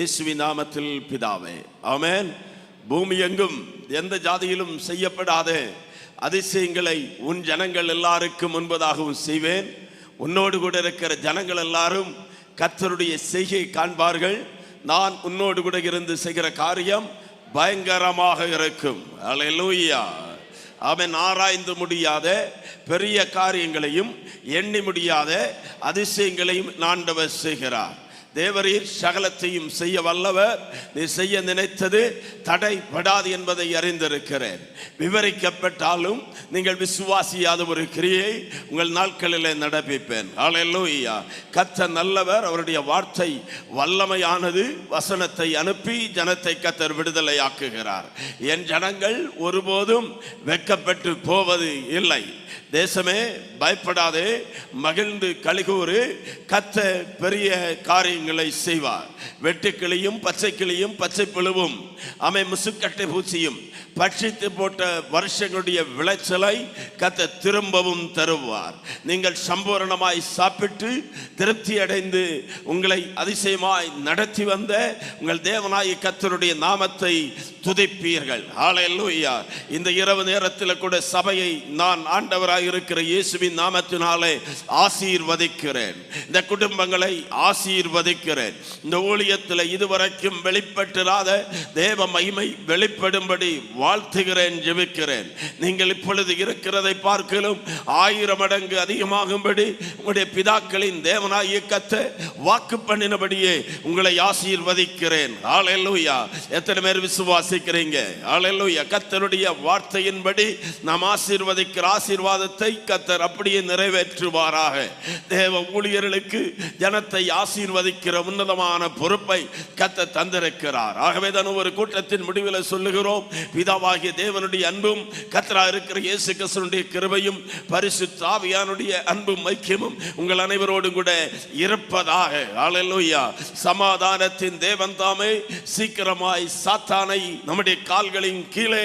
இயேசுவின் நாமத்தில் பிதாவே, ஆமென். பூமி எங்கும் எந்த ஜாதியிலும் செய்யப்படாத அதிசயங்களை உன் ஜனங்கள் எல்லாருக்கும் முன்பதாகவும் செய்வேன். உன்னோடு கூட இருக்கிற ஜனங்கள் எல்லாரும் கர்த்தருடைய செய்கை காண்பார்கள். நான் உன்னோடு கூட இருந்து செய்கிற காரியம் பயங்கரமாக இருக்கும். அல்லேலூயா. அவன் ஆராய்ந்து முடியாத பெரிய காரியங்களையும் எண்ணி முடியாத அதிசயங்களையும் ஆண்டவர் செய்கிறார். தேவரீர் சகலத்தையும் செய்ய வல்லவர். நீ செய்ய நினைத்தது தடைபடாது என்பதை அறிந்திருக்கிறேன். விவரிக்கப்பட்டாலும் நீங்கள் விசுவாசியாத ஒரு கிரியை உங்கள் நாட்களில் நடப்பிப்பேன். அல்லேலூயா. கர்த்தர் நல்லவர், அவருடைய வார்த்தை வல்லமையானது. வசனத்தை அனுப்பி ஜனத்தை கர்த்தர் விடுதலையாக்குகிறார். என் ஜனங்கள் ஒருபோதும் வெட்கப்பட்டு போவது இல்லை. தேசமே பயப்படாதே, மகிழ்ந்து கலிகூறு. கர்த்தர் பெரிய காரியங்களை செய்வார். வெட்டுக்கிளியும் பச்சை கிளியும் பச்சை புழுவும் முசுக்கட்டை பூச்சியும் பட்சித்து போட்ட வருஷங்களுடைய விளைச்சலை கர்த்தர் திரும்பவும் தருவார். நீங்கள் சம்பூரணமாய் சாப்பிட்டு திருப்தி அடைந்து உங்களை அதிசயமாய் நடத்தி வந்த உங்கள் தேவனாய் கர்த்தருடைய நாமத்தை துதிப்பீர்கள். ஹல்லேலூயா. இந்த இரவு நேரத்தில் கூட சபையை நான் ஆண்டவராய் இருக்கிற இயேசுவின் நாமத்தினாலே ஆசீர்வதிக்கிறேன். இந்த குடும்பங்களை ஆசீர்வதிக்கிறேன். இந்த ஊழியத்தில் இதுவரைக்கும் வெளிப்பட்டிராத தேவ மகிமை வெளிப்படும்படி வாழ்த்துகிறேன், ஜெபிக்கிறேன். நீங்கள் இப்பொழுது இருக்கிறதை பார்க்கலும் 1000 மடங்கு அதிகமாகும்படி உங்களுடைய பிதாக்களின் தேவனாகிய கர்த்தர் வாக்கு பண்ணினபடியே உங்களை ஆசீர்வதிக்கிறேன். ஹல்லேலூயா. எத்தனை பேர் விசுவாசிக்கிறீங்க? ஹல்லேலூயா. கர்த்தருடைய வார்த்தையின்படி நாம் ஆசீர்வதிக்கிற ஆசீர்வாதத்தை கர்த்தர் அப்படியே நிறைவேற்றுவாராக. தேவ ஊழியர்களுக்கு ஜனத்தை ஆசீர்வதிக்கிற உன்னதமான பொறுப்பை கர்த்தர் தந்திருக்கிறார். ஆகவே தான் ஒரு கூட்டத்தின் முடிவில் சொல்லுகிறோம், பிதாவாகிய தேவனுடைய அன்பும் கர்த்தராக இருக்கிற இயேசு கிறிஸ்துவினுடைய கிருபையும் பரிசுத்த ஆவியானுடைய அன்பும் ஐக்கியமும் உங்கள் அனைவரோடும் கூட இருப்பதாக. ஹல்லேலூயா. சமாதானத்தின் தேவன் தாமே சீக்கிரமாய் சாத்தானை நம்முடைய கால்களின் கீழே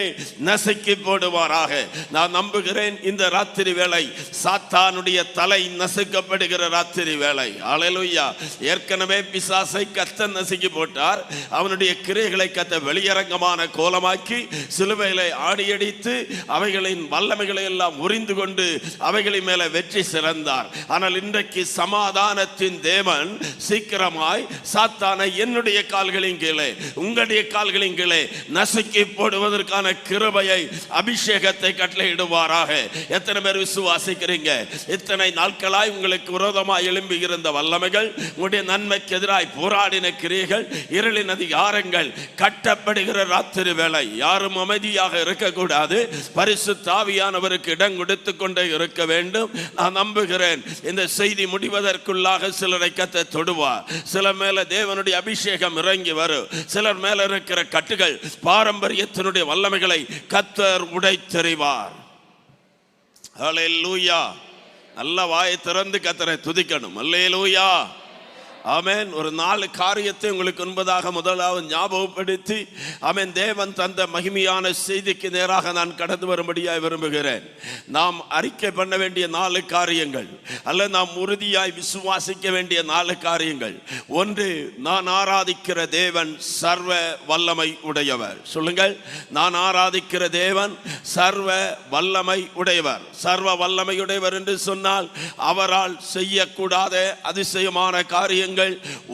நசுக்கி போடுவாராக. நான் நம்புகிறேன் இந்த ராத்திரி வேளை சாத்தானுடைய தலை நசுக்கப்படுகிற ராத்திரி வேளை. ஹல்லேலூயா. ஏற்கனவே பிசாசை கர்த்தர் நசுக்கி போட்டார். அவனுடைய கிரியைகளை கர்த்தர் வெளியரங்கமான கோலமாக்கி சிலுவையிலே ஆடியடித்து அவைகளின் வல்லமைகளை எல்லாம் உரிந்து கொண்டு அவைகளின் மேலே வெற்றி சிறந்தார். ஆனால் இன்றைக்கு சமாதானத்தின் தேவன் சீக்கிரமாய் சாத்தானை என்னுடைய கால்களின் கீழே உங்களுடைய கால்களின் கீழே நசுக்கி போடுவதற்கான கிருபையை அபிஷேகத்தை கட்டளையிடுவாராக. எத்தனை பேர் விசுவாசிக்கிறீங்க? இத்தனை நாட்களாய் உங்களுக்கு விரோதமாய் எழும்பி இருந்த வல்லமைகள், உங்களுடைய நன்மைக்கு எதிராய் போராடின கிரியைகள், இருளின் அதிகாரங்கள் கட்டப்படுகிற ராத்திரி வேளை. யாரும் அமைதியாக இருக்கக்கூடாது. பரிசுத்த ஆவியானவருக்கு இடம் கொடுத்து கொண்டே இருக்க வேண்டும். நான் நம்புகிறேன் இந்த செய்தி முடிவதற்குள்ளாக சிலரை கர்த்தர் தொடுவார். சிலர் மேல தேவனுடைய அபிஷேகம் இறங்கி வரும். சிலர் மேல இருக்கிற கட்டுகள், பாரம்பரியத்தினுடைய வல்லமைகளை கர்த்தர் உடைத்தெறிவார். ஹல்லேலூயா. நல்ல வாயை திறந்து கர்த்தரை துதிக்கணும். அல்லேலூயா. ஆமென். ஒரு 4 காரியத்தை உங்களுக்கு முன்பதாக முதலாவது ஞாபகப்படுத்தி ஆமென் தேவன் தந்த மகிமையான செய்திக்கு நேராக நான் கடந்து வரும்படியாய் விரும்புகிறேன். நாம் அறிக்கை பண்ண வேண்டிய 4 காரியங்கள், அல்ல நாம் உறுதியாய் விசுவாசிக்க வேண்டிய 4 காரியங்கள். ஒன்று, நான் ஆராதிக்கிற தேவன் சர்வ வல்லமை உடையவர். சொல்லுங்கள், நான் ஆராதிக்கிற தேவன் சர்வ வல்லமை உடையவர். சர்வ வல்லமை உடையவர் என்று சொன்னால் அவரால் செய்யக்கூடாத அதிசயமான காரியங்கள்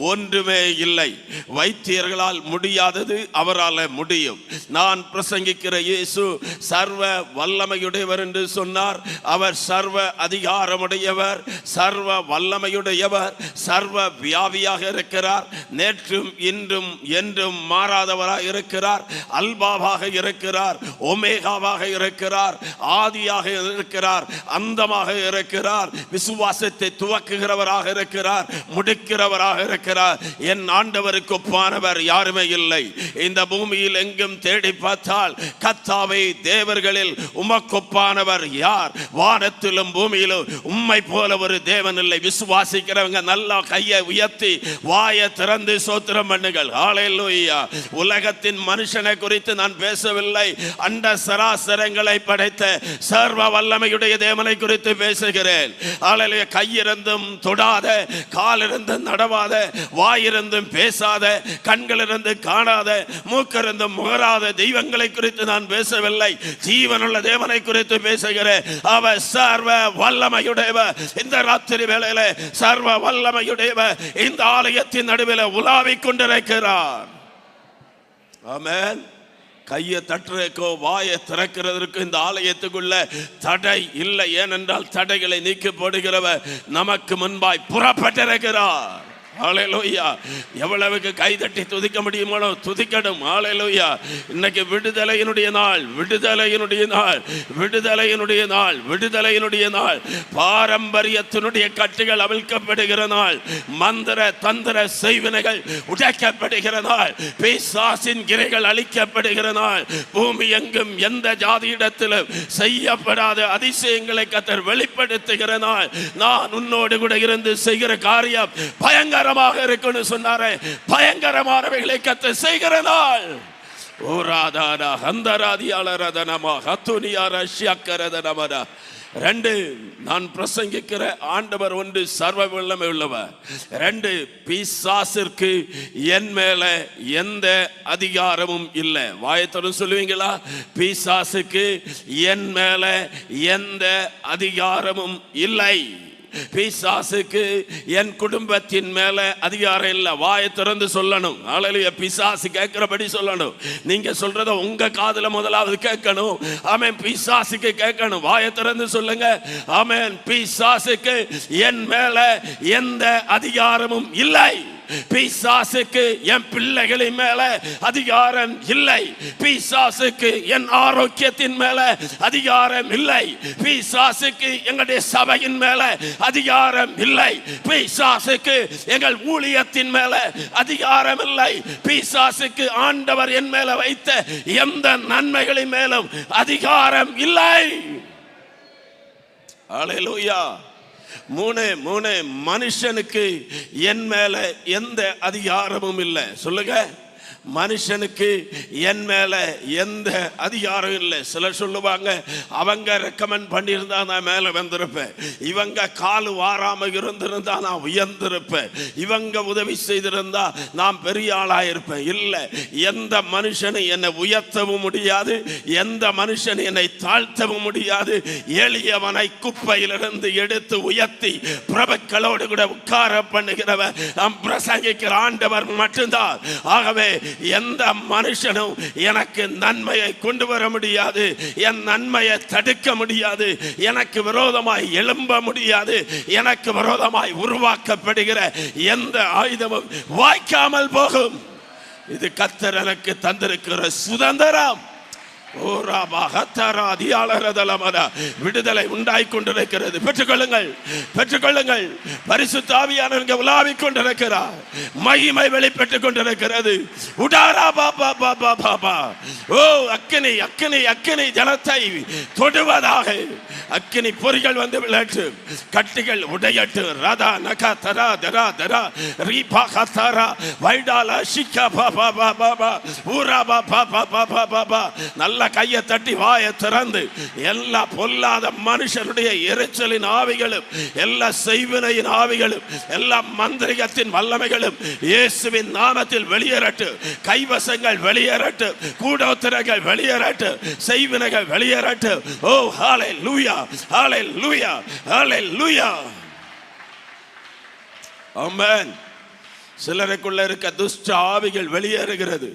ஒன்றுமே இல்லை. வைத்தியர்களால் முடியாதது அவரால் முடியும். நான் பிரசங்கிக்கிற இயேசு சர்வ வல்லமையுடையவர் என்று சொன்னார். அவர் சர்வ அதிகாரமுடையவர், சர்வ வல்லமையுடையவர், சர்வ வியாபியாக இருக்கிறார். நேற்றும் இன்றும் என்றும் மாறாதவராக இருக்கிறார். அல்பாவாக இருக்கிறார், ஒமேகாவாக இருக்கிறார், ஆதியாக இருக்கிறார், அந்தமாக இருக்கிறார். விசுவாசத்தை துவக்குகிறவராக இருக்கிறார், முடிக்கிறவர் இருக்கிறார். என் ஆண்டவருக்கு ஒப்பானவர் யாருமே இல்லை. இந்த பூமியில் எங்கும் தேடி பார்த்தால் கர்த்தாவே, தேவர்களில் உமக்கொப்பானவர் யார்? வானத்திலும் பூமியிலும் உம்மை போல ஒரு தேவன் இல்லை. விசுவாசிக்கிறவங்க நல்லா கையை உயர்த்தி வாயை திறந்து சோத்திரம் பண்ணுங்கள். ஹல்லேலூயா. உலகத்தின் மனுஷனை குறித்து நான் பேசவில்லை. அண்ட சராசரங்களை படைத்த சர்வ வல்லமையுடைய தேவனை குறித்து பேசுகிறேன். ஹல்லேலூயா. கையிருந்தும் தொடாத, காலிருந்தும் நடவாத, வாயிருந்தும் பேசாத, கண்களிலிருந்து காணாத, மூக்கிருந்தும் முகராத தெய்வங்களை குறித்து நான் பேசவில்லை. ஜீவனுள்ள தேவனை குறித்து பேசுகிறேன். அவர் சர்வ வல்லமையுடையவர். இந்த ராத்திரி வேளையில சர்வ வல்லமையுடையவர் இந்த ஆலயத்தின் நடுவில் உலாவிக் கொண்டிருக்கிறார். ஆமென். கையை தட்டுறக்கோ வாயை திறக்கிறதற்கு இந்த ஆலயத்துக்குள்ள தடை இல்லை. ஏனென்றால் தடைகளை நீக்கி போடுகிறவர் நமக்கு முன்பாய் புறப்பட்டிருக்கிறார். ஹல்லேலூயா. எவ்வளவுக்கு கைதட்டி துதிக்க முடியுமோ துதிக்கணும். ஹல்லேலூயா. இன்னைக்கு விடுதலையினுடைய நாள், விடுதலையினுடைய நாள், விடுதலையினுடைய நாள், விடுதலையினுடைய நாள். பாரம்பரியத்தினுடைய கட்டுகள் அவிழ்க்கப்படுகிற நாள். மந்திர தந்திர செய்வினைகள் உடைக்கப்படுகிற நாள். பிசாசின் கிரைகள் அழிக்கப்படுகிற நாள். பூமி எங்கும் எந்த ஜாதியிடத்திலும் செய்யப்படாத அதிசயங்களை கர்த்தர் வெளிப்படுத்துகிற நாள். நான் உன்னோடு கூட இருந்து செய்கிற காரியம் பயங்கரமாக இருக்குன்னு சொன்னாரே, பயங்கரமானவைகளை கர்த்தர் செய்கிற நாள். ஓராதானா ஹந்தராதியாளரதனமா ஹத்துனியார ஷியக்கரதனமடா. ரெண்டு, நான் பிரசங்கிக்கிற ஆண்டவர் ஒன்று சர்வ வல்லமை உள்ளவர். ரெண்டு, பிசாசிற்கு என் மேல எந்த அதிகாரமும் இல்லை. வாயத்தோடு சொல்லுவீங்களா? பிசாசுக்கு என் மேல எந்த அதிகாரமும் இல்லை. பிசாசுக்கு என் குடும்பத்தின் மேல அதிகாரம் இல்லை. வாயை திறந்து சொல்லணும். ஹல்லேலூயா. பிசாசு கேட்கிறபடி சொல்லணும். நீங்க சொல்றத உங்க காதுல முதலாவது கேட்கணும். ஆமென். பிசாசுக்கு கேட்கணும். வாயை திறந்து சொல்லுங்க. ஆமென். பிசாசுக்கு என் மேல எந்த அதிகாரமும் இல்லை. பிசாசுக்கு என் பிள்ளைகளின் மேல அதிகாரம் இல்லை. பிசாசுக்கு என் ஆரோக்கியத்தின் மேல அதிகாரம் இல்லை. பிசாசுக்கு எங்களுடைய சபையின் மேல அதிகாரம் இல்லை. பிசாசுக்கு எங்கள் ஊழியத்தின் மேல அதிகாரம் இல்லை. பிசாசுக்கு ஆண்டவர் என் மேல வைத்த எந்த நன்மைகளின் மேலும் அதிகாரம் இல்லை. ஹல்லேலூயா. மூணு, மனுஷனுக்கு என் மேல எந்த அதிகாரமும் இல்லை. சொல்லுங்க. மனுஷனுக்கு என் மேல எந்த அதிகாரம் இல்லை. சிலர் சொல்லுவாங்க, அவங்க ரெக்கமெண்ட் பண்ணியிருந்தா நான் மேல வந்திருப்பேன், இவங்க காலு வாராம இருந்திருந்தா நான் உயர்ந்திருப்பேன், இவங்க உதவி செய்திருந்தா நான் பெரிய ஆளாயிருப்பேன். இல்லை, எந்த மனுஷனை என்னை உயர்த்தவும் முடியாது, எந்த மனுஷனை என்னை தாழ்த்தவும் முடியாது. எளியவனை குப்பையிலிருந்து எடுத்து உயர்த்தி பிரபுக்களோடு கூட உட்கார பண்ணுகிறவர் நாம் பிரசங்கிக்கிற ஆண்டவர் மட்டும்தான். ஆகவே எந்த மனுஷனும் எனக்கு நன்மையை கொண்டு வர முடியாது, என் நன்மையை தடுக்க முடியாது, எனக்கு விரோதமாய் எழும்ப முடியாது. எனக்கு விரோதமாய் உருவாக்கப்படுகிற எந்த ஆயுதமும் வாய்க்காமல் போகும். இது கர்த்தர் எனக்கு தந்திருக்கிற சுதந்திரம். விடுதலை உண்டாய் கொண்டிருக்கிறது. பெற்றுக்கொள்ளுங்கள், பெற்றுக்கொள்ளுங்கள். பரிசுத்த ஆவியானவர் உலாவிக் கொண்டிருக்கிறார். மகிமை வெளிப்பட்டுக் கொண்டிருக்கிறது. ஓ அக்கினி, அக்கினி, அக்கினி ஜனத்தை தொடுவதாக. அக்கினி பொறிகள் வந்து விளட்டு, கட்டிகள் உடையட்டு. ரதா நகா தரா தரா தரா ரீபா கதாரா வைடாலா ஷிகா பாபா பாபா ஊரா பாபா பாபா பாபா. நல்ல கையை தட்டி வாயை திறந்து எல்லா பொல்லாத மனுஷனுடைய எரிச்சலின் ஆவிகளும், எல்லா செய்வினையின் ஆவிகளும், எல்லா மந்திரிகத்தின் வல்லமைகளும் இயேசுவின் நாமத்தில் வெளியேறட்டு. கைவசங்கள் வெளியேறட்டு, கூடோத்திரங்கள் வெளியேறட்டு, செய்வினைகள் வெளியேறட்டு. ஓ ஹல்லேலூயா, ஹல்லேலூயா, ஹல்லேலூயா. ஆமென். சிலருக்குள்ள இருக்க துஷ்ட ஆவிகள் வெளியேறுகிறது.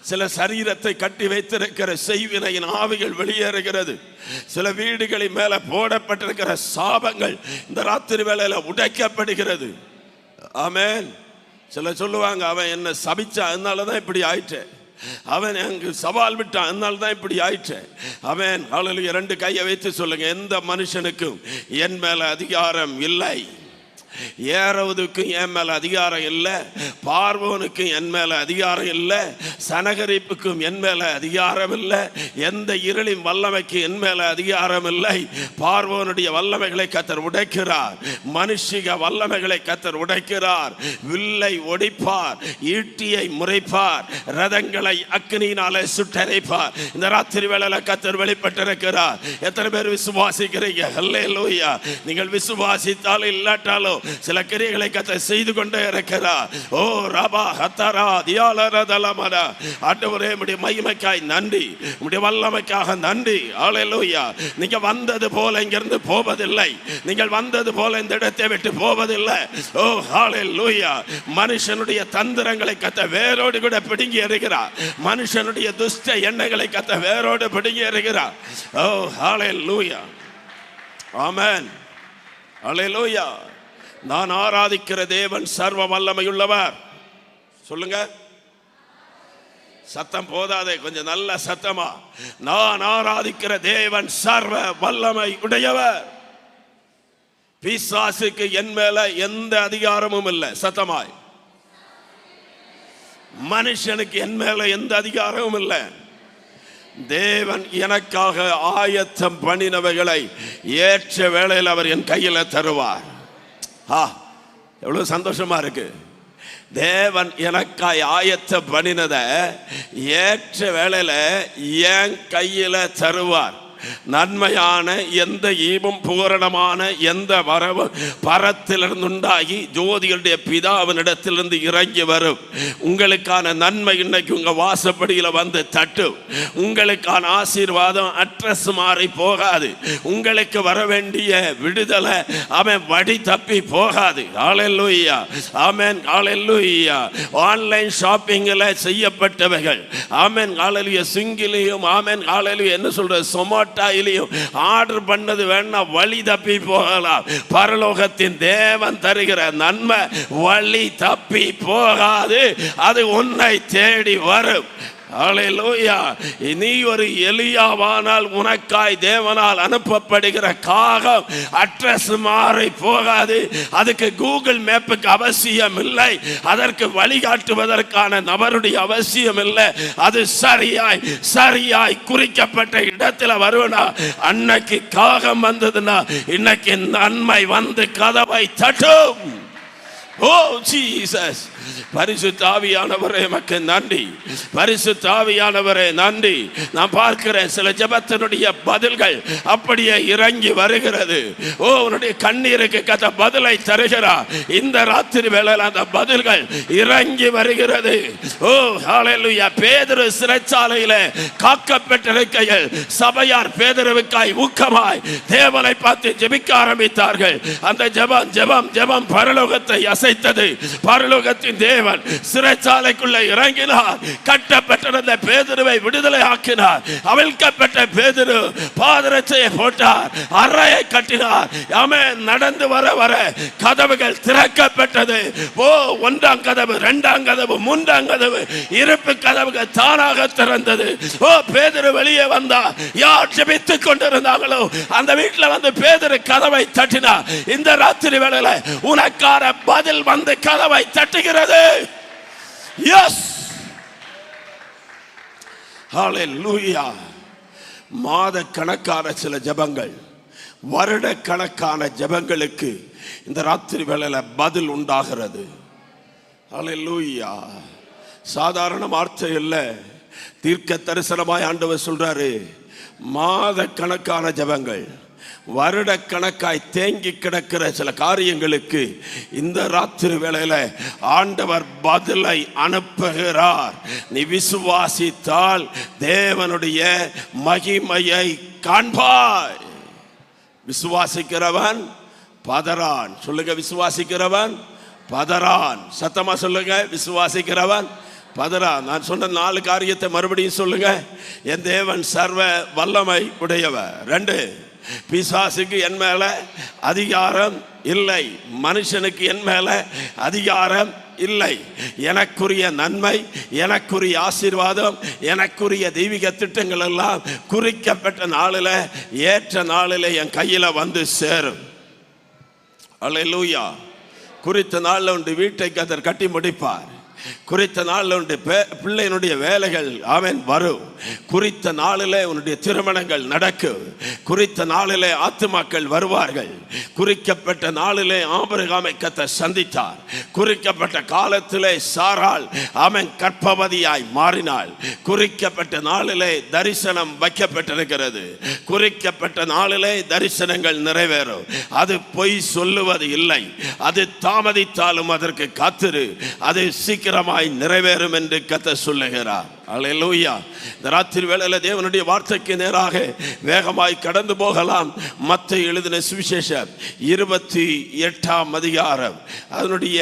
சில சரீரத்தை கட்டி வைத்திருக்கிற செய்வினையின் ஆவிகள் வெளியேறுகிறது. சில வீடுகளின் மேல போடப்பட்டிருக்கிற சாபங்கள் இந்த ராத்திரி வேளையில உடைக்கப்படுகிறது. ஆமென். சில சொல்லுவாங்க, அவன் என்ன சபிச்சா அதனாலதான் இப்படி ஆயிட்டேன், அவன் அங்கு சவால் விட்டான் அதனால தான் இப்படி ஆயிடுச்சு. அவன் ஹல்லேலூயா. ரெண்டு கையை வைத்து சொல்லுங்க, எந்த மனுஷனுக்கும் என் மேல அதிகாரம் இல்லை. ஏறவுதுக்கும் என் மேல அதிகாரம் இல்லை, பார்வோனுக்கும் என் மேல அதிகாரம் இல்லை, சனகரிப்புக்கும் என் மேல அதிகாரம் இல்லை, எந்த இருளின் வல்லமைக்கு என் மேல அதிகாரம் இல்லை. பார்வோனுடைய வல்லமைகளை கர்த்தர் உடைக்கிறார், மனுஷிக வல்லமைகளை கர்த்தர் உடைக்கிறார். வில்லை ஒடிப்பார், ஈட்டியை முறைப்பார், ரதங்களை அக்னியினாலே சுட்டரைப்பார். இந்த ராத்திரி வேளையில கர்த்தர் வெளிப்பட்டிருக்கிறார். எத்தனை பேர் விசுவாசிக்கிறீங்க? ஹல்லேலூயா. நீங்கள் விசுவாசித்தாலும் இல்லாட்டாலும் சில கிரியைகளை கர்த்தர் செய்து கொண்டே இருக்கிறார். ஓ ரபா ஹத்தரா தியாலரதலமரா. ஆண்டவரே உம்முடைய மகிமைக்காய் நன்றி, உம்முடைய வல்லமைக்காக நன்றி. ஹல்லேலூயா. நீங்க வந்தது போல இங்கிருந்து போவதில்லை, நீங்கள் வந்தது போல இந்த இடத்தை விட்டு போவதில்லை. ஓ ஹல்லேலூயா. மனுஷனுடைய தந்திரங்களை கர்த்தர் வேரோடு கூட பிடுங்கி எறிகிறார். மனுஷனுடைய துஷ்ட எண்ணங்களை கர்த்தர் வேரோடு பிடுங்கி எறிகிறார். ஓ ஹல்லேலூயா. ஆமென். ஹல்லேலூயா. நான் ஆராதிக்கிற தேவன் சர்வ வல்லமையுள்ளவர். சொல்லுங்க. சத்தம் போதாதே, கொஞ்சம் நல்ல சத்தமா. நான் ஆராதிக்கிற தேவன் சர்வ வல்லமை உடையவர். பிசாசுக்கு என் மேல எந்த அதிகாரமும் இல்லை. சத்தமாய். மனுஷனுக்கு என் மேல எந்த அதிகாரமும் இல்லை. தேவன் எனக்காக ஆயத்தம் பண்ணினவைகளை ஏற்ற வேளையில் அவர் என் கையில தருவார். எவ்வளவு சந்தோஷமா இருக்கு. தேவன் எனக்காய் ஆயத்தம் பண்ணினதை ஏற்ற வேளையில என் கையில தருவார். நன்மையான எந்த ஈவும் பூரணமான எந்த வரவும் பரத்திலிருந்து உண்டாகி ஜோதிகளுடைய பிதாவினிடத்திலிருந்து இறங்கி வரும். உங்களுக்கான நன்மை இன்னைக்கு உங்க வாசப்படியில வந்து தட்டும். உங்களுக்கான ஆசீர்வாதம் அட்ரஸ் மாறி போகாது. உங்களுக்கு வர வேண்டிய விடுதலை அவன் வழி தப்பி போகாது. ஹல்லேலூயா. ஆமென். ஹல்லேலூயா. ஆன்லைன் ஷாப்பிங்ல செய்யப்பட்டவைகள், ஆமென் ஹல்லேலூயா, ஸ்விங்கிலையும், ஆமென் ஹல்லேலூயா, என்ன சொல்ற, சொமாட்டோ ஆர்டர் பண்ணது வேணா வழி தப்பி போகலாம். பரலோகத்தின் தேவன் தருகிற நன்மை வழி தப்பி போகாது. அது உன்னை தேடி வரும். ஹல்லேலூயா. நீ ஒரு எலியாவானால் உனக்காய் தேவனால் அனுப்பப்படுகிற காகம் அட்ரஸ் மாறி போகாது. அதுக்கு கூகுள் மேப்புக்கு அவசியம் இல்லை. அதற்கு வழிகாட்டுவதற்கான நபருடைய அவசியம் இல்லை. அது சரியாய் குறிக்கப்பட்ட இடத்துல வருவனா. அன்னைக்கு காகம் வந்ததுன்னா இன்னைக்கு நன்மை வந்து கதவை தட்டும். ஓ ஜீசஸ். பரிசுத்த ஆவியானவரே உமக்கு நன்றி. பரிசுத்த ஆவியானவரே நன்றி. நான் பார்க்கிறேன் சில ஜெபத்தினுடைய பதில்கள் அப்படியே இறங்கி வருகிறது. ஓ உன்னுடைய கண்ணீருக்கு கர்த்தர் பதிலை தருகிறார். இந்த ராத்திரி வேளையில் அந்த பதில்கள் இறங்கி வருகிறது. ஓ ஹல்லேலூயா. பேதுரு சிறைச்சாலையில காக்கப்பட்டிருக்கையில் சபையார் பேதுருவுக்காய் ஊக்கமாய் தேவனை பார்த்து ஜெபிக்க ஆரம்பித்தார்கள். அந்த ஜெபம் பரலோகத்தை அசைத்தது. பரலோகத்தின் தேவன் சிறைச்சாலைக்குள்ள இறங்கினார். கட்டப்பட்டிருந்த பேதுருவை விடுதலை ஆக்கினார். அவிழ்க்கப்பட்ட பேதுரு பாதரட்சையை போட்டார், அறையை கட்டினார். ஆமென். நடந்து வர கதவுகள் திறக்கப்பட்டது. ஓ ஒன்றாம் கதவு, இரண்டாம் கதவு, மூன்றாம் கதவு, இருப்பு கதவுகள் தானாக திறந்தது. ஓ பேதுரு வெளியே வந்தார். யார் ஜெபித்துக் கொண்டிருந்தாங்களோ அந்த வீட்டில் வந்து பேதுரு கதவை தட்டினார். இந்த ராத்திரி வேளையில உனக்கான பதில் வந்து கதவை தட்டுகிறது. Yes. Hallelujah. மாத கணக்கான சில ஜெபங்கள், வருட கணக்கான ஜெபங்களுக்கு இந்த ராத்திரி வேளையில பதில் உண்டாகிறது. Hallelujah. சாதாரண வார்த்தை இல்ல, தீர்க்க தரிசனமாய் ஆண்டவர் சொல்றாரு. மாத கணக்கான ஜெபங்கள், வருட கணக்காய் தேங்கி கிடக்கிற சில காரியங்களுக்கு இந்த ராத்திரி வேளையில ஆண்டவர் பதிலை அனுப்புகிறார். நீ விசுவாசித்தால் தேவனுடைய மகிமையை காண்பாய். விசுவாசிக்கிறவன் பதறான். சொல்லுங்க, விசுவாசிக்கிறவன் பதறான். சத்தமா சொல்லுங்க, விசுவாசிக்கிறவன் பதறான். நான் சொன்ன 4 காரியத்தை மறுபடியும் சொல்லுங்க. என் தேவன் சர்வ வல்லமை உடையவர். 2, பிசாசுக்கு என் மேல அதிகாரம் இல்லை. மனுஷனுக்கு என் மேல அதிகாரம் இல்லை. எனக்குரிய நன்மை, எனக்குரிய ஆசீர்வாதம், எனக்குரிய தெய்வீக திட்டங்கள் எல்லாம் குறிக்கப்பட்ட நாளில், ஏற்ற நாளில் என் கையில வந்து சேரும். அல்லேலூயா. குறித்த நாளில் உண்டு வீட்டை கர்த்தர் கட்டி முடிப்பார். குறித்த நாளில் உன்னுடைய பிள்ளையினுடைய வேலைகள் ஆமென் வரும். குறித்த நாளிலே உன்னுடைய திருமணங்கள் நடக்கும். குறித்த நாளிலே ஆத்துமாக்கள் வருவார்கள். குறிக்கப்பட்ட நாளிலே ஆபிரகாமை கர்த்தர் சந்தித்தார். குறிக்கப்பட்ட காலத்திலே சாராள் ஆமென் கர்ப்பவதியாய் மாறினாள். குறிக்கப்பட்ட நாளிலே தரிசனம் வைக்கப்பட்டிருக்கிறது. குறிக்கப்பட்ட நாளிலே தரிசனங்கள் நிறைவேறும். அது பொய் சொல்லுவது இல்லை. அது தாமதித்தாலும் அதற்கு காத்திரு, அது சீக்கிரமாய் நிறைவேறும் என்று கர்த்தர் சொல்லுகிறார். அல்லேலூயா. இந்த ராத்திரி வேளையில தேவனுடைய வார்த்தைக்கு நேராக வேகமாய் கடந்து போகலாம். மத்தேயு எழுதின சுவிசேஷம் 28ஆம் அதிகாரம் அதனுடைய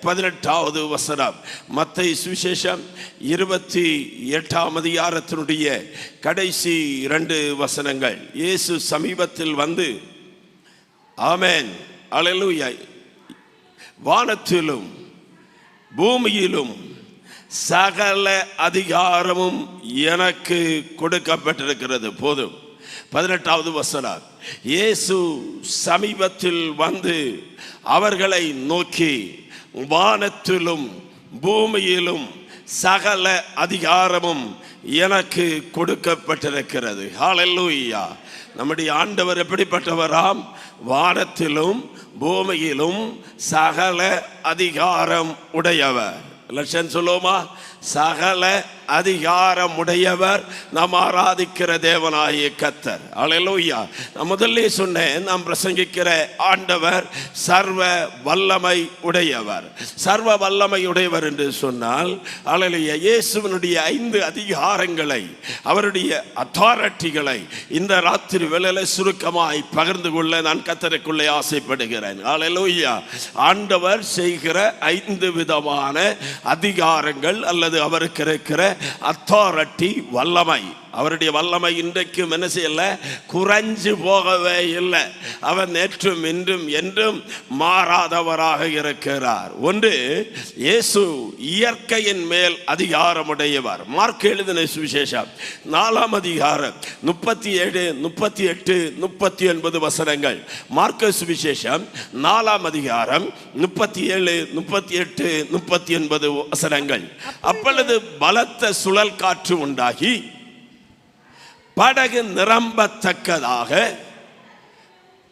18வது வசனம். மத்தேயு சுவிசேஷம் 28ஆம் அதிகாரத்தினுடைய கடைசி 2 வசனங்கள். இயேசு சமீபத்தில் வந்து ஆமென் அல்லேலூயா வானத்திலும் பூமியிலும் சகல அதிகாரமும் எனக்கு கொடுக்கப்பட்டிருக்கிறது. போதும். 18வது வசனம். இயேசு சமீபத்தில் வந்து அவர்களை நோக்கி வானத்திலும் பூமியிலும் சகல அதிகாரமும் எனக்கு கொடுக்கப்பட்டிருக்கிறது. ஹல்லேலூயா. நம்முடைய ஆண்டவர் எப்படிப்பட்டவராம்? வானத்திலும் பூமியிலும் சகல அதிகாரம் உடையவர். லட்சம் சொல்லுவோமா? சகல அதிகாரமுடையவர் நாம் ஆராதிக்கிற தேவனாகிய கர்த்தர். அல்லேலூயா. நான் முதல்ல சொன்னேன், நாம் பிரசங்கிக்கிற ஆண்டவர் சர்வ வல்லமை உடையவர். சர்வ வல்லமை உடையவர் என்று சொன்னால் அல்லேலூயா இயேசுவினுடைய 5 அதிகாரங்களை, அவருடைய அத்தாரிட்டிகளை இந்த ராத்திரி வேளையில சுருக்கமாய் பகிர்ந்து கொள்ள நான் கர்த்தருக்குள்ளே ஆசைப்படுகிறேன். அல்லேலூயா. ஆண்டவர் செய்கிற 5 விதமான அதிகாரங்கள் அல்லது அவருக்கு இருக்கிற அத்தாரிட்டி, வல்லமை. அவருடைய வல்லமை இன்றைக்கும் என்ன செய்யல? குறைஞ்சு போகவே இல்லை. அவர் நேற்றும் இன்றும் என்றும் மாறாதவராக இருக்கிறார். ஒன்று, இயேசு இயற்கையின் மேல் அதிகாரமுடையவர். மார்க் எழுதின சுவிசேஷம் 4ஆம் அதிகாரம் 37, 38, 39 வசனங்கள். மார்க் சுவிசேஷம் 4ஆம் அதிகாரம் 37, 38, 39 வசனங்கள். அப்பொழுது பலத்த சுழல் காற்று உண்டாகி படகு நிரம்பத்தக்கதாக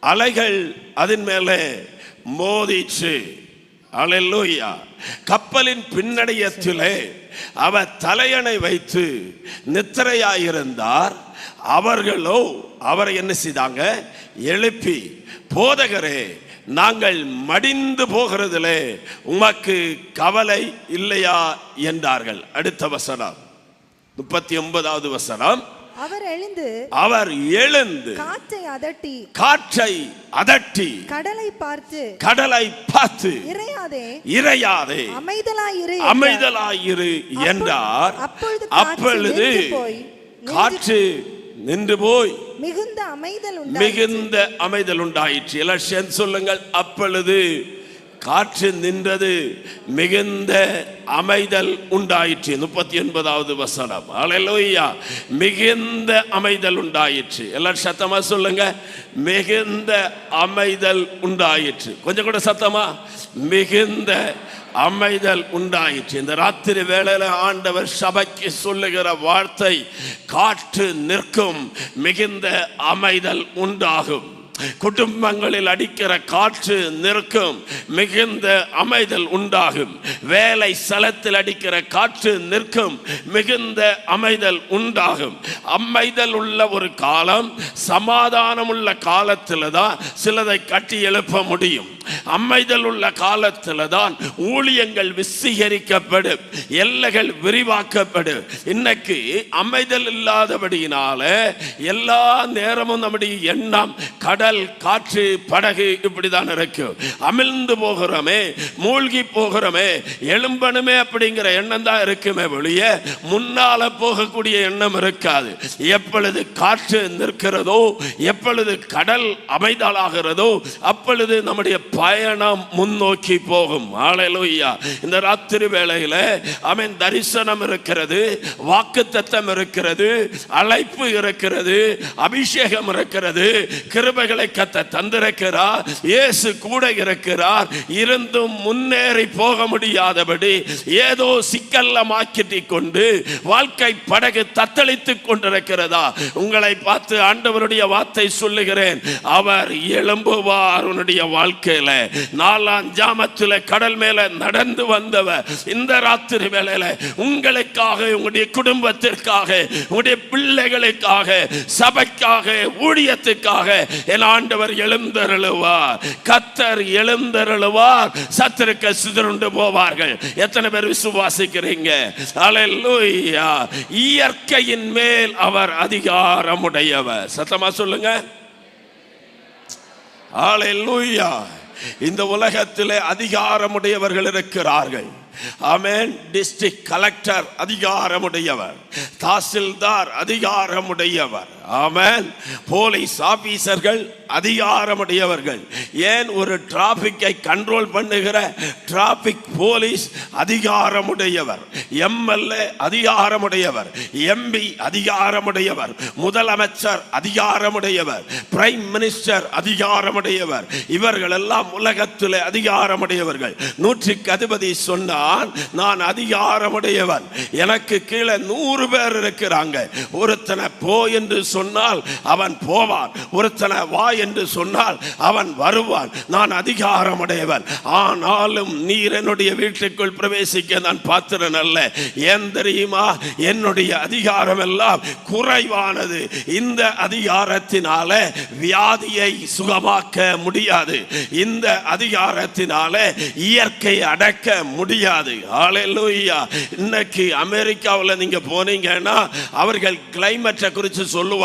அலைகள் அதன் மேலே மோதிச்சு. அல்லேலூயா. கப்பலின் பின்னடையத்திலே அவர் தலையணை வைத்து நித்திரையாயிருந்தார். அவர்களோ அவரை என்ன செய்தாங்க? எழுப்பி, போதகரே, நாங்கள் மடிந்து போகிறதிலே உமக்கு கவலை இல்லையா என்றார்கள். அடுத்த வசனம் 39வது வசனம். அவர் எழுந்து காற்றை அதட்டி கடலை பார்த்து இறையாதே அமைதலாயிரு என்றார். அப்பொழுது காற்று நின்று போய் மிகுந்த அமைதல் உண்டாயிற்று. எல்லாம் சொல்லுங்கள். அப்பொழுது காற்று நின்றது, மிகுந்த அமைதல் உண்டாயிற்று. 39வது வசனம். அல்லேலூயா. மிகுந்த அமைதல் உண்டாயிற்று. எல்லாரும் சத்தமா சொல்லுங்க. மிகுந்த அமைதல் உண்டாயிற்று. கொஞ்சம் கூட சத்தமா. மிகுந்த அமைதல் உண்டாயிற்று. இந்த ராத்திரி வேளையில ஆண்டவர் சபைக்கு சொல்லுகிற வார்த்தை, காற்று நிற்கும், மிகுந்த அமைதல் உண்டாகும். குடும்பங்களில் அடிக்கிற காற்று நிற்கும், மிகுந்த அமைதல் உண்டாகும். வேலை ஸ்தலத்தில் அடிக்கிற காற்று நிற்கும், மிகுந்த அமைதல் உண்டாகும். அமைதல் உள்ள ஒரு காலம், சமாதானம் உள்ள காலத்தில் தான் சிலதை கட்டி எழுப்ப முடியும். அமைதல் உள்ள காலத்தில் தான் ஊழியங்கள் விசுகரிக்கப்படும், எல்லைகள் விரிவாக்கப்படும். இன்னைக்கு அமைதல் இல்லாதபடியினால எல்லா நேரமும் நம்முடைய எண்ணம் கடல், காற்று, படகு இப்படிதான் இருக்கும். அமிழ்ந்து போகிறோமே, மூழ்கி போகிறோமே, எழும்பணுமே அப்படிங்கிற எண்ணம் தான் இருக்குமே ஒழிய முன்னால போகக்கூடிய எண்ணம் இருக்காது. எப்பொழுது காற்று நிற்கிறதோ, எப்பொழுது கடல் அமைதலாகிறதோ, அப்பொழுது நம்முடைய பயணம் முன்னோக்கி போகும். ஹல்லேலூயா. இந்த ராத்திரி வேளையில ஆமென், தரிசனம் இருக்கிறது, வாக்குத்தத்தம் இருக்கிறது, அழைப்பு இருக்கிறது, அபிஷேகம் இருக்கிறது, கிருபைகள் தடைகளை கத்த தந்திருக்கிறார். இயேசு கூட இருக்கிறார். இருந்தும் முன்னேறி போக முடியாதபடி ஏதோ சிக்கல்ல மாக்கிட்டி கொண்டு வாழ்க்கை படகு தத்தளித்துக் கொண்டிருக்கிறதா? உங்களை பார்த்து ஆண்டவருடைய வார்த்தை சொல்லுகிறேன், அவர் எழும்புவார். உன்னுடைய வாழ்க்கையில 4 ஜாமத்தில் கடல் மேல நடந்து வந்தவர் இந்த ராத்திரி வேளையில உங்களுக்காக, உங்களுடைய குடும்பத்திற்காக, உங்களுடைய பிள்ளைகளுக்காக, சபைக்காக, ஊழியத்துக்காக என் ஆண்டவர் எழுந்தருளுவார். கர்த்தர் எழுந்தருளுவார். சத்துருக்கள் சிதறுண்டு போவார்கள். எத்தனை பேர் விசுவாசிக்கிறீங்க? அல்லேலூயா. இயற்கையின் மேல் அவர் அதிகாரமுடையவர். சத்தமா சொல்லுங்க. அல்லேலூயா. இந்த உலகத்திலே அதிகாரமுடையவர்கள் இருக்கிறார்கள். ஆமென். டிஸ்ட்ரிக்ட் கலெக்டர் அதிகாரமுடையவர், தாசில்தார் அதிகாரமுடையவர். ஆமென். போலீஸ் ஆபீசர்கள் அதிகாரமுடையவர்கள். ஏன் ஒரு டிராபிக்கை கண்ட்ரோல் பண்ணுகிற டிராபிக் போலீஸ் அதிகாரமுடையவர், எம்எல்ஏ அதிகாரமுடையவர், எம்பி அதிகாரமுடையவர், முதலமைச்சர் அதிகாரமுடையவர், பிரைம் மினிஸ்டர் அதிகாரமுடையவர். இவர்கள் எல்லாம் உலகத்திலே அதிகாரமுடையவர்கள். 100க்கு அதிபதி சொன்னார், நான் அதிகாரமுடையவன், எனக்கு கீழே 100 பேர் இருக்கிறாங்க. ஒருத்தனை போ என்று சொன்னால் அவன் போவான், ஒருத்தனை வா என்று சொன்னால் அவன் வருவான். நான் அதிகாரமுடையவன். ஆனாலும் நீர் என்னுடைய வீட்டுக்குள் பிரவேசிக்க நான் பாத்திரன் அல்ல. ஏன் தெரியுமா? என்னுடைய அதிகாரம் எல்லாம் குறைவானது. இந்த அதிகாரத்தினால வியாதியை சுகமாக்க முடியாது. இந்த அதிகாரத்தினால இயற்கை அடக்க முடியாது. ஹல்லேலூயா. இன்னைக்கு அமெரிக்காவில் நீங்க போனீங்கன்னா அவர்கள் கிளைமேட்டை குறித்து சொல்லுவாங்க.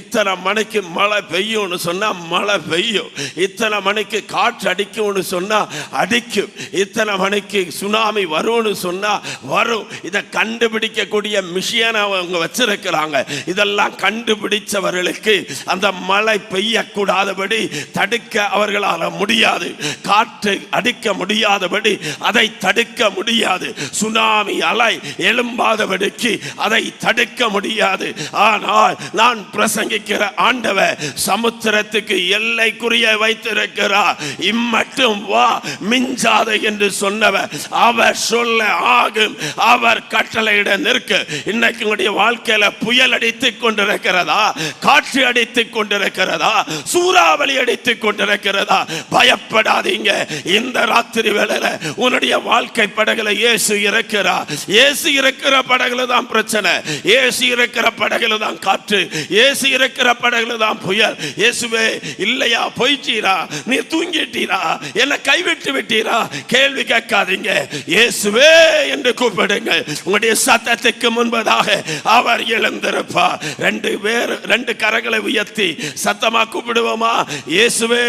இத்தனை மணிக்கு மழை பெய்யும்னு சொன்னா மழை பெய்யும், இத்தனை மணிக்கு காற்று அடிக்கும்னு சொன்னா அடிக்கும், இத்தனை மணிக்கு சுனாமி வரும்னு சொன்னா வரும். இதை கண்டுபிடிக்கக்கூடிய மிஷினை அவங்க வச்சிருக்கிறாங்க. இதெல்லாம் கண்டுபிடிச்சவர்களுக்கு அந்த மழை பெய்யக்கூடாதபடி தடுக்க அவர்களால் முடியாது. காற்று அடிக்க முடியாதபடி அதை தடுக்க முடியாது. சுனாமி அலை எழும்பாதபடிக்கு அதை தடுக்க முடியாது. ஆனால் நான் பிரசங்கிக்கிற ஆண்டவர் சமுத்திரத்துக்கு எல்லைக்குரிய வைத்திருக்கிறார். இம்மட்டும் வா, மிஞ்சாத என்று சொன்னவர் அவர் சொல்ல ஆகும், அவர் கட்டளையிட நிற்க. இன்னைக்கு உங்களுடைய வாழ்க்கையில புயல் அடித்துக் கொண்டிருக்கிறதா? காற்று அடித்துக் கொண்டிருக்கிறதா? சூறாவளி அடித்துக் கொண்டிருக்கிறதா? பயப்படாதீங்க. இந்த ராத்திரி வேளையில உன்னுடைய வாழ்க்கை படகுல இயேசு இருக்கிறார். இயேசு இருக்கிற படகுல தான் பிரச்சனை, இயேசு இருக்கிற படகுல தான் காற்று, இயேசு இருக்கிற படகுல தான் புயல். இயேசுவே இல்லையா, போயிட்டீரா, நீ தூங்கிட்டீரா, என்ன கைவிட்டு விட்டீரா? கேள்வி கேட்காதீங்க. இயேசுவே என்று கூப்பிடுங்க. உங்களுடைய சத்தத்துக்கு முன்பதாக அவர் எழுந்திருப்பார். 2 கரங்களை உயர்த்தி சத்தமா கூப்பிடுவோமா? இயேசுவே,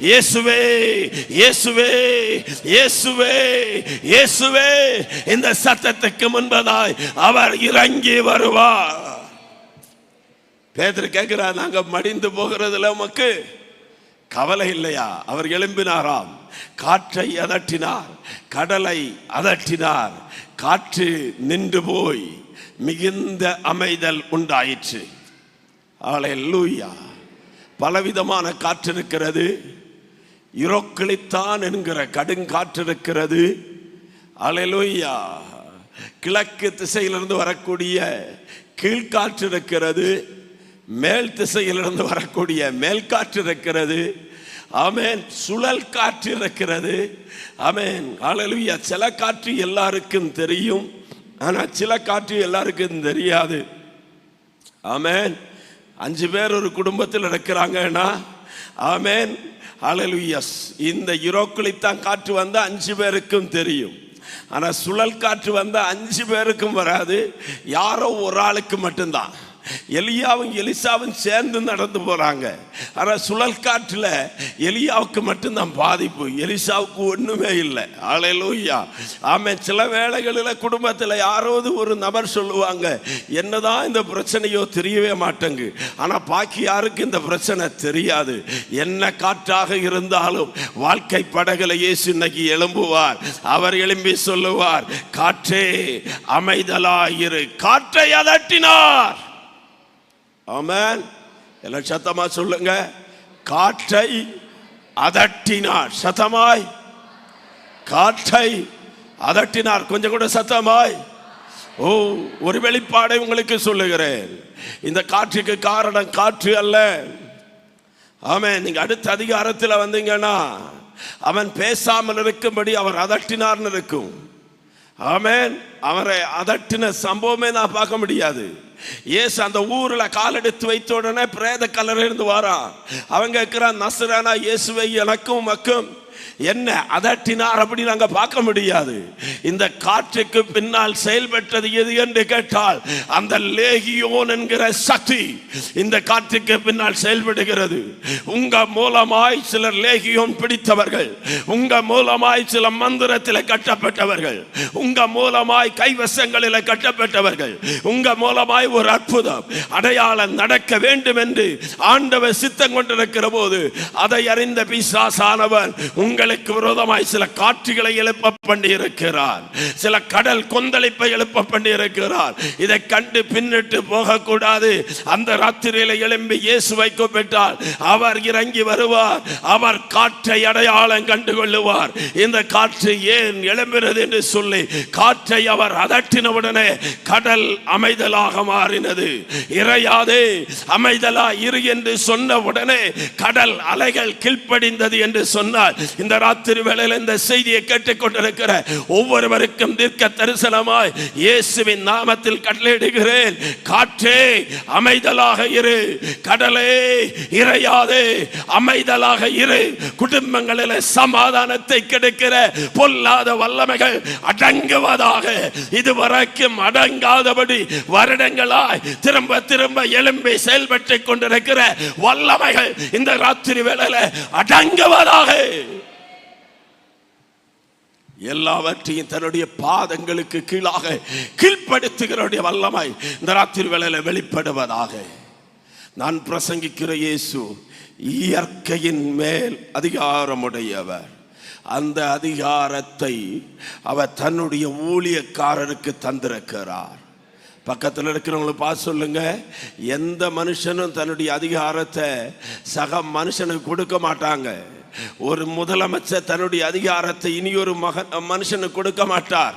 இயேசுவே, இயேசுவே, இயேசுவே, இயேசுவே. இந்த சத்தத்துக்கு முன்பதாய் அவர் இறங்கி வருவார். பேதுரு கேட்கிறார், நாங்க மடிந்து போகிறதுல உமக்கு கவலை இல்லையா? அவர் எழும்பினாராம், காற்றை அதட்டினார், கடலை அதட்டினார், காற்று நின்று போய் மிகுந்த அமைதல் உண்டாயிற்று. அல்லேலூயா. பலவிதமான காற்று இருக்கிறது. யுரோக்களித்தான் என்கிற கடுங்காற்று இருக்கிறது. அல்லேலூயா. கிழக்கு திசையிலிருந்து வரக்கூடிய கீழ்காற்று இருக்கிறது. மேல் திசையிலிருந்து வரக்கூடிய மேல்காற்று இருக்கிறது. ஆமென். சுழல் காற்று இருக்கிறது. ஆமென். அல்லேலூயா. சில காற்று எல்லாருக்கும் தெரியும், ஆனா சில காற்று எல்லாருக்கும் தெரியாது. ஆமென். 5 பேர் ஒரு குடும்பத்தில் இருக்கிறாங்கன்னா, ஆமென், அல்லேலூயா, இந்த யூரோக்குளித்தான் காற்று வந்தா 5 பேருக்கும் தெரியும். ஆனா சுழல் காற்று வந்தா 5 பேருக்கும் வராது, யாரோ ஒரு ஆளுக்கு மட்டும்தான். எலியாவும் எலிசாவும் சேர்ந்து நடந்து போறாங்க. ஆனா சுழல் காற்றுல எலியாவுக்கு மட்டும்தான் பாதிப்பு, எலிசாவுக்கு ஒண்ணுமே இல்லை. அல்லேலூயா. ஆமென். சில வேளைகளில் குடும்பத்தில் யாராவது ஒரு நபர் சொல்லுவாங்க, என்னதான் இந்த பிரச்சனையோ தெரியவே மாட்டேங்கு, ஆனா பாக்கி யாருக்கு இந்த பிரச்சனை தெரியாது. என்ன காற்றாக இருந்தாலும் வாழ்க்கை படகுல இயேசு இன்னைக்கு எழும்புவார். அவர் எழும்பி சொல்லுவார், காற்றே அமைதலாயிரு. காற்றை அதட்டினார். ஆமென். எல்லாம் சத்தமா சொல்லுங்க. காற்றை அதட்டினார். சத்தமாய் காற்றை அதட்டினார். கொஞ்சம் கூட சத்தமாய். ஓ, ஒரு வெளிப்பாடை உங்களுக்கு சொல்லுகிறேன். இந்த காற்றுக்கு காரணம் காற்று அல்ல. ஆமென். நீங்க அடுத்த அதிகாரத்தில் வந்தீங்கன்னா அவன் பேசாமல் இருக்கும்படி அவர் அதட்டினார்னு இருக்கும். ஆமென். அவரை அதட்டின சம்பவமே நான் பார்க்க முடியாது. இயேசு அந்த ஊர்ல காலெடுத்து வைத்த உடனே பிரேத கல்லறை இருந்து வாரா. அவங்க இருக்கிறான், நசரேனா இயேசுவை எனக்கும் மக்கும் என்ன அதட்டினார் அப்படி நாங்க பார்க்க முடியாது. இந்த காற்றுக்கு பின்னால் செயல்பட்டது எது என்று கேட்டால் அந்த லேகியோன் என்கிற சக்தி இந்த காற்றுக்கு பின்னால் செயல்படுகிறது. உங்க மூலமாய் சிலர் லேகியோன் பிடித்தவர்கள், உங்க மூலமாய் சில மந்திரத்தில் கட்டப்பட்டவர்கள், உங்க மூலமாய் கைவசங்களில் கட்டப்பட்டவர்கள், உங்க மூலமாய் ஒரு அற்புதம் அடையாளம் நடக்க வேண்டும் என்று ஆண்டவர் சித்தம் கொண்டிருக்கிற போது அதை அறிந்த பிசாசானவன் உங்களுக்கு விரோதமாய் சில காற்றுகளை எழுப்ப பண்ணி இருக்கிறார், சில கடல் கொந்தளிப்பை எழுப்ப பண்ணி இருக்கிறார். இதை கண்டு பின்னிட்டு போகக்கூடாது. அந்த ராத்திரியில எழும்பி இயேசுவை கூப்பிட்டால் அவர் இறங்கி வருவார். அவர் காற்றை அடையாளம் கண்டு கொள்ளுவார். இந்த காற்று ஏன் எழும்புகிறது என்று சொல்லி காற்றை அவர் அதட்டினவுடனே கடல் அமைதலாக மாறினது. இறையாதே அமைதலா இரு என்று சொன்ன உடனே கடல் அலைகள் கீழ்ப்படிந்தது என்று சொன்னார். இந்த ராத்திரி வேளையில் இந்த செய்தியை கேட்டுக்கொண்டிருக்கிற ஒவ்வொருவருக்கும் தீர்க்க தரிசனமாய் இயேசுவின் நாமத்தில் கட்டளையிடுகிறேன். காற்றே அமைதலாக இரு, கடலே இறையாதே அமைதலாக இரு. குடும்பங்களில் சமாதானத்தை கெடுக்கிற பொல்லாத வல்லமைகள் அடங்குவதாக. இதுவரைக்கும் அடங்காதபடி வருடங்களாய் திரும்ப திரும்ப எழும்பி செயல்பட்டுக் கொண்டிருக்கிற வல்லமைகள் இந்த ராத்திரி வேளையில் அடங்குவதாக. எல்லாவற்றையும் தன்னுடைய பாதங்களுக்கு கீழாக கீழ்ப்படுத்துகிற வல்லமை இந்த ராத்திரி வேளையில் வெளிப்படுவதாக. நான் பிரசங்கிக்கிற இயேசு இயற்கையின் மேல் அதிகாரமுடையவர். அந்த அதிகாரத்தை அவர் தன்னுடைய ஊழியக்காரருக்கு தந்திருக்கிறார். பக்கத்தில் இருக்கிறவங்களுக்கு பார்த்து சொல்லுங்க, எந்த மனுஷனும் தன்னுடைய அதிகாரத்தை சக மனுஷனுக்கு கொடுக்க மாட்டாங்க. ஒரு முதலமைச்சர் தன்னுடைய அதிகாரத்தை இனி ஒரு மனுஷனுக்கு கொடுக்க மாட்டார்.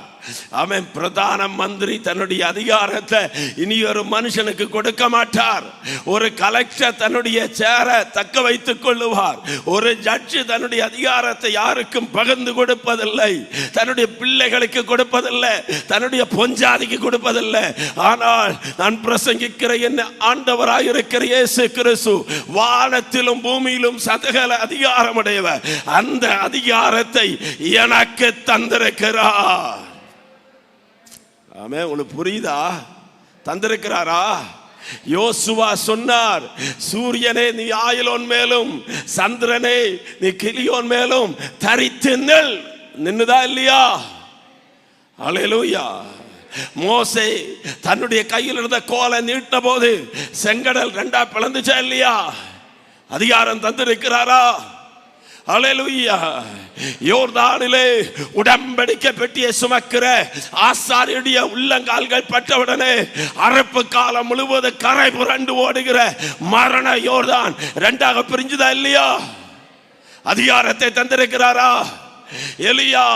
அவன் பிரதான மந்திரி தன்னுடைய அதிகாரத்தை இனி ஒரு மனுஷனுக்கு கொடுக்க மாட்டார். ஒரு கலெக்டர் தன்னுடைய சேரை தக்க வைத்துக் கொள்ளுவார். ஒரு ஜட்ஜு தன்னுடைய அதிகாரத்தை யாருக்கும் பகிர்ந்து கொடுப்பதில்லை. தன்னுடைய பிள்ளைகளுக்கு கொடுப்பதில்லை, தன்னுடைய பொஞ்சாதிக்கு கொடுப்பதில்லை. ஆனால் நான் பிரசங்கிக்கிற என்ன ஆண்டவராய் இருக்கிற இயேசு கிறிஸ்து வானத்திலும் பூமியிலும் சகல அதிகாரமுடையவர். அந்த அதிகாரத்தை எனக்கு தந்திருக்கிறார். ஆமென். உங்களுக்கு புரியுதா? தந்திருக்கிறாரா? யோசுவா சொன்னார், சூரியனே நீ ஆயிலோன் மேலும், சந்திரனே நீ கிலியோன் மேலும் தரித்து நில். நின்னுதா இல்லையா? அல்லேலூயா. மோசே தன்னுடைய கையில் இருந்த கோலை நீட்ட போது செங்கடல் ரெண்டா பிளந்துச்சா இல்லையா? அதிகாரம் தந்திருக்கிறாரா? அல்லேலூயா. யோர்தானிலே உடன்படிக்கை பெட்டியை சுமக்கிற ஆசாரியருடைய உள்ளங்கால்கள் பட்டவுடனே அறுப்பு காலம் முழுவதும் கரை புரண்டு ஓடுகிற மரண யோர்தான் ரெண்டாக பிரிஞ்சுதா இல்லையா? அதிகாரத்தை தந்திருக்கிறாரா? எலியா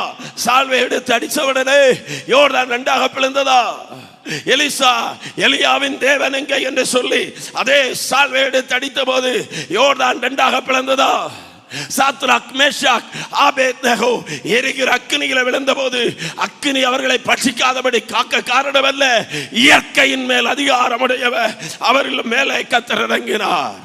சால்வை எடுத்து அடிச்சவுடனே யோர்தான் ரெண்டாக பிளந்ததா? எலிசா எலியாவின் தேவன் எங்கே என்று சொல்லி அதே சால்வை எடுத்து அடித்த போது யோர்தான் ரெண்டாக பிளந்ததா? சாத்ராக் மேஷாக் ஆபேத்நேகோ எரிகிற அக்கினியில விழுந்த போது அக்கினி அவர்களை பட்சிக்காதபடி காக்க காரணமல்ல, இயற்கையின் மேல் அதிகாரமுடையவர் அவர்கள் மேலே கர்த்தர் இறங்கினார்.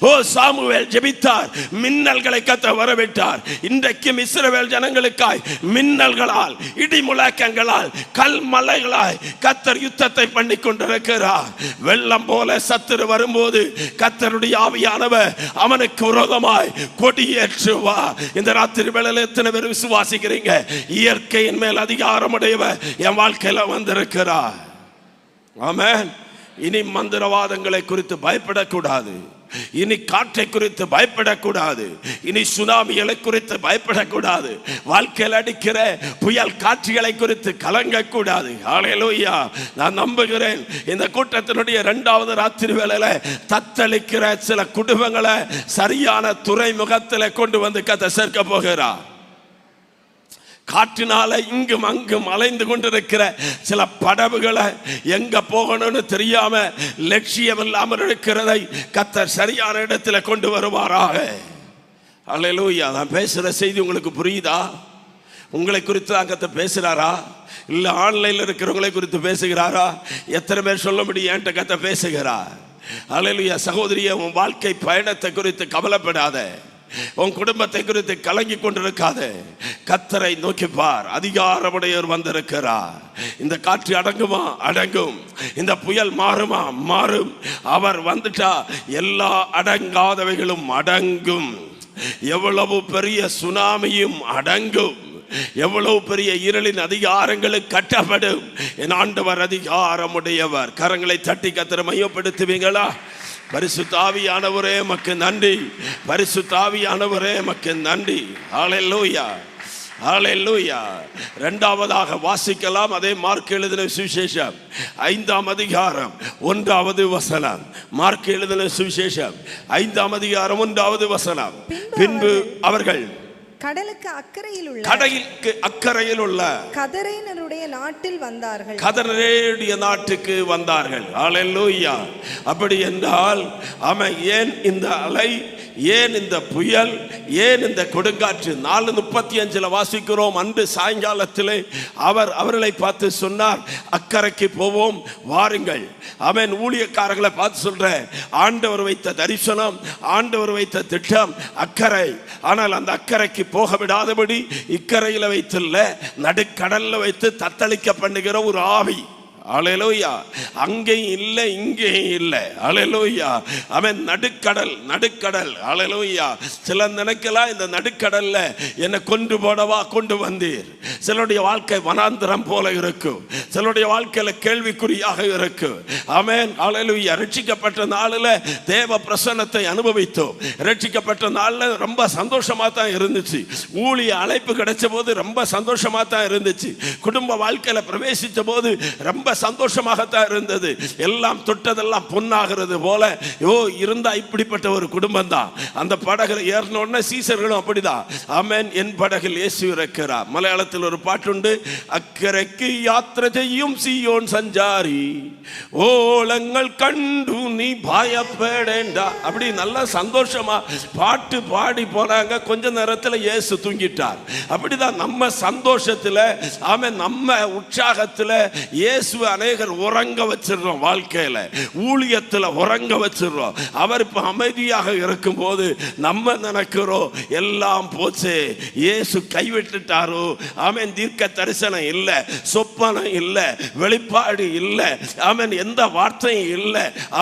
ஓ, சாமுவேல் ஜெபித்தார், மின்னல்களை கர்த்தர் வரவிட்டார். இன்றைக்கும் இஸ்ரவேல் ஜனங்களுக்காய் மின்னல்களால், இடி முழக்கங்களால், கல் மலைகளாய் கர்த்தர் யுத்தத்தை பண்ணி கொண்டிருக்கிறார். வெள்ளம் போல சத்துரு வரும்போது கர்த்தருடைய ஆவியானவர் அவனுக்கு விரோதமாய் கொடியேற்றுவார். இந்த ராத்திரி வேளையில் எத்தனை பேர் விசுவாசிக்கிறீங்க? இயற்கையின் மேல் அதிகாரமுடையவர் என் வாழ்க்கையில வந்திருக்கிறார். ஆமென். இனி மந்திரவாதங்களை குறித்து பயப்படக்கூடாது. இனி காற்றை குறித்து பயப்படக்கூடாது, இனி சுனாமிகளை குறித்து பயப்படக்கூடாது, வாழ்க்கையில் அடிக்கிற புயல் காட்சிகளை குறித்து கலங்கக்கூடாது. ஹல்லேலூயா. நான் நம்புகிறேன் இந்த கூட்டத்தினுடைய 2வது ராத்திரி வேளையில தத்தளிக்கிற சில குடும்பங்களை சரியான துறைமுகத்தில் கொண்டு வந்து கர்த்தர் சேர்க்க போகிறார். காற்றினால இங்கும் அங்கும் அலைந்து கொண்டிருக்கிற சில படகுகளை எங்க போகணும்னு தெரியாம லட்சியம் இல்லாமல் இருக்கிறதை கர்த்தர் சரியான இடத்துல கொண்டு வருவாராக. அல்லேலூயா. நான் பேசுற செய்தி உங்களுக்கு புரியுதா? உங்களை குறித்து தான் கர்த்தர் பேசுறாரா, இல்ல ஆன்லைன்ல இருக்கிறவங்களை குறித்து பேசுகிறாரா? எத்தனை பேர் சொல்ல முடியும் என்கிட்ட கர்த்தர் பேசுகிறார்? அல்லேலூயா. சகோதரியே, உன் வாழ்க்கை பயணத்தை குறித்து கவலைப்படாத, உன் குடும்பத்தை குறித்து கலங்கி கொண்டிருக்காத, கர்த்தரை நோக்கி பார். அதிகாரமுடையவர் வந்திருக்கிறார். இந்த காற்று அடங்குமா? அடங்கும். இந்த புயல் மாறுமா? மாறும். அவர் வந்துட்டா எல்லா அடங்காதவைகளும் அடங்கும். எவ்வளவு பெரிய சுனாமியும் அடங்கும். எவ்வளவு பெரிய இருளின் அதிகாரங்களுக்கு கட்டப்படும். என் ஆண்டவர் அதிகாரமுடையவர். கரங்களை தட்டி கர்த்தரை மையப்படுத்துவீங்களா? பரிசுத்த ஆவியானவரே உமக்கு நன்றி, பரிசுத்த ஆவியானவரே உமக்கு நன்றி. ஹல்லேலூயா, ஹல்லேலூயா. 2வதாக வாசிக்கலாம். அதே மார்க் எழுதின சுவிசேஷம் 5ஆம் அதிகாரம் 1வது வசனம். மார்க் எழுதின சுவிசேஷம் 5ஆம் அதிகாரம் 1வது வசனம். பின்பு அவர்கள் கடலுக்கு அக்கறையில் உள்ள கதரேனருடைய நாட்டில் வந்தார்கள். கதரேனுடைய நாட்டுக்கு வந்தார்கள். ஹல்லேலூயா. அப்படி என்றால் அவன் ஏன் இந்த அலை, ஏன் இந்த புயல், ஏன் இந்த கொடுங்காற்று? 4:35 வாசிக்கிறோம். அன்று சாயங்காலத்திலே அவர்களை பார்த்து சொன்னார், அக்கறைக்கு போவோம் வாருங்கள். அவன் ஊழியக்காரர்களை பார்த்து சொல்ற, ஆண்டவர் வைத்த தரிசனம், ஆண்டவர் வைத்த திட்டம் அக்கறை. ஆனால் அந்த அக்கறைக்கு போக விடாதபடி இக்கரையில வைத்துள்ள நடுக்கடல்ல வைத்து தத்தளிக்க பண்ணுகிற ஒரு ஆவி. ஹல்லேலூயா. அங்கேயும் இல்லை இங்கேயும் இல்லை. ஹல்லேலூயா. அவன் நடுக்கடல், நடுக்கடல். ஹல்லேலூயா. சில நினைக்கலாம் இந்த நடுக்கடல்ல என்னை கொண்டு போடவா கொண்டு வந்தீர். சிலருடைய வாழ்க்கை வனாந்திரம் போல இருக்கும், சிலருடைய வாழ்க்கையில கேள்விக்குறியாக இருக்கும். ஆமென். ஹல்லேலூயா. ரட்சிக்கப்பட்ட நாளில் தேவ பிரசன்னத்தை அனுபவித்தோம். ரட்சிக்கப்பட்ட நாளில் ரொம்ப சந்தோஷமா தான் இருந்துச்சு. ஊழிய அழைப்பு கிடைச்ச போது ரொம்ப சந்தோஷமா தான் இருந்துச்சு. குடும்ப வாழ்க்கையில பிரவேசித்த போது ரொம்ப சந்தோஷமாகத்தான் இருந்தது. எல்லாம் தொட்டதெல்லாம் பொன்னாகிறது போல இருந்தா இப்படிப்பட்ட ஒரு குடும்பம் தான். அந்த படகுல ஏறின உடனே சீசர்களும் அப்படிதான். ஆமென். என் படகில் இயேசு இருக்கிறார். மலையாளத்தில் ஒரு பாட்டுண்டு, அக்கறைக்கு யாத்திரை செய்யும் சீயோன் சஞ்சாரி, ஓலங்கள் கண்டு நீ பயப்படேண்டா. அப்படி நல்ல சந்தோஷமா பாட்டு பாடி போனாங்க. கொஞ்ச நேரத்தில் இயேசு தூங்கிட்டார். அப்படிதான் நம்ம சந்தோஷத்துல, ஆமென், நம்ம உற்சாகத்துல இயேசு அநேகர் உறங்க வச்சிருக்கோம். வாழ்க்கையில ஊழியத்துல உறங்க வச்சிருக்கோம். அவர் இப்ப அமைதியாக இருக்கும் போது நம்ம நினைக்கிறோம் எல்லாம் போச்சு, இயேசு கைவிட்டுட்டாரோ. ஆமென். தீர்க்க தரிசனம் இல்ல, சொப்பனம் இல்ல, வெளிப்பாடு இல்ல, ஆமென், எந்த வார்த்தையும் இல்ல.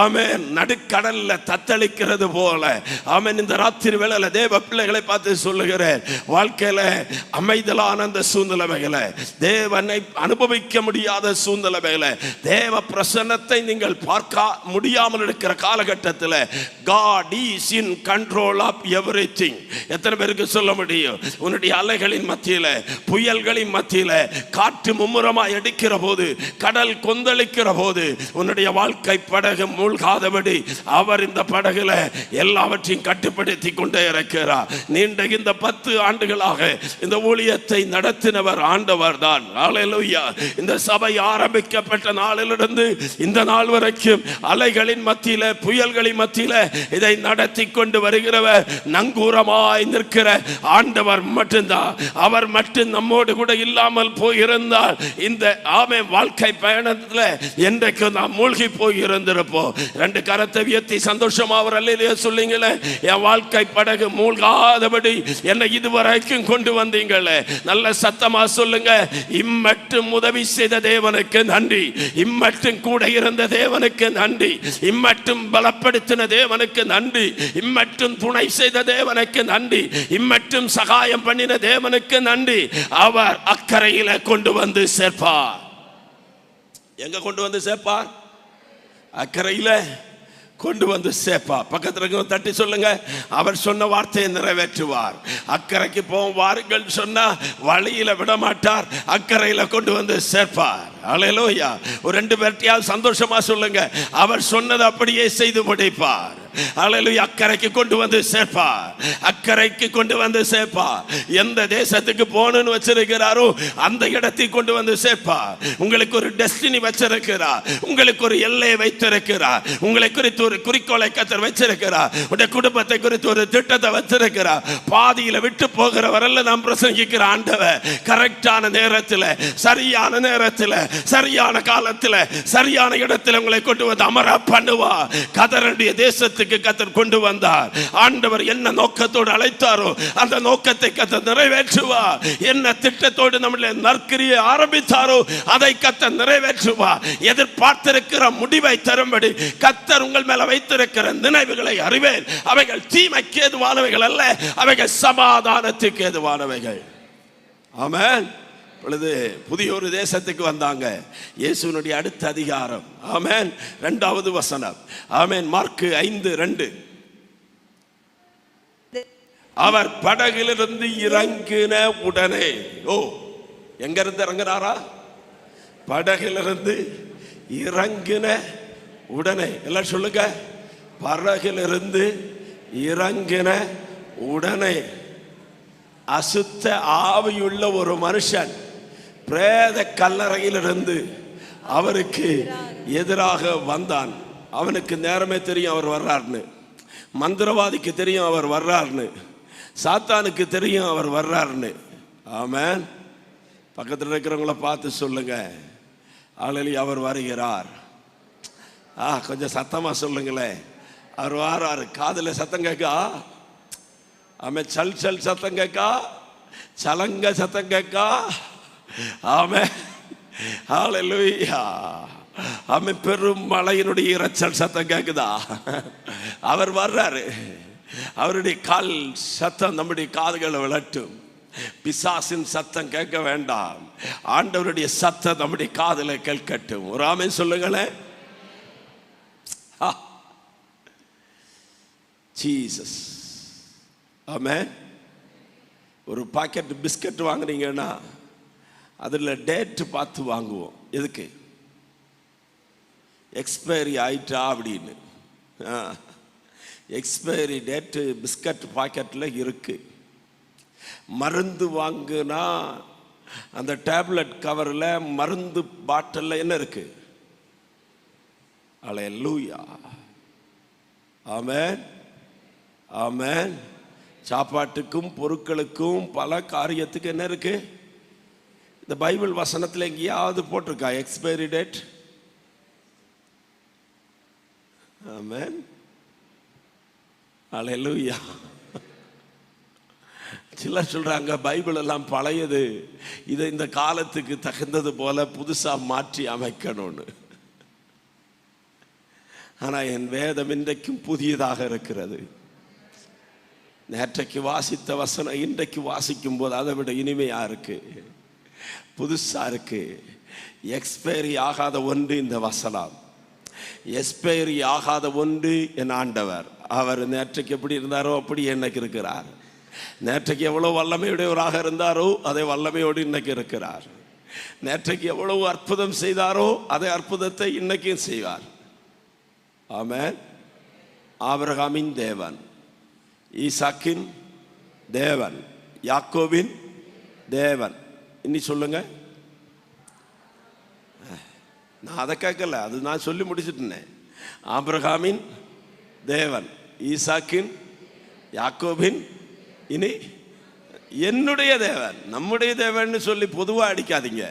ஆமென். நடுக்கடல்ல தத்தளிக்கிறது போல. ஆமென். இந்த ராத்திரி வேளையில தேவ பிள்ளைகளை பார்த்து சொல்லுகிறேன், வாழ்க்கையில அமைதலான அந்த சூழ்நிலைகளை, தேவனை அனுபவிக்க முடியாத சூழ்நிலை, தேவ பிரசன்னத்தை நீங்கள் பார்க்க முடியாமல் இருக்கிற காலகட்டத்தில் God is in control of everything. எத்தனை பேருக்கு சொல்ல முடியும்? உன்னுடைய அலைகளின் மத்தியில, புயல்களின் மத்தியில, காற்று மும்முரமாய் அடிக்கிற போது, கடல் கொந்தளிக்கிற போது, உன்னுடைய வாழ்க்கை படகு மூழ்காதபடி அவர் இந்த படகுல எல்லாவற்றையும் கட்டுப்படுத்தி கொண்டே இருக்கிறார். நீண்ட இந்த 10 ஆண்டுகளாக இந்த ஊழியத்தை நடத்தினவர் ஆண்டவர் தான். ஹல்லேலூயா. இந்த சபை ஆரம்பிக்கப்பட்ட நாளிலிருந்து இந்த நாள் வரைக்கும் அலைகளின் மத்தியில, புயல்களின் மத்தியில இதை நடத்தி கொண்டு வருகிறவர் நங்கூரமாய் நிற்கிற ஆண்டவர் மட்டும்தான். அவர் மட்டும் நம்மோடு கூட இல்லாமல் போயிருந்தால் இந்த வாழ்க்கை பயணத்தில் என்றைக்கு நாம் மூழ்கி போயிருந்திருப்போம். 2 கரத்தை உயர்த்தி சந்தோஷமா அவர் அல்லேலூயா சொல்லுங்களே. என் வாழ்க்கை படகு மூழ்காதபடி என்னை இதுவரைக்கும் கொண்டு வந்தீங்களே. நல்ல சத்தமா சொல்லுங்க. இம்மட்டும் உதவி செய்த தேவனுக்கு நன்றி, இம்மட்டும் கூட இருந்த தேவனுக்கு நன்றி, இம்மட்டும் பலப்படுத்தின தேவனுக்கு நன்றி, இம்மட்டும் துணை செய்த தேவனுக்கு நன்றி, இம்மட்டும் சகாயம் பண்ணின தேவனுக்கு நன்றி. அவர் அக்கறையில கொண்டு வந்து சேர்ப்பார். எங்க கொண்டு வந்து சேர்ப்பார்? அக்கறையில கொண்டு வந்து சேர்ப்பா. பக்கத்துல இருக்க தட்டி சொல்லுங்க, அவர் சொன்ன வார்த்தையை நிறைவேற்றுவார். அக்கறைக்கு போவோம் வாருங்கள் சொன்னா வழியில விட மாட்டார், அக்கறையில கொண்டு வந்து சேர்ப்பார். அல்லேலூயா. ஒரு 2 பேர்ட்டையாவது சந்தோஷமா சொல்லுங்க, அவர் சொன்னதை அப்படியே செய்து முடிப்பார். அல்லேலூயா. அக்கறைக்கு கொண்டு வந்து சேர்ப்பார், அக்கறைக்கு கொண்டு வந்து சேர்ப்பார். எந்த தேசத்துக்கு போகணும்னு வச்சிருக்கிறாரோ அந்த இடத்துக்கு கொண்டு வந்து சேர்ப்பார். உங்களுக்கு ஒரு டெஸ்டினி வச்சிருக்கிறார், உங்களுக்கு ஒரு எல்லையை வைத்திருக்கிறார், உங்களை குறித்து ஒரு குறிக்கோளை கர்த்தர் வச்சிருக்கிறார், உடைய குடும்பத்தை குறித்து ஒரு திட்டத்தை வச்சிருக்கிறார். பாதியில விட்டு போகிறவரல்ல நாம் பிரசங்கிக்கிற ஆண்டவர். கரெக்டான நேரத்தில், சரியான நேரத்தில், சரியான காலத்தில், சரியான இடத்தில் உங்களை கொண்டு வந்து அமர பண்ணுவா. கதருடைய தேசத்துக்கு கர்த்தர் கொண்டு வந்தார். ஆண்டவர் என்ன நோக்கத்தோடு அழைத்தாரோ அந்த நோக்கத்தை கர்த்தர் நிறைவேற்றுவார். என்ன திட்டத்தோடு நம்முடைய நற்கிரியை ஆரம்பித்தாரோ அதை கர்த்தர் நிறைவேற்றுவார். எதிர்பார்த்திருக்கிற முடிவை தரும்படி கர்த்தர் உங்கள் மேல வைத்திருக்கிற நினைவுகளை அறிவேன். அவைகள் தீமைக்கு ஏதுவானவைகள் அல்ல, அவைகள் சமாதானத்துக்கு ஏதுவானவைகள். ஆமென். பொழுது புதிய ஒரு தேசத்துக்கு வந்தாங்க. இயேசுனுடைய அடுத்த அதிகாரம். ஆமென். 2வது வசனம். ஆமென். மார்க் 5:2. அவர் படகிலிருந்து இறங்கின உடனே, எங்க இருந்து இறங்கினாரா? படகிலிருந்து இறங்கின உடனே. எல்லாம் சொல்லுங்க, படகிலிருந்து இறங்கின உடனே அசுத்த ஆவியுள்ள ஒரு மனுஷன் பிரேத கல்லறையிலிருந்து அவருக்கு எதிராக வந்தான். அவனுக்கு நேரமே தெரியும் அவர் வர்றார்னு, மந்திரவாதிக்கு தெரியும் அவர் வர்றார்னு, சாத்தானுக்கு தெரியும் அவர் வர்றார்னு. ஆமென். பக்கத்தில் இருக்கிறவங்கள பார்த்து சொல்லுங்க, அல்லேலூயா, அவர் வருகிறார். கொஞ்சம் சத்தமா சொல்லுங்களேன், அவர் வாராரு. காதுல சத்தம் கேட்கா? ஆமே. சல் சல் சத்தம் கேட்கா? சலங்க சத்தம் கேட்கா? ஆமே. ஹல்லேலூயா. ஆமே. பெரும் மழையினுடைய இரைச்சல் சத்தம் கேட்குதா? அவர் வர்றாரு. அவருடைய கால் சத்தம் நம்முடைய காதுகளை விளட்டும். பிசாசின் சத்தம் கேட்க வேண்டாம், ஆண்டவருடைய சத்தம் நம்முடைய காதுல கேட்கட்டும். ஒரு ஆமென் சொல்லுங்களேன். ஜீசஸ். ஆமென். ஒரு பாக்கெட் பிஸ்கட் வாங்குறீங்கன்னா அதில் டேட் பார்த்து வாங்குவோம். எதுக்கு? எக்ஸ்பைரி ஆயிட்டா அப்படின்னு. எக்ஸ்பைரி டேட்டு பிஸ்கட் பாக்கெட்டில் இருக்கு. மருந்து வாங்குனா அந்த டேப்லெட் கவரில் மருந்து பாட்டிலில் என்ன இருக்கு? அல்லேலூயா. ஆமென். ஆமென். சாப்பாட்டுக்கும் பொருட்களுக்கும் பல காரியத்துக்கு என்ன இருக்கு? இந்த பைபிள் வசனத்தில் எங்கேயாவது போட்டிருக்கா எக்ஸ்பைரி டேட்? ஆமென். அல்லேலூயா. சிலர் சொல்றாங்க பைபிள் எல்லாம் பழையது, இதை இந்த காலத்துக்கு தகுந்தது போல புதுசா மாற்றி அமைக்கணும்னு. ஆனா என் வேதம் இன்றைக்கும் புதியதாக இருக்கிறது. நேற்றைக்கு வாசித்த வசனம் இன்றைக்கு வாசிக்கும் போது அதை விட இனிமையா இருக்கு, புதுசா இருக்கு. எக்ஸ்பைரி ஆகாத ஒன்று இந்த வசனம். எக்ஸ்பைரி ஆகாத ஒன்று என் ஆண்டவர். அவர் நேற்றைக்கு எப்படி இருந்தாரோ அப்படி இன்னைக்கு இருக்கிறார். நேற்றைக்கு எவ்வளவு வல்லமையுடையவராக இருந்தாரோ அதே வல்லமையோடு இன்னைக்கு இருக்கிறார். நேற்றைக்கு எவ்வளவு அற்புதம் செய்தாரோ அதே அற்புதத்தை இன்னைக்கும் செய்வார். ஆமென். ஆபிரகாமின் தேவன், ஈசாக்கின் தேவன், யாக்கோபின் தேவன். இன்னி சொல்லுங்க. நான் அதை கேட்கல, அது நான் சொல்லி முடிச்சுட்டேன். ஆபிரகாமின் தேவன், ஈசாக்கின், யாக்கோபின், இனி என்னுடைய தேவன். நம்முடைய தேவன் சொல்லி பொதுவாக அடிக்காதீங்க.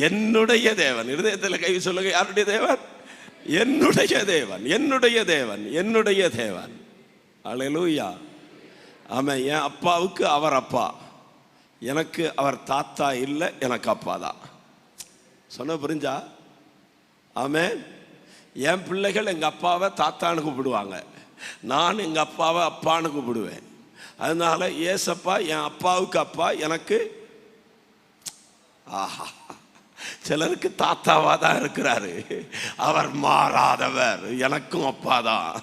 என்னுடைய தேவன். இருதயத்தில் கை சொல்லுங்க. யாருடைய தேவன்? என்னுடைய தேவன், என்னுடைய தேவன், என்னுடைய தேவன். அல்லேலூயா. ஆமென். என் அப்பாவுக்கு அவர் அப்பா, எனக்கு அவர் தாத்தா இல்லை, எனக்கு அப்பா தான். சொன்ன புரிஞ்சா? ஆமென். என் பிள்ளைகள் எங்கள் அப்பாவை தாத்தான்னு கூப்பிடுவாங்க, நான் எங்கள் அப்பாவை அப்பான்னு கூப்பிடுவேன். அதனால ஏசப்பா என் அப்பாவுக்கு அப்பா, எனக்கு ஆஹா சிலருக்கு தாத்தாவா தான் இருக்கிறாரு. அவர் மாறாதவர். எனக்கும் அப்பா தான்.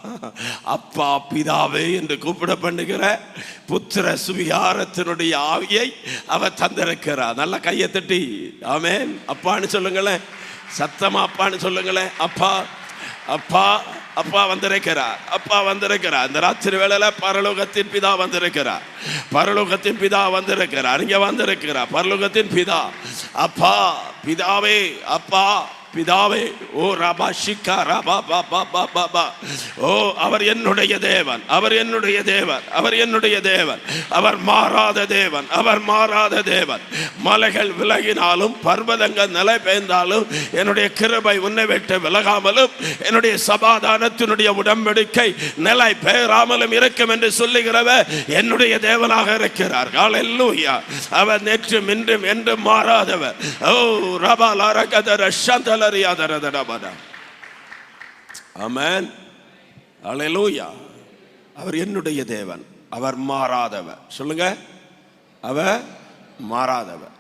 அப்பா பிதாவே என்று கூப்பிட பண்ணுகிற புத்திர சுவிகாரத்தினுடைய ஆவியை அவர் தந்திருக்கிறார். நல்ல கையை தட்டி ஆமென் அப்பான்னு சொல்லுங்களேன். சத்தமா அப்பான்னு சொல்லுங்களேன். அப்பா அப்பா அப்பா வந்திருக்கிறார். அப்பா வந்திருக்கிறார். இந்த ராத்திரி வேளையில பரலோகத்தின் பிதா வந்திருக்கிறார். பரலோகத்தின் பிதா வந்திருக்கிறார். இங்க வந்திருக்கிறார் பரலோகத்தின் பிதா. அப்பா பிதாவே, அப்பா பிதாவே. ஓ ரபா ஷிகா ரபா பாபா பாபா. ஓ அவர் என்னுடைய தேவன், அவர் என்னுடைய தேவன், அவர் என்னுடைய தேவன். அவர் மாறாத தேவன், அவர் மாறாத தேவன். மலைகள் விலகினாலும் பர்வதங்கள் நிலை பெயர்ந்தாலும் என்னுடைய கிருபை உன்னை விட்டு விலகாமலும் என்னுடைய சமாதானத்தினுடைய உடன்படிக்கை நிலை பெயராமலும் இருக்கும் என்று சொல்லுகிறவர் என்னுடைய தேவனாக இருக்கிறார். ஹல்லேலூயா. அவர் நேற்றும் இன்றும் என்றும் மாறாதவர். ஓ ரபா லரகதர ஷந்தல. ஆமென் ஹல்லேலூயா. அவர் என்னுடைய தேவன், அவர் மாறாதவர். சொல்லுங்க, அவர் மாறாதவர்.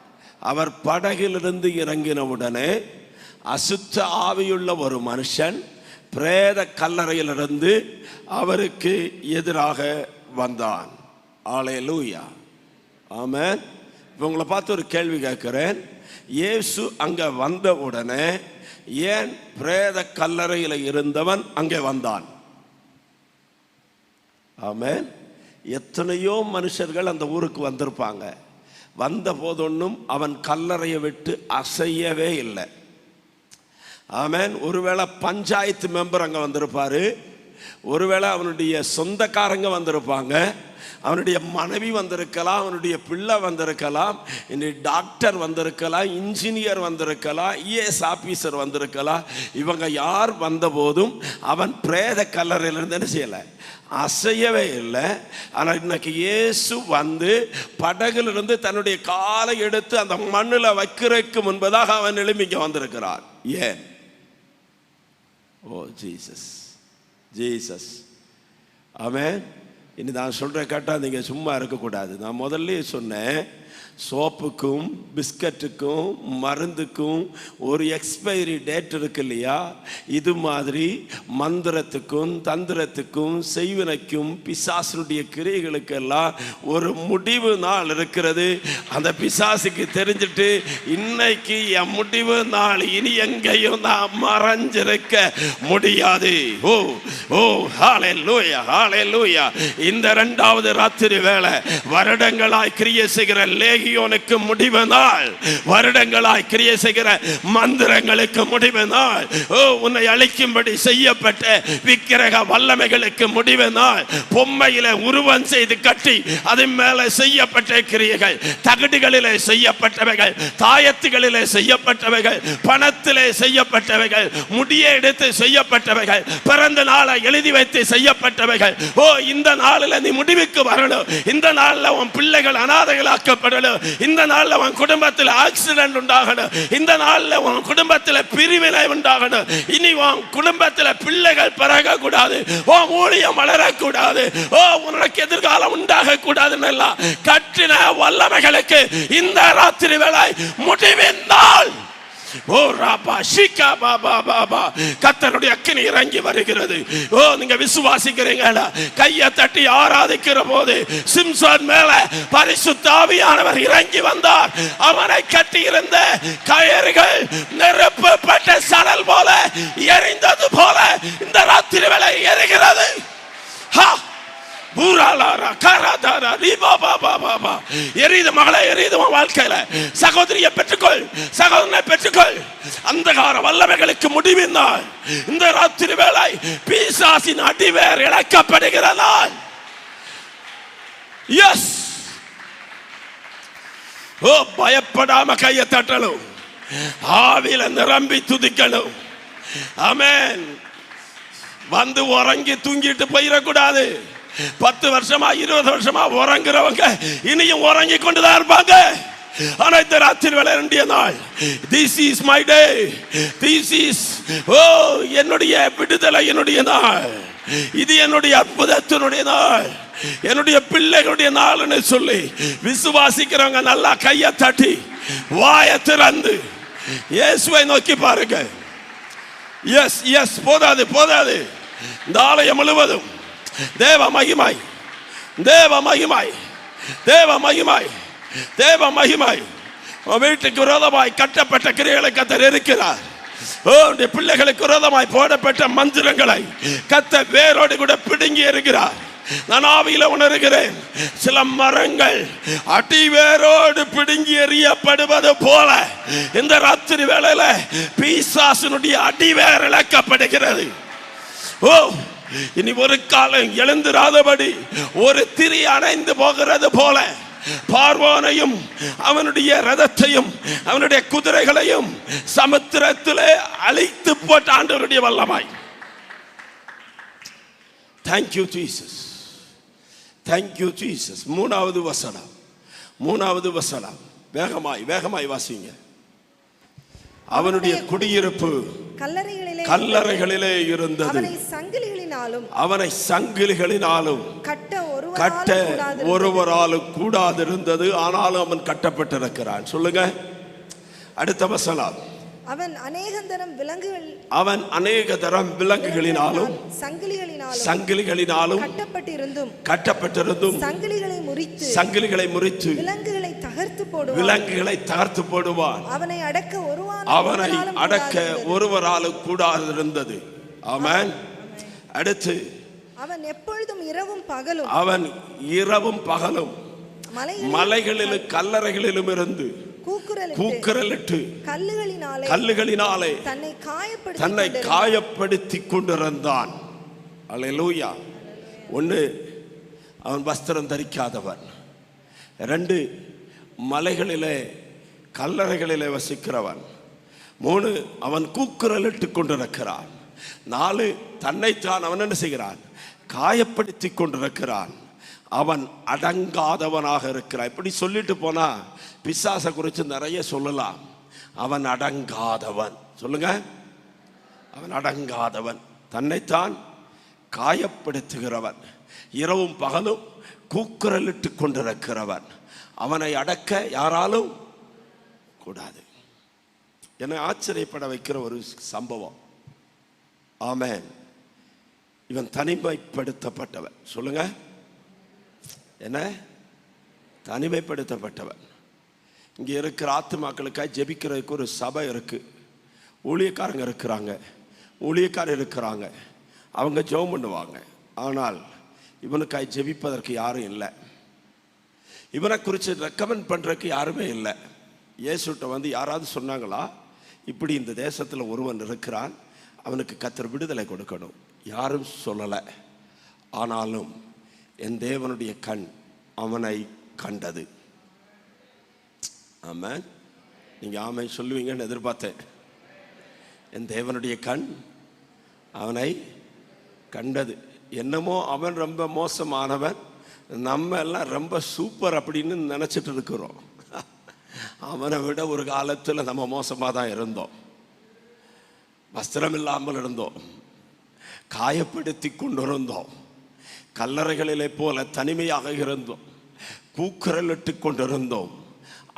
அவர் படகிலிருந்து இறங்கின உடனே அசுத்த ஆவியுள்ள ஒரு மனுஷன் பிரேத கல்லறையிலிருந்து அவருக்கு எதிராக வந்தான். ஹல்லேலூயா. ஆமென். உங்களை பார்த்து ஒரு கேள்வி கேட்கிறேன். இயேசு அங்க வந்த உடனே ஏன் பிரேத கல்லறையில் இருந்தவன் அங்கே வந்தான்? ஆமென். எத்தனையோ மனுஷர்கள் அந்த ஊருக்கு வந்திருப்பாங்க. வந்த போதொன்னும் அவன் கல்லறையை விட்டு அசையவே இல்லை. ஆமென். ஒருவேளை பஞ்சாயத்து மெம்பர் அங்க வந்திருப்பாரு, ஒருவேளை அவனுடைய சொந்தக்காரங்க வந்திருப்பாங்க, அவனுடைய மனைவி வந்திருக்கலாம், அவனுடைய பிள்ளை வந்திருக்கலாம், டாக்டர் வந்திருக்கலாம், இன்ஜினியர் வந்திருக்கலாம், IAS ஆபீசர் வந்திருக்கலாம். இவங்க யார் வந்த போதும் அவன் பிரேத கல்லறையிலிருந்து என்ன செய்யலை, அசையவே இல்லை. ஆனால் இன்னைக்கு இயேசு வந்து படகுலிருந்து தன்னுடைய காலை எடுத்து அந்த மண்ணில் வைக்கிறதுக்கு முன்பதாக அவன் எழும்பிங்க வந்திருக்கிறான். ஏன்? ஓ ஜீசஸ், ஜீசஸ். ஆமென். இனி நான் சொல்ற கேட்டா நீங்க சும்மா இருக்கக்கூடாது. நான் முதல்ல சொன்னேன், சோப்புக்கும் பிஸ்கட்டுக்கும் மருந்துக்கும் ஒரு எக்ஸ்பைரி டேட் இருக்கு இல்லையா? இது மாதிரி மந்திரத்துக்கும் தந்திரத்துக்கும் செய்வினைக்கும் பிசாசுடைய கிரியைகளுக்கெல்லாம் ஒரு முடிவு நாள் இருக்கிறது. அந்த பிசாசுக்கு தெரிஞ்சிட்டு இன்னைக்கு என் முடிவு நாள், இனி எங்கேயும் நான் மறைஞ்சிருக்க முடியாது. ஓ ஓ ஹல்லேலூயா, ஹல்லேலூயா. இந்த இரண்டாவது ராத்திரி வேளை வருடங்களாய் கிரியை செய்கிற லேகியோனுக்கு முடிவு நாள், வருடங்களாய் கிரியை செய்கிற மந்திரங்களுக்கு முடிவு நாள், ஓ உன்னை அழிக்கும்படி செய்யப்பட்ட விக்கிரக வல்லமைகளுக்கு முடிவு நாள், பொம்மையில உருவம் செய்து கட்டி அதன் மேல செய்யப்பட்ட கிரியைகள், தகடுகளிலே செய்யப்பட்டவைகள், தாயத்துகளிலே செய்யப்பட்டவைகள், பணத்திலே செய்யப்பட்டவைகள், முடியை எடுத்து செய்யப்பட்டவைகள், பிறந்த நாளை எழுதி வைத்து செய்யப்பட்டவைகள். ஓ இந்த நாளில் நீ முடிவுக்கு வரணும். இந்த நாளில் உன் பிள்ளைகள் அனாதைகளாக்கப்படணும். இந்த நாளில் உன் குடும்பத்தில் ஆக்சிடென்ட் உண்டாகணும். இந்த நாளில் உன் குடும்பத்தில் பிரிவினை உண்டாகணும். இனி உன் குடும்பத்தில் பிள்ளைகள் பிறக கூடாது, உன் ஊழியம் வளரக்கூடாது, ஓ உனக்கு எதிர்காலம் உண்டாக கூடாதுன்னு எல்லாம் கட்டின வல்லமைகளுக்கு இந்த ராத்திரி வேளை முடிவின் நாள். ஓ ராபா ஷிகா பாபா பாபா. கர்த்தருடைய அக்கினி இறங்கி வருகிறது. ஓ நீங்க விசுவாசிக்கிறீங்களா? கையை தட்டி ஆராதிக்கிற போது சிம்சோன் மேல பரிசுத்த ஆவியானவர் இறங்கி வந்தார். அவனை கட்டி இருந்த கயிறுகள் நெருப்பு பட்ட சணல் போல எரிந்தது போல இந்த ராத்திரி வேளை எரிகிறது. எரியுது மகளே, எரியுது வாழ்க்கையில. சகோதரியை பெற்றுக்கொள், சகோதரனை பெற்றுக்கொள். அந்தகார வல்லமைகளுக்கு முடிவினால் இந்த ராத்திரி வேளை பிசாசின் அடிவேர் இழக்கப்படுகிற நாள். எஸ். ஓ பயப்படாம கையை தட்டணும், ஆவில நிரம்பி துதிக்கணும். ஆமென். வந்து உறங்கி தூங்கிட்டு போயிடக்கூடாது. 10 வருஷமா 20 வருஷமா உறங்குறவங்க இனியும் உறங்கி கொண்டுதான் இருப்பாங்க. ஆனா இந்த ராத்திரி வேண்டிய நாள். This is my day, this is oh என்னுடைய விடுதலை, என்னுடைய நாள், இது என்னுடைய அற்புதத்தினுடைய நாள், என்னுடைய பிள்ளைகளுடைய நாள்னு சொல்லி விசுவாசிக்கிறவங்க நல்லா கையை தட்டி வாயை திறந்து இயேசுவை நோக்கி பாருங்க. எஸ் எஸ் போதாது போதாது. இந்த ஆலயம் முழுவதும் தேவ மகிமை, தேவ மகிமை, தேவ மகிமை, தேவ மகிமை. வீட்டுக்கு விரோதமாய் கட்டப்பட்ட கிரியைகளை கர்த்தர் இருக்கிறார். பிள்ளைகளுக்கு விரோதமாய் போடப்பட்ட மந்திரங்களை கர்த்தர் வேரோடு கூட பிடுங்கி இருக்கிறார். நான் ஆவியில உணர்கிறேன், சில மரங்கள் அடிவேரோடு பிடுங்கி எறியப்படுவது போல இந்த ராத்திரி வேளையில பிசாசினுடைய அடிவேர் இழக்கப்படுகிறது. ஓ, இனி ஒரு காலம் எழுந்திராதபடி ஒரு திரி அணைந்து போகிறது போல பார்வோனையும் அவனுடைய ரதத்தையும் அவனுடைய குதிரைகளையும் சமுத்திரத்திலே அழித்து போட்ட ஆண்டவருடைய வல்லமாய். Thank you Jesus, thank you Jesus. மூணாவது வசனம், மூணாவது வசனம். வேகமாய் வேகமாய் வாசிங்க. அவனுடைய குடியிருப்பு கல்லறைகளிலே இருந்தது. அவனை சங்கிலிகளினாலும் கட்ட ஒருவராலும் கூடாதிருந்தது. ஆனாலும் அவன் கட்டப்பட்டிருக்கிறான். சொல்லுங்க அடுத்த வசனம். அவன் அநேக தரம் விலங்குகளினாலும் சங்கிலிகளினாலும் கட்டப்பட்டிருந்தும் சங்கிலிகளை முறித்து விலங்குகளை தகர்த்து போடுவான். அவனை அடக்க ஒருவராலும் கூடாதிருந்தது. ஆமென். அடுத்து அவன் எப்பொழுதும் அவன் இரவும் பகலும் மலைகளிலும் கல்லறைகளிலும் இருந்து கூக்குரலிட்டு கல்லுகளினாலே தன்னை காயப்படுத்தி கொண்டிருந்தான். அல்லேலூயா. ஒன்று, அவன் வஸ்திரம் தரிக்காதவன். 2, மலைகளிலே கல்லறைகளிலே வசிக்கிறவன். 3, அவன் கூக்குரலிட்டு கொண்டிருக்கிறான். 4, தன்னைத்தான் அவன் என்ன செய்கிறான்? காயப்படுத்தி கொண்டிருக்கிறான். அவன் அடங்காதவனாக இருக்கிறான். இப்படி சொல்லிட்டு போனா பிசாசை குறித்து நிறைய சொல்லலாம். அவன் அடங்காதவன். சொல்லுங்க, அவன் அடங்காதவன், தன்னைத்தான் காயப்படுத்துகிறவன், இரவும் பகலும் கூக்குரலிட்டு கொண்டிருக்கிறவன். அவனை அடக்க யாராலும் கூடாது. என்னை ஆச்சரியப்பட வைக்கிற ஒரு சம்பவம். ஆமென். இவன் தனிமைப்படுத்தப்பட்டவன். சொல்லுங்க, என்ன? தனிமைப்படுத்தப்பட்டவன். இங்கே இருக்கிற ஆத்துமாக்களுக்காக ஜெபிக்கிறதுக்கு ஒரு சபை இருக்கு, ஊழியக்காரங்க இருக்கிறாங்க, ஊழியக்காரர் இருக்கிறாங்க, அவங்க ஜெபம் பண்ணுவாங்க. ஆனால் இவனுக்காய் ஜெபிப்பதற்கு யாரும் இல்லை. இவனை குறித்து ரெக்கமெண்ட் பண்ணுறதுக்கு யாருமே இல்லை. இயேசுட்ட வந்து யாராவது சொன்னாங்களா, இப்படி இந்த தேசத்தில் ஒருவன் இருக்கிறான், அவனுக்கு கர்த்தர் விடுதலை கொடுக்கணும்? யாரும் சொல்லலை. ஆனாலும் என் தேவனுடைய கண் அவனை கண்டது. ஆமென். நீங்கள் ஆமென் சொல்லுவீங்கன்னு எதிர்பார்த்தேன். என் தேவனுடைய கண் அவனை கண்டது. என்னமோ அவன் ரொம்ப மோசமானவன், நம்ம எல்லாம் ரொம்ப சூப்பர் அப்படின்னு நினச்சிட்டு இருக்கிறோம். அவனை விட ஒரு காலத்தில் நம்ம மோசமாக தான் இருந்தோம். வஸ்திரம் இல்லாமல் இருந்தோம், காயப்படுத்தி கொண்டிருந்தோம், கல்லறைகளிலே போல தனிமையாக இருந்தோம், கூக்குரலிட்டு கொண்டிருந்தோம்.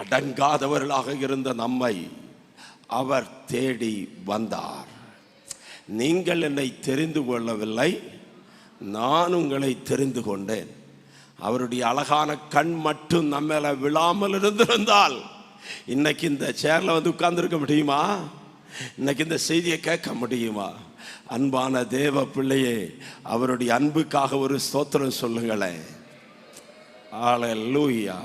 அடங்காதவர்களாக இருந்த நம்மை அவர் தேடி வந்தார். நீங்கள் என்னை தெரிந்து கொள்ளவில்லை, நான் உங்களை தெரிந்து கொண்டேன். அவருடைய அழகான கண் மட்டும் நம்ம மேல விழாமல் இருந்திருந்தால் இன்னைக்கு இந்த சேர்ல வந்து உட்கார்ந்துருக்க முடியுமா? இன்னைக்கு இந்த செய்தியை கேட்க முடியுமா? அன்பான தேவ பிள்ளையே, அவருடைய அன்புக்காக ஒரு ஸ்தோத்திரம் சொல்லுங்களேன். அல்லேலூயா.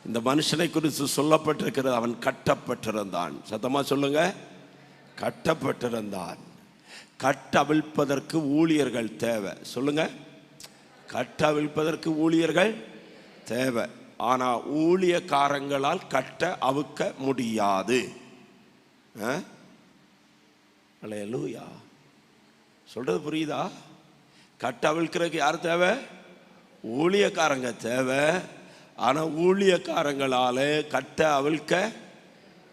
இந்த மனுஷனை குறித்து சொல்லப்பட்டிருக்கிறது, அவன் கட்டப்பட்டிருந்தான். சத்தமா சொல்லுங்க, கட்டப்பட்டிருந்தான். கட்டவிழ்ப்பதற்கு ஊழியர்கள் தேவை. சொல்லுங்க, கட்டவிழ்ப்பதற்கு ஊழியர்கள் தேவை. ஆனா ஊழியக்காரங்களால் கட்ட அவுக்க முடியாது. அல்லேலூயா. சொல்றது புரியுதா? கட்ட அவிழ்க்கிறதுக்கு யார் தேவை? ஊழியக்காரங்க தேவை. ஆனா ஊழியக்காரங்களால கட்ட அவிழ்க்க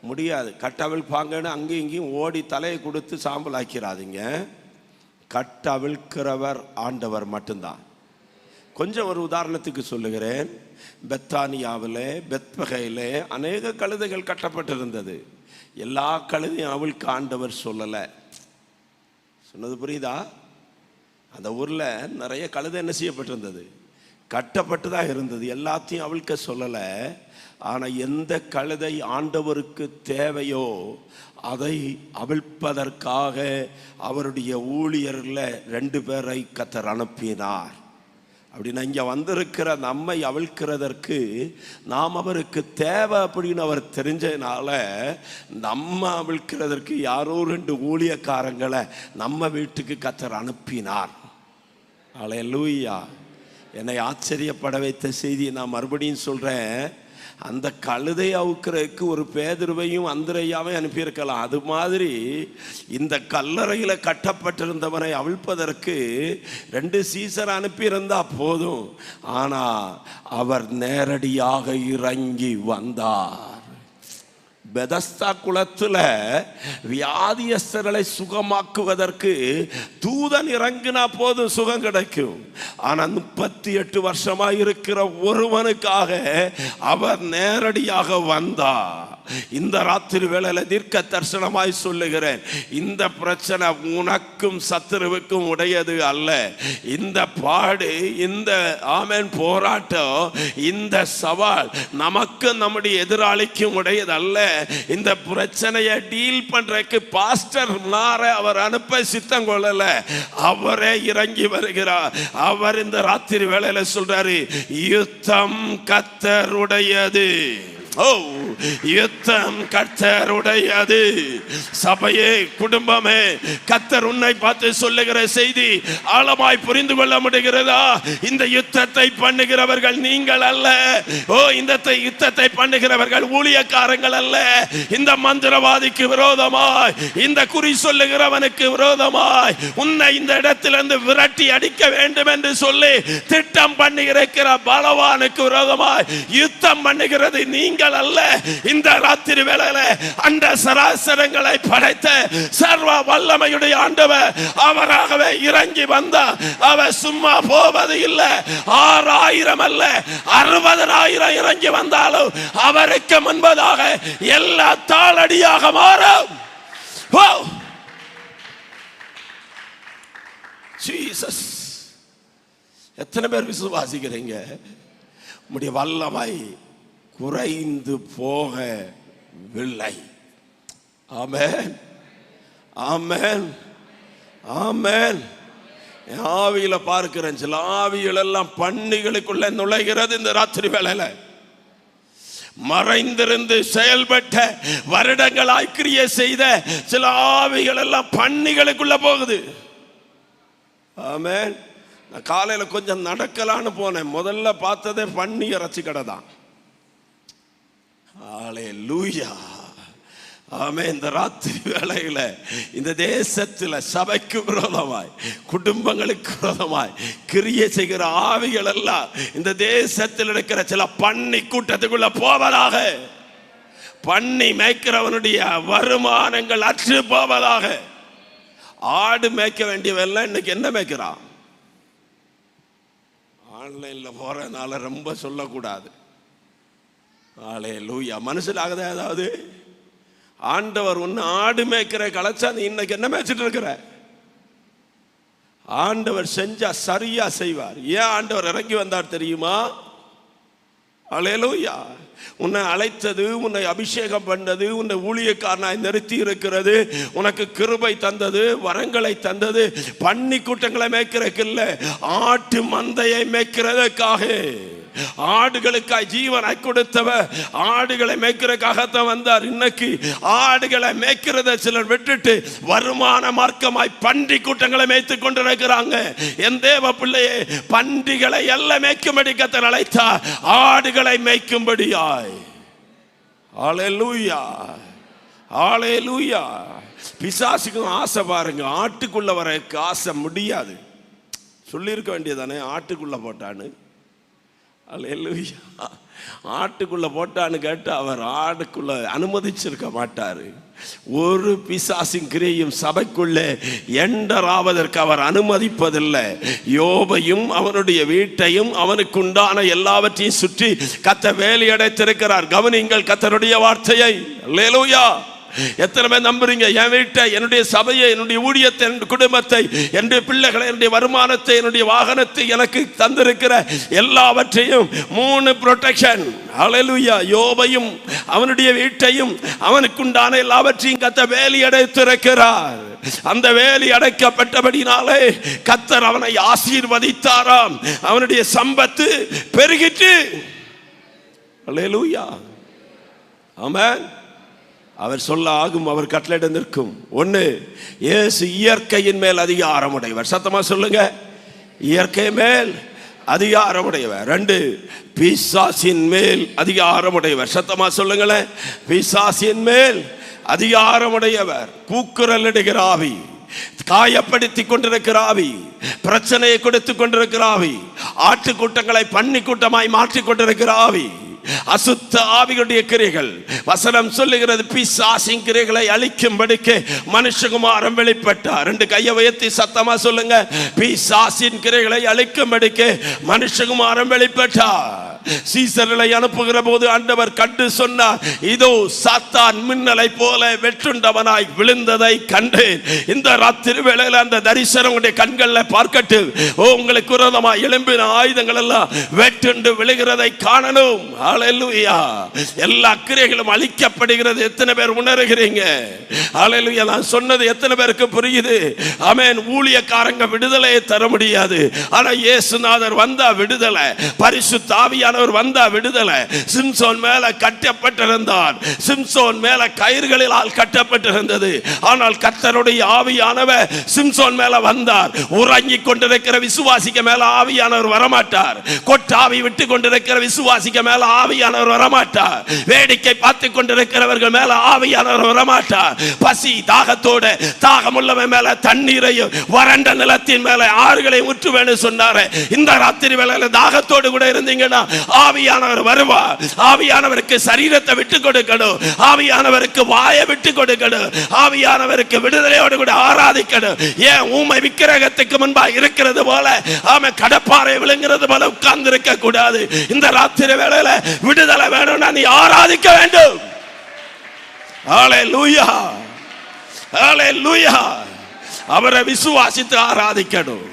முடியாது. கட்ட அவிழ்ப்பாங்கன்னு அங்கேயும் இங்கேயும் ஓடி தலையை கொடுத்து சாம்பல் ஆக்கிறாதீங்க. கட்ட அவிழ்க்கிறவர் ஆண்டவர் மட்டும்தான். கொஞ்சம் ஒரு உதாரணத்துக்கு சொல்லுகிறேன். பெத்தானியாவிலே பெத்பகையிலே அநேக கழுதைகள் கட்டப்பட்டிருந்தது. எல்லா கழுதையும் அவளுக்கு ஆண்டவர் சொல்லலை. சொன்னது புரியுதா? அந்த ஊரில் நிறைய கழுதை என்ன செய்யப்பட்டிருந்தது, கட்டப்பட்டு தான் இருந்தது. எல்லாத்தையும் அவளுக்கு சொல்லலை. ஆனால் எந்த கழுதை ஆண்டவருக்கு தேவையோ அதை அவிழ்ப்பதற்காக அவருடைய ஊழியரில் 2 பேரை கர்த்தர் அனுப்பினார். அப்படின்னா இங்கே வந்திருக்கிற நம்மை அவிழ்க்கிறதற்கு நாம் அவருக்கு தேவை அப்படின்னு அவர் தெரிஞ்சதுனால நம்ம அவிழ்க்கிறதற்கு யாரோ 2 ஊழியக்காரங்களை நம்ம வீட்டுக்கு கர்த்தர் அனுப்பினார். அல்லேலூயா. என்னை ஆச்சரியப்பட வைத்த செய்தியை நான் மறுபடியும் சொல்கிறேன். அந்த கழுதை அவுக்கிறதுக்கு ஒரு பேதுருவையும் அந்திரையாவையும் அனுப்பியிருக்கலாம். அது மாதிரி இந்த கல்லறையில் கட்டப்பட்டிருந்தவனை அவிழ்ப்பதற்கு 2 சீசர் அனுப்பியிருந்தா போதும். ஆனால் அவர் நேரடியாக இறங்கி வந்தார். பெதஸ்தா குளத்தில் வியாதியஸ்தர்களை சுகமாக்குவதற்கு தூதன் இறங்கினா போதும் சுகம் கிடைக்கும். ஆனால் 38 வருஷமாக இருக்கிற ஒருவனுக்காக அவர் நேரடியாக வந்தார். இந்த ராத்திரி வேளையில தீர்க்க தரிசனமாய் சொல்லுகிறேன், இந்த பிரச்சனை உனக்கும் சத்துருவுக்கும் உடையது அல்ல. இந்த பாடு, இந்த ஆமென் போராட்டம், இந்த சவால் நமக்கு நம்முடைய எதிராளிக்கும் உடையது அல்ல. இந்த பிரச்சனையை டீல் பண்றதுக்கு பாஸ்டர் அவர் அனுப்ப சித்தம் கொள்ளல, அவரே இறங்கி வருகிறார். அவர் இந்த ராத்திரி வேளையில சொல்றாரு, யுத்தம் கர்த்தருடையது. யுத்தம் கர்த்தருடையது. சபையே, குடும்பமே, கர்த்தர் உன்னை பார்த்து சொல்லுகிற செய்தி ஆழமாய் புரிந்து கொள்ள முடிகிறதா? இந்த யுத்தத்தை பண்ணுகிறவர்கள் நீங்கள் அல்ல. இந்த யுத்தத்தை பண்ணுகிறவர்கள் ஊழியக்காரங்கள் அல்ல. இந்த மந்திரவாதிக்கு விரோதமாய், இந்த குறி சொல்லுகிறவனுக்கு விரோதமாய் உன்னை இந்த இடத்திலிருந்து விரட்டி அடிக்க வேண்டும் என்று சொல்லி திட்டம் பண்ணி இருக்கிற பலவானுக்கு விரோதமாய் யுத்தம் பண்ணுகிறது நீங்கள் அல்ல. இந்த ராத்திரி வேளையில அந்த சராசரங்களை படைத்த சர்வ வல்லமையுடைய ஆண்டவர் அவராகவே இறங்கி வந்தார். அவர் சும்மா போவது இல்லை. 6000 அல்ல 60,000 இறங்கி வந்தாலும் அவருக்கு முன்பதாக எல்லா தாளடியாக மாறும். ஜீசஸ், எத்தனை பேர் விசுவாசிக்கிறீங்க? உம்முடைய வல்லமை குறைந்து போகவில்லை. ஆமென், ஆமென், ஆமென். ஆவியில பார்க்கிறேன், சில ஆவிகள் எல்லாம் பன்னிகளுக்குள்ள நுழைகிறது. இந்த ராத்திரி வேளையில மறைந்திருந்து செயல்பட்ட வருடங்களாய் கிரியை செய்த சில ஆவிகள் எல்லாம் பன்னிகளுக்குள்ள போகுது. ஆமென். நான் காலையில கொஞ்சம் நடக்கலான்னு போனேன். முதல்ல பார்த்ததே பன்னி இறைச்சி கடை தான். அல்லேலூயா. ஆமென். இந்த ராத்திரி வேளையில இந்த தேசத்தில் சபைக்கு விரோதமாய், குடும்பங்களுக்கு விரோதமாய் கிரியை செய்கிற ஆவிகள் எல்லாம் இந்த தேசத்தில் இருக்கிற சில பன்னி கூட்டத்துக்குள்ள போவதாக. பன்னி மேய்க்கிறவனுடைய வருமானங்கள் அற்று போவதாக. ஆடு மேய்க்க வேண்டியவெல்லாம் இன்னைக்கு என்ன மேய்க்கிறான்? ஆன்லைன்ல போறதுனால ரொம்ப சொல்லக்கூடாது. அல்லேலூயா. மனசிலாகுதா? ஏதாவது ஆண்டவர் ஒன்று ஆடு மேய்க்கிற கலைச்சா நீ இன்னைக்கு என்ன மேய்ச்சிட்டு இருக்கிற? ஆண்டவர் செஞ்சா சரியா செய்வார். ஏன் ஆண்டவர் இறங்கி வந்தார் தெரியுமா? அல்லேலூயா. உன்னை அழைத்தது, உன்னை அபிஷேகம் பண்ணது, உன்னை ஊழியக்காரனாய் நிறுத்தி இருக்கிறது, உனக்கு கிருபை தந்தது, வரங்களை தந்தது பன்னி கூட்டங்களை மேய்க்கிறதுக்கு இல்லை, ஆட்டு மந்தையை மேய்க்கிறதுக்காக. ஆடுகளுக்காய் ஜீவனை கொடுத்தவர் ஆடுகளை மேய்க்கிறதுக்காகத்தான் வந்தார். இன்னைக்கு ஆடுகளை மேய்க்கிறத சிலர் விட்டுட்டு வருமான மார்க்கமாய் பன்றி கூட்டங்களை மேய்த்து கொண்டிருக்கிறாங்க. என் தேவ பிள்ளையே, பன்றிகளை எல்லாம் மேய்க்கும்படி கர்த்தர் அழைத்தார், ஆடுகளை மேய்க்கும்படியாய். அல்லேலூயா, அல்லேலூயா. பிசாசுக்கும் ஆசை பாருங்க, ஆட்டுக்குள்ள வர ஆசை முடியாது. சொல்லியிருக்க வேண்டியதானே ஆட்டுக்குள்ள போட்டான்னு. அல்லேலூயா. ஆட்டுக்குள்ள போட்டான்னு கேட்டு அவர் ஆடுக்குள்ள அனுமதிச்சிருக்க மாட்டாரு. ஒரு பிசாசின் கிரியையும் சபைக்குள்ளே எண்டராவதற்கு அவர் அனுமதிப்பதில்லை. யோபையும் அவனுடைய வீட்டையும் அவனுக்கு உண்டான எல்லாவற்றையும் சுற்றி கர்த்தர் வேலி அடைத்திருக்கிறார். கவனிங்கள் கர்த்தருடைய வார்த்தையை. அல்லேலூயா. எத்தனை பேர் நம்புறீங்க? என் வீட்டை, என்னுடைய சபையை, என்னுடைய ஊழியத்தை, என்னுடைய குடும்பத்தை, என்னுடைய பிள்ளைகளை, என்னுடைய வருமானத்தை, என்னுடைய வாகனத்தை எனக்கு தந்திருக்கிற எல்லாவற்றையும் 3 ப்ரொடெக்ஷன். ஹல்லேலூயா. யோபையும் அவனுடைய வீட்டையும் அவனுக்குண்டான எல்லாவற்றையும் கர்த்தர் வேலி அடைத்திருக்கிறார். அந்த வேலி அடைக்கப்பட்டபடினாலே கர்த்தர் அவனை ஆசீர்வதித்தாராம். அவனுடைய சம்பத்து பெருகிட்டு. ஹல்லேலூயா. ஆமென். அவர் சொல்ல ஆகும், அவர் கட்டளையிட நிற்கும். 1, இயேசு இயற்கையின் மேல் அதிகாரம் உடையவர். சத்தமா சொல்லுங்க, இயற்கை மேல் அதிகாரம் உடையவர். 2, பிசாசின் மேல் அதிகாரம் உடையவர். சத்தமா சொல்லுங்களேன், பிசாசின் மேல் அதிகாரம் உடையவர். கூக்குரல் இடுகிற ஆவி, காயப்படுத்தி கொண்டிருக்கிற ஆவி, பிரச்சனையை கொடுத்து கொண்டிருக்கிற ஆவி, ஆட்டு கூட்டங்களை பன்னி கூட்டமாய் மாற்றிக் கொண்டிருக்கிற ஆவி, அசுத்த ஆவிகளுடைய கிரைகள். வசனம் சொல்லுகிறது, பிசாசின் கிரைகளை அழிக்கும்படிக்கு மனுஷகுமாரன் வெளிப்பட்டார். 2 கையை உயர்த்தி சத்தமா சொல்லுங்க, பிசாசின் கிரைகளை அழிக்கும்படிக்கு மனுஷகுமாரன் வெளிப்பட்டார். சீசர்களை அனுப்புகிற போது ஆண்டவர் கண்டு சொன்னார், இதோ சாத்தான் மின்னலை போல வெற்றுண்டவனாய் விழுந்ததை கண்டேன். இந்த ராத்திரி வேளையில அந்த தரிசனம் உங்களுடைய கண்களில் பார்க்கட்டும். உங்களுக்கு விரோதமாய் எழும்பின ஆயுதங்கள் எல்லாம் வெற்றுண்டு விழுகிறதை காணணும். ஹல்லேலூயா. எல்லா கிரைகளும் அழிக்கப்படுகிறது. எத்தனை பேர் உணர்கிறீங்க? ஹல்லேலூயா. நான் சொன்னது எத்தனை பேருக்கு புரியுது? ஆமென். ஊழியக்காரங்க விடுதலையை தர முடியாது, ஆனா இயேசுநாதர் வந்தா விடுதலை, பரிசுத்த ஆவியானவர் வந்தா விடுதலை. சிம்சோன் மேல கட்டப்பட்டிருந்தார், சிம்சோன் மேல கயிறுகளில் கட்டப்பட்டிருந்தது. ஆனால் கர்த்தருடைய ஆவியானவர் சிம்சோன் மேல வந்தார். உறங்கி கொண்டிருக்கிற விசுவாசிக்க மேல ஆவியானவர் வரமாட்டார். கொட்டாவி விட்டு கொண்டிருக்கிற விசுவாசிக்க மேல ஆவியானவர் வரமாட்டார். வேடிக்கை பார்த்து கொண்டிருக்கிறவர்கள் மேல ஆவியானவர் வரமாட்டார். பசி தாகத்தோட தாகமுள்ளவன் மேல தண்ணீரையும் வறண்ட நிலத்தின் மேல ஆறுகளையும் ஊற்றுவேன்னு சொன்னாரு. இந்த ராத்திரி வேளையில தாகத்தோடு கூட இருந்தீங்கன்னா ஆவியானவர் வருவார். ஆவியானவருக்கு சரீரத்தை விட்டு கொடுக்கணும், ஆவியானவருக்கு வாயை விட்டு கொடுக்கணும், ஆவியானவருக்கு விடுதலையோடு கூட ஆராதிக்கணும். ஏன் ஊமை விக்கிரகத்துக்கு முன்பா இருக்கிறது போல, ஆமென், கடப்பாறை விழுங்கிறது போல உட்கார்ந்து இருக்க கூடாது. இந்த ராத்திரி வேளையில விடுதலை வேணும்னா நீ ஆராதிக்க வேண்டும். ஹல்லேலூயா, ஹல்லேலூயா. அவரை விசுவாசித்து ஆராதிக்கணும்.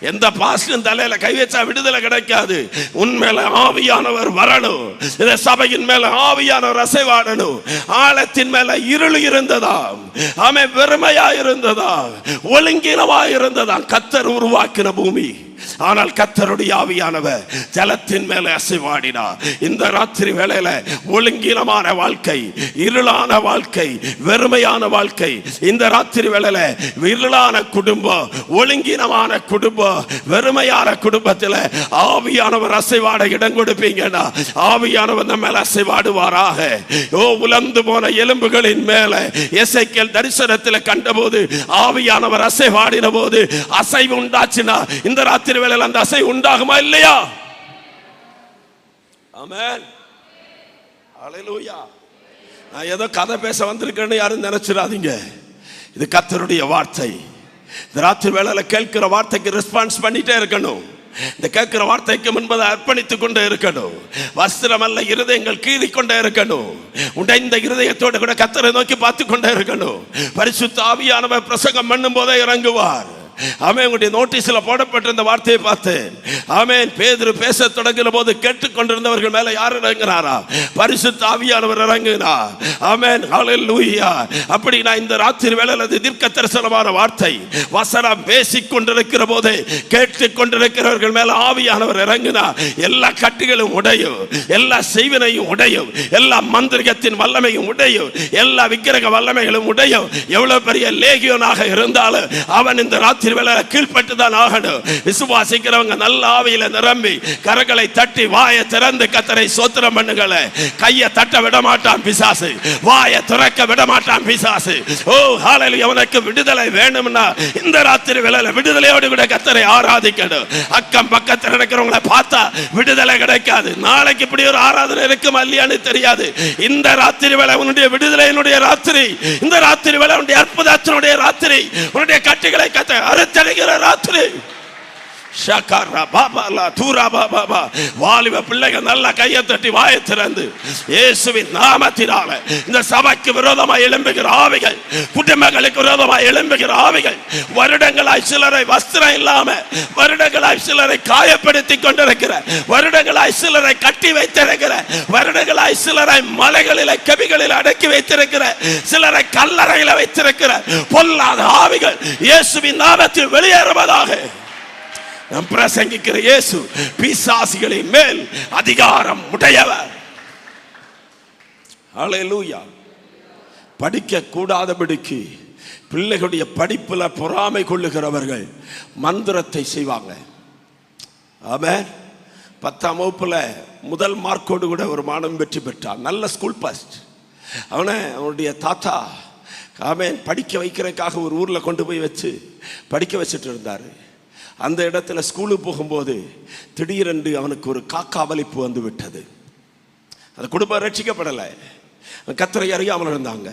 எந்த பாஸ்டரும் தலையில கை வச்சா விடுதலை கிடைக்காது. உண்மையில ஆவியானவர் வரணும். இந்த சபையின் மேல ஆவியானவர் அசைவாடணும். ஆழத்தின் மேல இருள் இருந்ததா, ஆமென், வெறுமையா இருந்ததா, ஒழுங்கினமா இருந்ததா கர்த்தர் உருவாக்கின பூமி. ஆனால் கர்த்தருடைய ஆவியானவர் ஜலத்தின் மேல அசைவாடினார். இந்த ராத்திரி வேளையில ஒழுங்கினமான வாழ்க்கை, இருளான வாழ்க்கை, வெறுமையான வாழ்க்கை, இந்த ராத்திரி வேளையில இருளான குடும்பம், ஒழுங்கினமான குடும்பம், வெறுமையான குடும்பத்தில் ஆவியானவர் அசைவாட இடம் கொடுப்பீங்கன்னா ஆவியானவர் நம்ம மேல அசைவாடுவாராக. ஓ, உலர்ந்து போன எலும்புகளின் மேல எசேக்கியேல் தரிசனத்தில் கண்டபோது ஆவியானவர் அசைவாடின போது அசைவு உண்டாச்சுன்னா இந்த ராத்திரி வேளையில அந்த அசை உண்டாகுமா இல்லையா? ஆமென், ஹல்லேலூயா. நான் ஏதோ கதை பேச வந்திருக்கேன்னு யாரும் நினைச்சிடாதீங்க. இது கர்த்தருடைய வார்த்தை. இந்த ராத்திரி வேளையில கேட்கிற வார்த்தைக்கு ரெஸ்பான்ஸ் பண்ணிட்டே இருக்கணும். இந்த கேட்கிற வார்த்தைக்கு முன்பதை அர்ப்பணித்துக் கொண்டே இருக்கணும். வஸ்திரம் அல்ல, இருதயங்கள் கீறி கொண்டே இருக்கணும். உடைந்த இருதயத்தோடு கூட கர்த்தரை நோக்கி பார்த்து கொண்டே இருக்கணும். பரிசுத்த ஆவியானவர் பிரசங்கம் பண்ணும் போதே இறங்குவார். ஆமென். உங்களுடைய நோட்டீஸ்ல போடப்பட்டிருந்த வார்த்தையை பார்த்தேன். ஆமென். பேதுரு பேச தொடங்கின போது கேட்டுக்கொண்டிருந்தவர்கள் மேல யார் இறங்கினாரா? பரிசுத்த ஆவியானவர் இறங்கினார். ஆமென், ஹல்லேலூயா. அப்படி நான் இந்த ராத்திரி வேளையில தீர்க்க தரிசனமான வார்த்தை வசனம் பேசிக் கொண்டிருக்கிற போது கேட்டுக்கொண்டிருக்கிறவர்கள் மேல ஆவியானவர் இறங்கினார். எல்லா கட்டுகளும் உடையும், எல்லா செய்வினையும் உடையும், எல்லா மந்திரிகத்தின் வல்லமையும் உடையும், எல்லா விக்கிரக வல்லமைகளும் உடையும். எவ்வளவு பெரிய லேகியோனாக இருந்தாலும் அவன் இந்த ராத்திரி கீழ்பட்டுதான் ஆகணும். விசுவாசிக்கிறவங்க நல்ல ஆவியில நிரம்பி கரங்களை தட்டி வாயை திறந்து கர்த்தரை ஸ்தோத்திரம் பண்ணுங்கள. கையை தட்ட விட மாட்டான் பிசாசு, வாயை திறக்க விட மாட்டான் பிசாசு. ஓ, ஹல்லேலூயா. அவனுக்கு விடுதலை வேணும்னா இந்த ராத்திரி வேளையில விடுதலையோடு கூட கர்த்தரை ஆராதிக்கணும். அக்கம் பக்கத்தில் நடக்கிறவங்களை பார்த்தா விடுதலை கிடைக்காது. நாளைக்கு இப்படி ஒரு ஆராதனை இருக்குமா இல்லையான்னு தெரியாது. இந்த ராத்திரி வேளை உன்னுடைய விடுதலையினுடைய ராத்திரி. இந்த ராத்திரி வேளை உன்னுடைய அற்புதத்தினுடைய ராத்திரி. உன்னுடைய கட்டுகளை கத்த அறுத்தடைகிற ராத்திரி. வாலிப பிள்ளைகள் நல்ல கையை தட்டி வாயை திறந்து இயேசுவின் நாமத்தினால இந்த சபைக்கு விரோதமாய் எழும்புகிற ஆவிகள், குடும்பங்களுக்கு விரோதமாய் எழும்புகிற ஆவிகள், வருடங்களாய் சிலரை வஸ்திரம் இல்லாம, வருடங்களாய் சிலரை காயப்படுத்தி கொண்டிருக்கிற, வருடங்களாய் சிலரை கட்டி வைத்திருக்கிற, வருடங்களாய் சிலரை மலைகளில் கெபிகளில் அடக்கி வைத்திருக்கிற, சிலரை கல்லறையில் வைத்திருக்கிற பொல்லாத ஆவிகள் இயேசுவின் நாமத்தில் வெளியேறுவதாக. நாம் பிரசங்கிக்கிற இயேசு பிசாசுகளின் மேல் அதிகாரம் உடையவர். ஹல்லேலூயா. படிக்க கூடாதபடிக்கு பிள்ளைகளுடைய படிப்புல பொறாமை கொள்ளுகிறவர்கள் மந்திரத்தை செய்வாங்க. ஆமென். 10ஆம் வகுப்புல முதல் மார்க்கோடு கூட ஒரு மாணவன் வெற்றி பெற்றான். நல்ல ஸ்கூல் பாஸ்ட். அவனுடைய தாத்தா ஆமென் படிக்க வைக்கிறதுக்காக ஒரு ஊர்ல கொண்டு போய் வச்சு படிக்க வச்சுட்டு இருந்தாரு. அந்த இடத்துல ஸ்கூலுக்கு போகும்போது திடீரென்று அவனுக்கு ஒரு காக்கா வலிப்பு வந்து விட்டது. அந்த குடும்பம் ரட்சிக்கப்படலை, கர்த்தரை அறியாமல் இருந்தாங்க.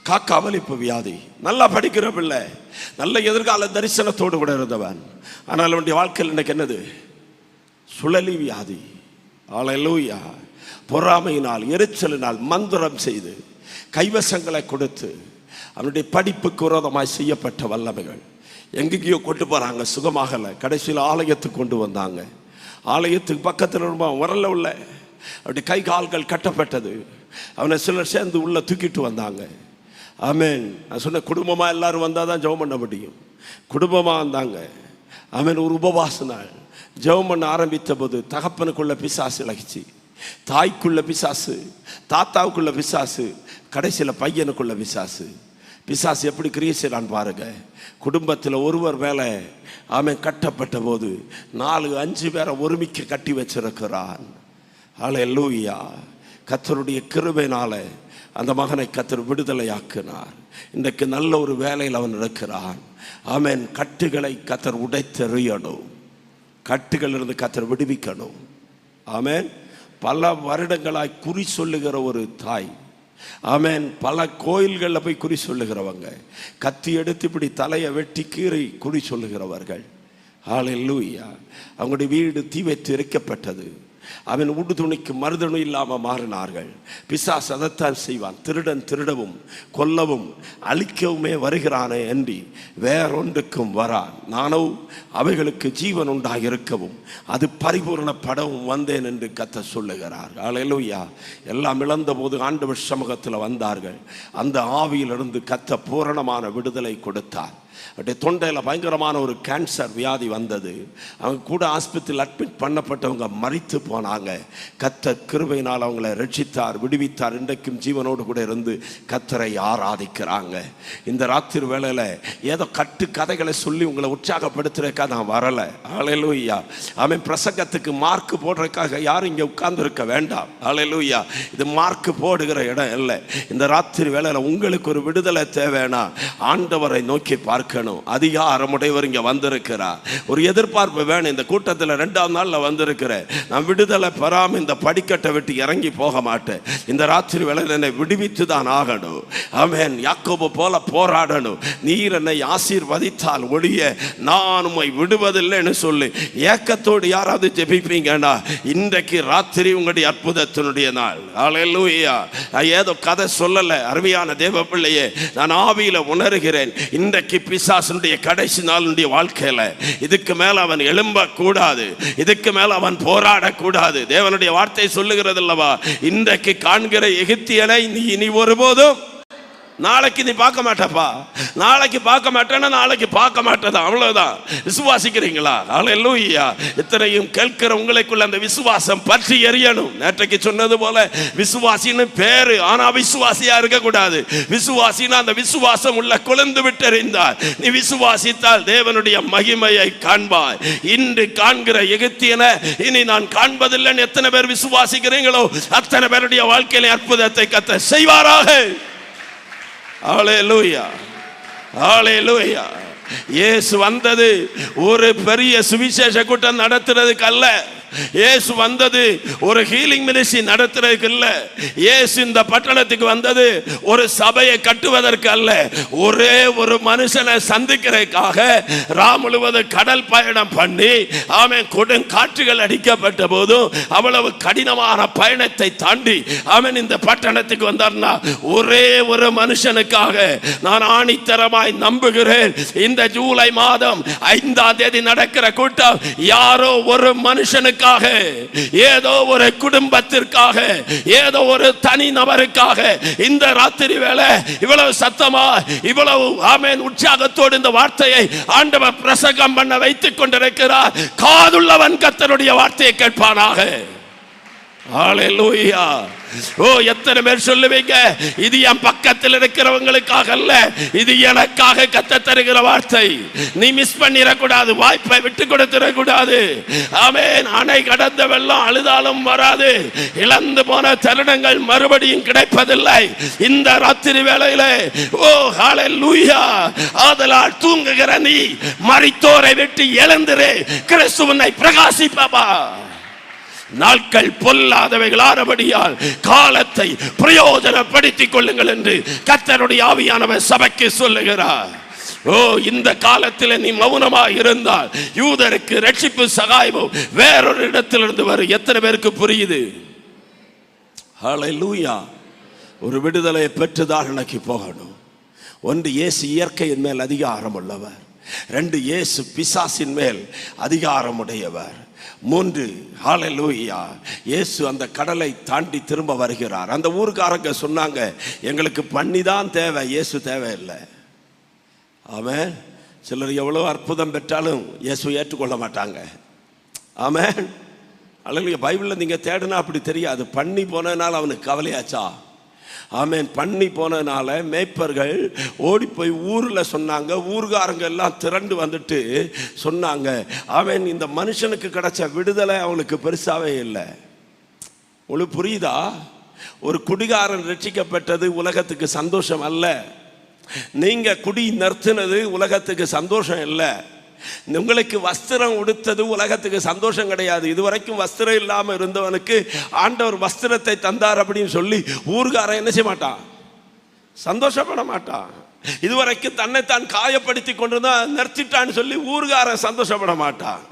காக்கா வலிப்பு வியாதி. நல்லா படிக்கிற பிள்ளை, நல்ல எதிர்கால தரிசனத்தோடு கூட இருந்தவன். ஆனால் அவனுடைய வாழ்க்கையில் இன்னைக்கு என்னது? சுழலி வியாதி. ஹல்லேலூயா. பொறாமையினால், எரிச்சலினால் மந்திரம் செய்து கைவசங்களை கொடுத்து அவனுடைய படிப்புக்கு விரோதமாய் செய்யப்பட்ட வல்லமைகள் எங்கேயோ கொண்டு போறாங்க. சுகமாகலை. கடைசியில் ஆலயத்துக்கு கொண்டு வந்தாங்க. ஆலயத்துக்கு பக்கத்தில் வரல உள்ள அப்படி கை கால்கள் கட்டப்பட்டது. அவனை சிலர் சேர்ந்து உள்ள தூக்கிட்டு வந்தாங்க. ஆமென். நான் சொன்ன குடும்பமா எல்லாரும் வந்தால் தான் ஜெபம் பண்ண முடியும். குடும்பமாக வந்தாங்க. ஆமென். ஒரு உபவாச நாள் ஜெபம் பண்ண ஆரம்பித்த போது தகப்பனுக்குள்ள பிசாசு இலகிச்சு, தாய்க்குள்ள பிசாசு, தாத்தாவுக்குள்ள பிசாசு, கடைசியில் பையனுக்குள்ள பிசாசு. பிசாசு எப்படி கிரியை செய்யறான் பாருங்க. குடும்பத்தில் ஒருவர் மேலே அவன் கட்டப்பட்ட போது 4-5 பேரை ஒருமிக்க கட்டி வச்சிருக்கிறான். ஹல்லேலூயா. கர்த்தருடைய கிருபையினால அந்த மகனை கர்த்தர் விடுதலையாக்கினார். இன்றைக்கு நல்ல ஒரு வேலையில் அவன் இருக்கிறான். ஆமென். கட்டுகளை கர்த்தர் உடைத்தெறியணும். கட்டுகளிலிருந்து கர்த்தர் விடுவிக்கணும். ஆமென். பல வருடங்களாய் குறி சொல்லுகிற ஒரு தாய். ஆமென். பல கோயில்களில் போய் குறி சொல்லுகிறவங்க, கத்தி எடுத்து இப்படி தலையை வெட்டி கீறி குறி சொல்லுகிறவர்கள். ஹல்லேலூயா. அவங்களுடைய வீடு தீ வைத்து எரிக்கப்பட்டது. அவன் உடுதுணிக்கு மறுதுணி இல்லாமல் மாறினார்கள். பிசாசு அதைத்தான் செய்வான். திருடன் திருடவும் கொல்லவும் அழிக்கவுமே வருகிறானே அன்றி வேறொன்றுக்கும் வரான். நானோ அவைகளுக்கு ஜீவன் உண்டாக இருக்கவும் அது பரிபூரணப்படவும் வந்தேன் என்று கர்த்தர் சொல்லுகிறார். ஹல்லேலூயா. எல்லாம் இழந்த போது ஆண்டவர் சமூகத்தில் வந்தார்கள். அந்த ஆவியிலிருந்து கர்த்தர் பூரணமான விடுதலை கொடுத்தார். அப்படியே தொண்டையில் பயங்கரமான ஒரு கேன்சர் வியாதி வந்தது. அவங்க கூட ஆஸ்பத்திரியில் அட்மிட் பண்ணப்பட்டவங்க மரித்து போனாங்க. கர்த்தர் கிருபையினால் அவங்களை ரட்சித்தார், விடுவித்தார். இன்றைக்கும் ஜீவனோடு கூட இருந்து கர்த்தரை ஆராதிக்கிறாங்க. இந்த ராத்திரி வேளையில் ஏதோ கட்டு கதைகளை சொல்லி உங்களை உற்சாகப்படுத்துறதுக்காக நான் வரலை. ஹல்லேலூயா. அவன் பிரசங்கத்துக்கு மார்க் போடுறதுக்காக யாரும் இங்கே உட்கார்ந்துருக்க வேண்டாம். ஹல்லேலூயா. இது மார்க் போடுகிற இடம் இல்லை. இந்த ராத்திரி வேளையில் உங்களுக்கு ஒரு விடுதலை தேவைன்னா ஆண்டவரை நோக்கி பார்க்கணும். அதிகாரமுடையவர் இங்க வந்திருக்கிறார். ஒரு எதிர்பார்ப்பு வேணும். இந்த கூட்டத்தில் 2ஆம் நாள்ல வந்திருக்கிறேன். நான் விடுதலை பெறாம இந்த படிக்கட்டை விட்டு இறங்கி போக மாட்டேன். இந்த ராத்திரி வேளையில் என்னை விடுவித்து தான் ஆகணும். ஆமென். யாக்கோபு போல போராடணும். நீர் என்னை ஆசீர்வதித்தால் ஒழிய நான் உம்மை விடுவதில்லைன்னு சொல்லி ஏக்கத்தோடு யாராவது ஜெபிப்பீங்கன்னா இன்றைக்கு ராத்திரி உங்களுடைய அற்புதத்தினுடைய நாள். ஹல்லேலூயா. நான் ஏதோ கதை சொல்லல. அருமையான தேவ பிள்ளையே, நான் ஆவியில உணர்கிறேன். இன்றைக்கு பிசாசுடைய கடைசி நாளுடைய வாழ்க்கையில இதுக்கு மேல அவன் எழும்ப கூடாது. இதுக்கு மேல அவன் போராடக்கூடாது. தேவனுடைய வார்த்தை சொல்லுகிறது அல்லவா, இன்றைக்கு காண்கிற எகிப்தியனை நீ இனி ஒருபோதும் நாளைக்கு நீ பார்க்க மாட்டப்பா. நாளைக்கு பார்க்க மாட்டேன்னா நாளைக்கு பார்க்க மாட்டேதா, அவ்வளவுதான். விசுவாசிக்கிறீங்களா? ஹல்லேலூயா. இத்தனையும் கேட்கிற உங்களுக்குள்ள அந்த விசுவாசம் பற்றி எரியணும். நேற்றைக்கு சொன்னது போல விசுவாசின்னு பேரு, ஆனா விசுவாசியா இருக்க கூடாது. விசுவாசினா அந்த விசுவாசம் உள்ள கொழுந்து விட்டறிந்தார். நீ விசுவாசித்தால் தேவனுடைய மகிமையை காண்பாய். இன்று காண்கிற எகிப்தியனை இனி நான் காண்பதில்லைன்னு எத்தனை பேர் விசுவாசிக்கிறீங்களோ அத்தனை பேருடைய வாழ்க்கையில அற்புதத்தை கர்த்தர் செய்வாராக. ஹல்லேலூயா. ஹல்லேலூயா. இயேசு வந்தது ஒரு பெரிய சுவிசேஷ கூட்டம் நடத்துறதுக்கு அல்ல. இயேசு வந்தது ஒரு ஹீலிங் மினிஸ்ட்ரி நடத்துறதுக்கு இல்ல. இயேசு இந்த பட்டணத்துக்கு வந்தது ஒரு சபையை கட்டுவதற்கு அல்ல, ஒரே ஒரு மனுஷனை சந்திக்கிறதுக்காக முழுவதும் கடல் பயணம் பண்ணி அவன் கொடும் காற்றுகள் அடிக்கப்பட்ட போதும் அவ்வளவு கடினமான பயணத்தை தாண்டி அவன் இந்த பட்டணத்துக்கு வந்தார்னா ஒரே ஒரு மனுஷனுக்காக நான் ஆணித்தரமாய் நம்புகிறேன். இந்த ஜூலை மாதம் 5ஆம் தேதி நடக்கிற கூட்டம் யாரோ ஒரு மனுஷனுக்காக, ஏதோ ஒரு குடும்பத்திற்காக, ஏதோ ஒரு தனி நபருக்காக இந்த ராத்திரி வேளை இவ்வளவு சத்தமா இவ்வளவு ஆமென் உற்சாகத்தோடு இந்த வார்த்தையை ஆண்டவர் பிரசங்கம் பண்ண வைத்துக் கொண்டிருக்கிறார். காதுள்ளவன் கர்த்தருடைய வார்த்தையை கேட்பானாக. ஹல்லேலூயா. ஓ, எத்தனை பேர் சொல்லுவீங்க, இது என் பக்கத்தில் இருக்கிறவங்களுக்காக அல்ல, இது எனக்காக கர்த்தர் தருகிற வார்த்தை. நீ மிஸ் பண்ணிடக்கூடாது, வாய்ப்பை விட்டு கொடுத்துடக்கூடாது. ஆமென். அணை கடந்த வெள்ளம் அழுதாலும் வராது, இழந்து போன தருணங்கள் மறுபடியும் கிடைப்பதில்லை. இந்த ராத்திரி வேளையிலே ஓ ஹல்லேலூயா, ஆதலால் தூங்குகிற நீ மரித்தோரை விட்டு எழுந்திரு, கிறிஸ்துவை பிரகாசிப்பா. நாட்கள் பொல்லாதவைகளானபடியால் காலத்தை பிரயோஜனப்படுத்திக் கொள்ளுங்கள் என்று கர்த்தருடைய ஆவியானவர் சபைக்கு சொல்லுகிறார். ஓ, இந்த காலத்தில் நீ மௌனமாக இருந்தால் யூதருக்கு ரட்சிப்பு சகாயமும் வேறொரு இடத்திலிருந்து வரும். எத்தனை பேருக்கு புரியுது? ஹல்லேலூயா. ஒரு விடுதலை பெற்றுதான் எனக்கு போகணும். ஒன்று, இயேசு இயற்கையின் மேல் அதிகாரம் உள்ளவர். 2, இயேசு பிசாசின் மேல் அதிகாரம் உடையவர். 3, ஹல்லேலூயா, இயேசு அந்த கடலை தாண்டி திரும்ப வருகிறார். அந்த ஊர்க்காரங்க சொன்னாங்க, எங்களுக்கு பண்ணி தான் தேவை, இயேசு தேவையில்லை. ஆமென். சிலர் எவ்வளவு அற்புதம் பெற்றாலும் இயேசு ஏற்றுக்கொள்ள மாட்டாங்க. ஆமென். ஹல்லேலூயா. பைபிளில் நீங்க தேடினா அப்படி தெரியாது. பண்ணி போனதுனால அவனுக்கு கவலையாச்சா? ஆமென். பண்ணி போனதுனால மேய்ப்பர்கள் ஓடி போய் ஊரில் சொன்னாங்க. ஊர்காரங்க எல்லாம் திரண்டு வந்துட்டு சொன்னாங்க, ஆமென், இந்த மனுஷனுக்கு கிடைச்ச விடுதலை அவனுக்கு பெருசாவே இல்லை. உங்களுக்கு புரியுதா? ஒரு குடிகாரன் ரட்சிக்கப்பட்டது உலகத்துக்கு சந்தோஷம் அல்ல. நீங்க குடி நிறுத்தினது உலகத்துக்கு சந்தோஷம் இல்லை. உங்களுக்கு வஸ்திரம் உடுத்தது உலகத்துக்கு சந்தோஷம் கிடையாது. இதுவரைக்கும் வஸ்திரம் இல்லாமல் இருந்தவனுக்கு ஆண்டவர் வஸ்திரத்தை தந்தார் அப்படின்னு சொல்லி ஊர்காரன் என்ன செய்ய மாட்டான்? சந்தோஷப்பட மாட்டான். இதுவரைக்கும் தன்னைத்தான் காயப்படுத்தி கொண்டுதான் நிறுத்திட்டான்னு சொல்லி ஊர்காரன் சந்தோஷப்பட மாட்டான்.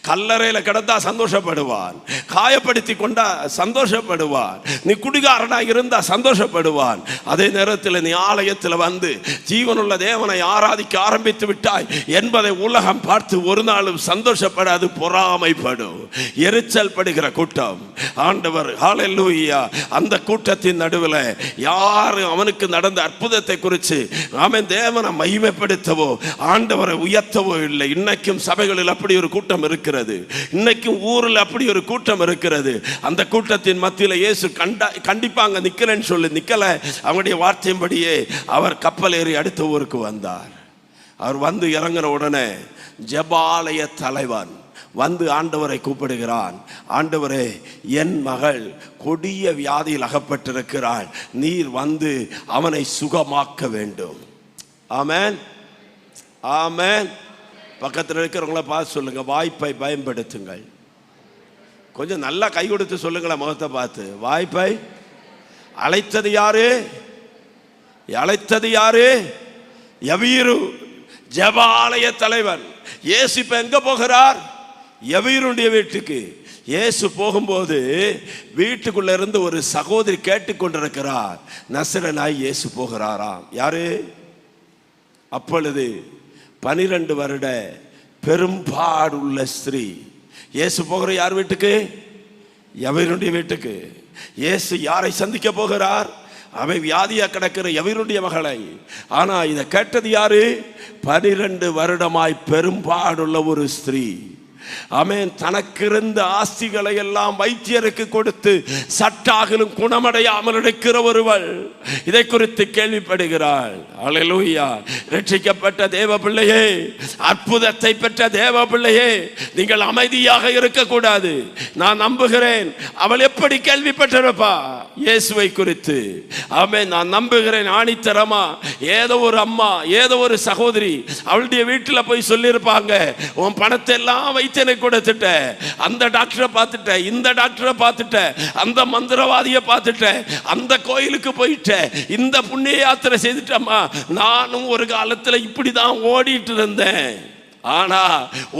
கல்லறையில் கிடந்தா சந்தோஷப்படுவான், காயப்படுத்தி கொண்டா சந்தோஷப்படுவான், நீ குடிகாரனா இருந்தா சந்தோஷப்படுவான். அதே நேரத்தில் நீ ஆலயத்தில் வந்து ஜீவனுள்ள தேவனை ஆராதிக்க ஆரம்பித்து விட்டாய் என்பதை உலகம் பார்த்து ஒரு நாளும் சந்தோஷப்படாது, பொறாமைப்படும், எரிச்சல் படுகிற கூட்டம். ஆண்டவர் ஹல்லேலூயா அந்த கூட்டத்தின் நடுவில் யாரு அவனுக்கு நடந்த அற்புதத்தை குறித்து அவன் தேவனை மகிமைப்படுத்தவோ ஆண்டவரை உயர்த்தவோ இல்லை. இன்னைக்கும் சபைகளில் அப்படி ஒரு கூட்டம் இருக்கிறது. இன்னைக்கும் ஊரில் அப்படி ஒரு கூட்டம் இருக்கிறது. அந்த கூட்டத்தின் மத்தியில் இயேசு கண்டிப்பாங்க நிக்கிறேன்னு சொல்லி நிக்கல. அவனுடைய வார்த்தையின்படியே அவர் கப்பல் ஏறி அடுத்த ஊருக்கு வந்தார். அவர் வந்து இறங்கின உடனே ஜெபாலய தலைவன் வந்து ஆண்டவரை கூப்பிடுகிறான். ஆண்டவரே, என் மகள் கொடிய வியாதியில் அகப்பட்டிருக்கிறாள், நீர் வந்து அவனை சுகமாக்க வேண்டும். ஆமென், ஆமென். பக்கத்தில் இருக்கிறவங்கள பார்த்து சொல்லுங்க, வாய்ப்பை பயன்படுத்துங்கள். கொஞ்சம் நல்லா கை கொடுத்து சொல்லுங்களேன் முகத்தை பார்த்து. வாய்ப்பை அழைத்தது யாரு? அழைத்தது யாரு? யவீரு, ஜெபாலய தலைவன். இயேசு இப்ப எங்க போகிறார்? யவீருடைய வீட்டுக்கு. இயேசு போகும்போது வீட்டுக்குள்ள இருந்து ஒரு சகோதரி கேட்டுக்கொண்டிருக்கிறார். நசரேயனாய் இயேசு போகிறாராம். யாரு? அப்பொழுது 12 வருட பெரும்பாடுள்ள ஸ்திரீ. இயேசு போகிற யார் வீட்டுக்கு? யவீருடைய வீட்டுக்கு. இயேசு யாரை சந்திக்க போகிறார்? அவை வியாதியா கிடக்கிற யவீருடைய மகளை. ஆனா இதை கேட்டது யாரு? 12 வருடமாய் பெரும்பாடுள்ள ஒரு ஸ்திரீ. ஆமென். தனக்கு இருந்த ஆஸ்திகளை எல்லாம் வைத்தியருக்கு கொடுத்து சட்டாகிலும் குணமடையாமல் இருக்கிற ஒருவள் இதை குறித்து கேள்விப்படுகிறாள். அல்லேலூயா. ரட்சிக்கப்பட்ட தேவ பிள்ளையே, அற்புதத்தை பெற்ற தேவ பிள்ளையே, நீங்கள் அமைதியாக இருக்கக்கூடாது. நான் நம்புகிறேன் அவள் எப்படி கேள்விப்பட்டிருப்பா இயேசுவை குறித்து. ஆமென். நான் நம்புகிறேன் ஆணித்தரமா ஏதோ ஒரு அம்மா, ஏதோ ஒரு சகோதரி அவளுடைய வீட்டில் போய் சொல்லியிருப்பாங்க, உன் பணத்தை எல்லாம் வைத்தியனை கொடுத்துட்டேன், அந்த டாக்டரை பார்த்துட்டேன், இந்த டாக்டரை பார்த்துட்டேன், அந்த மந்திரவாதியை பார்த்துட்டேன், அந்த கோயிலுக்கு போயிட்டேன், இந்த புண்ணிய யாத்திரை செய்துட்டேம்மா, நானும் ஒரு காலத்தில் இப்படிதான் ஓடிட்டு இருந்தேன். ஆனா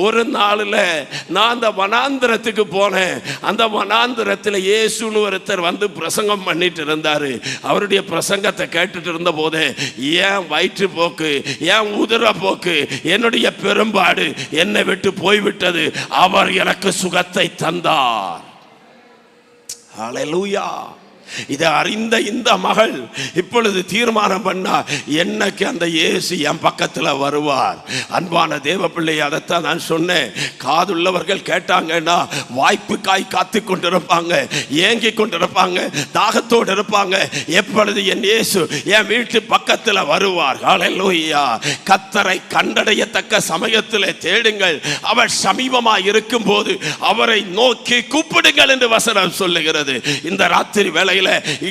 ஒரு நாளில் நான் அந்த வனாந்திரத்துக்கு போனேன். அந்த வனாந்திரத்தில் இயேசுன்னு ஒருத்தர் வந்து பிரசங்கம் பண்ணிட்டு இருந்தாரு. அவருடைய பிரசங்கத்தை கேட்டுட்டு இருந்த போதே ஏன் வயிற்று போக்கு, ஏன் உதிர போக்கு, என்னுடைய பெரும்பாடு என்னை விட்டு போய்விட்டது. அவர் எனக்கு சுகத்தை தந்தார். ஹல்லேலூயா. இதை அறிந்த இந்த மகள் இப்பொழுது தீர்மானம் பண்ணா, என்னைக்கு அந்த இயேசு என் பக்கத்தில் வருவார். அன்பான தேவ பிள்ளை, அதைத்தான் நான் சொன்னேன். காதுள்ளவர்கள் கேட்டாங்கன்னா வாய்ப்புக்காய் காத்து கொண்டிருப்பாங்க, ஏங்கி கொண்டிருப்பாங்க, தாகத்தோடு இருப்பாங்க. எப்பொழுது என் இயேசு என் வீட்டு பக்கத்தில் வருவார். ஹல்லேலூயா. கர்த்தரை கண்டடையத்தக்க சமயத்தில் தேடுங்கள், அவர் சமீபமாய் இருக்கும் போது அவரை நோக்கி கூப்பிடுங்கள் என்று வசனம் சொல்லுகிறது. இந்த ராத்திரி வேளையில்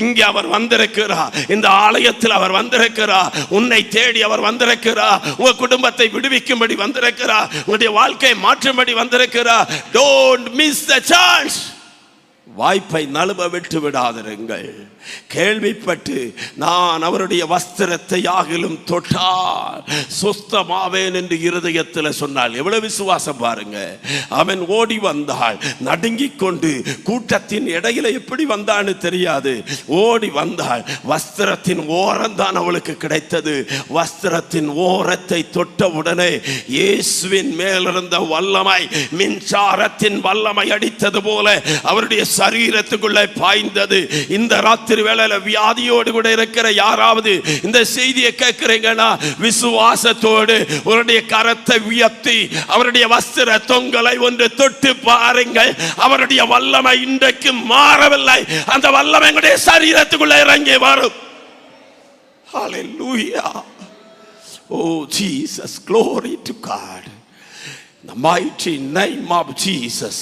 இங்கே அவர் வந்திருக்கிறார், இந்த ஆலயத்தில் அவர் வந்திருக்கிறார், உன்னை தேடி அவர் வந்திருக்கிறார், உங்க குடும்பத்தை விடுவிக்கும்படி வந்திருக்கிறார், உங்களுடைய வாழ்க்கையை மாற்றும்படி வந்திருக்கிறார். Don't miss the chance. வாய்ப்பை நழுவ விட்டு விடாதிருங்கள். கேள்விப்பட்டு நான் அவருடைய வஸ்திரத்தை ஆகிலும் தொட்டால் சுஸ்தமாவேன் என்று இருதயத்தில் சொன்னால் எவ்வளவு விசுவாசம் பாருங்க. அவன் ஓடி வந்தாள், நடுங்கிக் கொண்டு. கூட்டத்தின் இடையில எப்படி வந்தான்னு தெரியாது, ஓடி வந்தாள். வஸ்திரத்தின் ஓரம் தான் அவளுக்கு கிடைத்தது. வஸ்திரத்தின் ஓரத்தை தொட்ட உடனே இயேசுவின் மேலிருந்த வல்லமை மின்சாரத்தின் வல்லமை அடித்தது போல அவருடைய சரீரத்துக்குள்ளே பாய்ந்தது. இந்த ராத்திரி வேளையில வியாதியோடு கூட இருக்கிற யாராவது இந்த செய்தியை கேட்கிறீங்கன்னா விசுவாசத்தோடு உங்களுடைய கரத்தை உயர்த்தி அவருடைய வஸ்திர தொங்கலை ஒன்று தொட்டு பாருங்கள். அவருடைய வல்லமை இன்றைக்கு மாறவில்லை, அந்த வல்லமை எங்களுடைய சரீரத்துக்குள்ளே இறங்கி வரும். Hallelujah. Oh Jesus, glory to God. The mighty name of Jesus.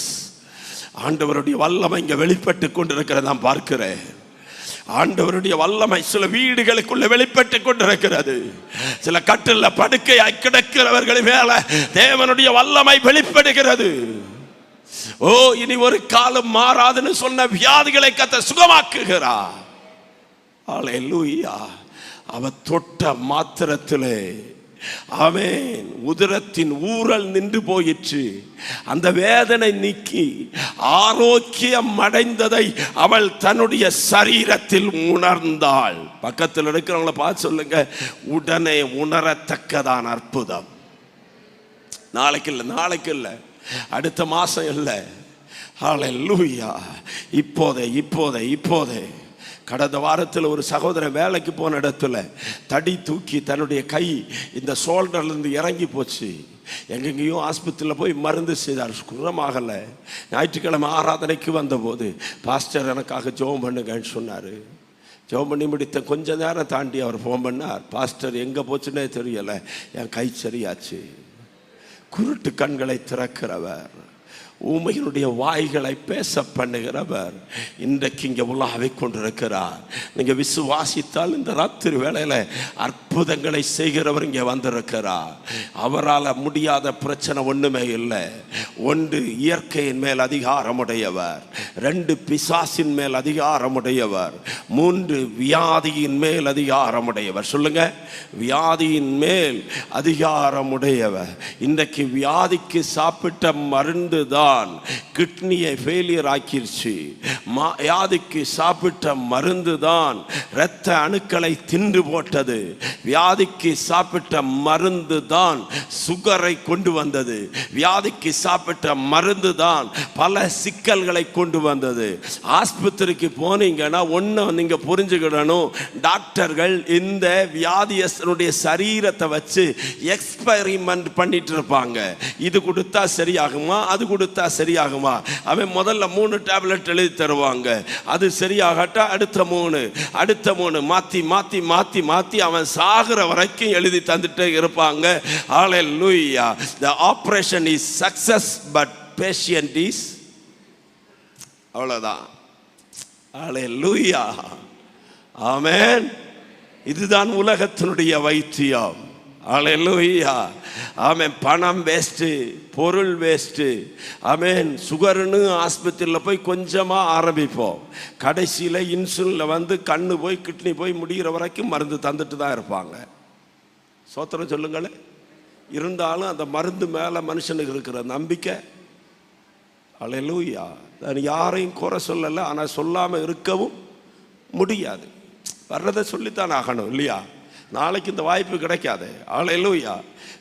ஆண்டவருடைய வல்லமை இங்க வெளிப்பட்டு கொண்டிருக்கிறத நான் பார்க்கிறேன். ஆண்டவருடைய வல்லமை சில வீடுகளுக்குள்ள வெளிப்பட்டு கொண்டிருக்கிறது. சில கட்டில படுக்கையாய் கிடக்கிறவர்கள் மேல தேவனுடைய வல்லமை வெளிப்படுகிறது. ஓ, இனி ஒரு காலம் மாறாதுன்னு சொன்ன வியாதிகளை கர்த்தர் சுகமாக்குகிறார். ஹல்லேலூயா. அவர் தொட்ட மாத்திரத்திலே ஆமென், உதரத்தின் ஊரல் நின்று போயிற்று. அந்த வேதனை நீக்கி ஆரோக்கியம் அடைந்ததை அவள் தன்னுடைய சரீரத்தில் உணர்ந்தாள். பக்கத்தில் இருக்கிறவங்கள பார்த்து சொல்லுங்க, உடனே உணரத்தக்கதான அற்புதம். நாளைக்கு இல்லை, அடுத்த மாசம் இல்லை. ஹல்லேலூயா. இப்போதே கடந்த வாரத்தில் ஒரு சகோதரன் வேலைக்கு போன இடத்துல தடி தூக்கி தன்னுடைய கை இந்த ஷோல்டர்லேருந்து இறங்கி போச்சு. எங்கெங்கேயோ ஆஸ்பத்திரியில் போய் மருந்து செய்தார், குணமாகலை. ஞாயிற்றுக்கிழமை ஆராதனைக்கு வந்தபோது பாஸ்டர் எனக்காக ஜெபம் பண்ணுங்கன்னு சொன்னார். ஜெபம் பண்ணி முடித்த கொஞ்ச நேரம் தாண்டி அவர் ஃபோன் பண்ணார். பாஸ்டர் எங்கே போச்சுன்னே தெரியலை, என் கை சரியாச்சு. குருட்டு கண்களை திறக்கிறவர், ஊமையினுடைய வாய்களை பேச பண்ணுகிறவர் இன்றைக்கு இங்கே உலாவிக் கொண்டிருக்கிறார். நீங்க விசுவாசித்தால் இந்த ராத்திரி வேளையில அற்புதங்களை செய்கிறவர் இங்கே வந்திருக்கிறார். அவரால் முடியாத பிரச்சனை ஒண்ணுமே இல்லை. ஒன்று, இயற்கையின் மேல் அதிகாரமுடையவர். 2, பிசாசின் மேல் அதிகாரமுடையவர். 3, வியாதியின் மேல் அதிகாரமுடையவர். சொல்லுங்க, வியாதியின் மேல் அதிகாரமுடையவர். இன்றைக்கு வியாதிக்கு சாப்பிட்ட மருந்து தான் கிட்னியை ஃபெயிலியர் ஆக்கிருச்சு. வியாதிக்கு சாப்பிட்ட மருந்து தான் இரத்த அணுக்களை தின்று போட்டது. வியாதிக்கு சாப்பிட்ட மருந்து தான் சுகரை கொண்டு வந்தது. வியாதிக்கு சாப்பிட்ட மருந்து தான் பல சிக்கல்களை கொண்டு வந்தது. ஆஸ்பத்திரிக்கு போனீங்கன்னா ஒன்று நீங்க புரிஞ்சுக்கிடணும், டாக்டர்கள் இந்த வியாதியஸ்தனுடைய சரீரத்தை வச்சு எக்ஸ்பெரிமெண்ட் பண்ணிட்டு இருப்பாங்க. இது கொடுத்தா சரியாகுமா, அது கொடுத்தா சரியாகுமா. அவன் முதல்ல 3 டேப்லெட் எழுதி தருவாங்க. அது சரியாகட்டா அடுத்த 3 மாத்தி மாத்தி மாத்தி மாத்தி அவன் சாகுற வரைக்கும் எழுதி தந்துட்டே இருப்பாங்க. ஹல்லேலூயா. The operation is success but patient is, அவ்வளவுதான். ஹல்லேலூயா. ஆமென். இதுதான் உலகத்தினுடைய வைத்தியம். அல்லேலூயா. ஆமென். பணம் வேஸ்ட்டு, பொருள் வேஸ்ட்டு. ஆமென். சுகர்னு ஆஸ்பத்திரியில் போய் கொஞ்சமாக ஆரம்பிப்போம், கடைசியில் இன்சுலினில் வந்து கண்ணு போய் கிட்னி போய் முடிகிற வரைக்கும் மருந்து தந்துட்டு தான் இருப்பாங்க. சோத்திரம் சொல்லுங்களேன். இருந்தாலும் அந்த மருந்து மேலே மனுஷனுக்கு இருக்கிற நம்பிக்கை, அல்லேலூயா. நான் யாரையும் குறை சொல்லலை, ஆனால் சொல்லாமல் இருக்கவும் முடியாது. வர்றதை சொல்லித்தான் ஆகணும் இல்லையா? நாளைக்கு இந்த வாய்ப்பு கிடைக்காது. அல்லேலூயா.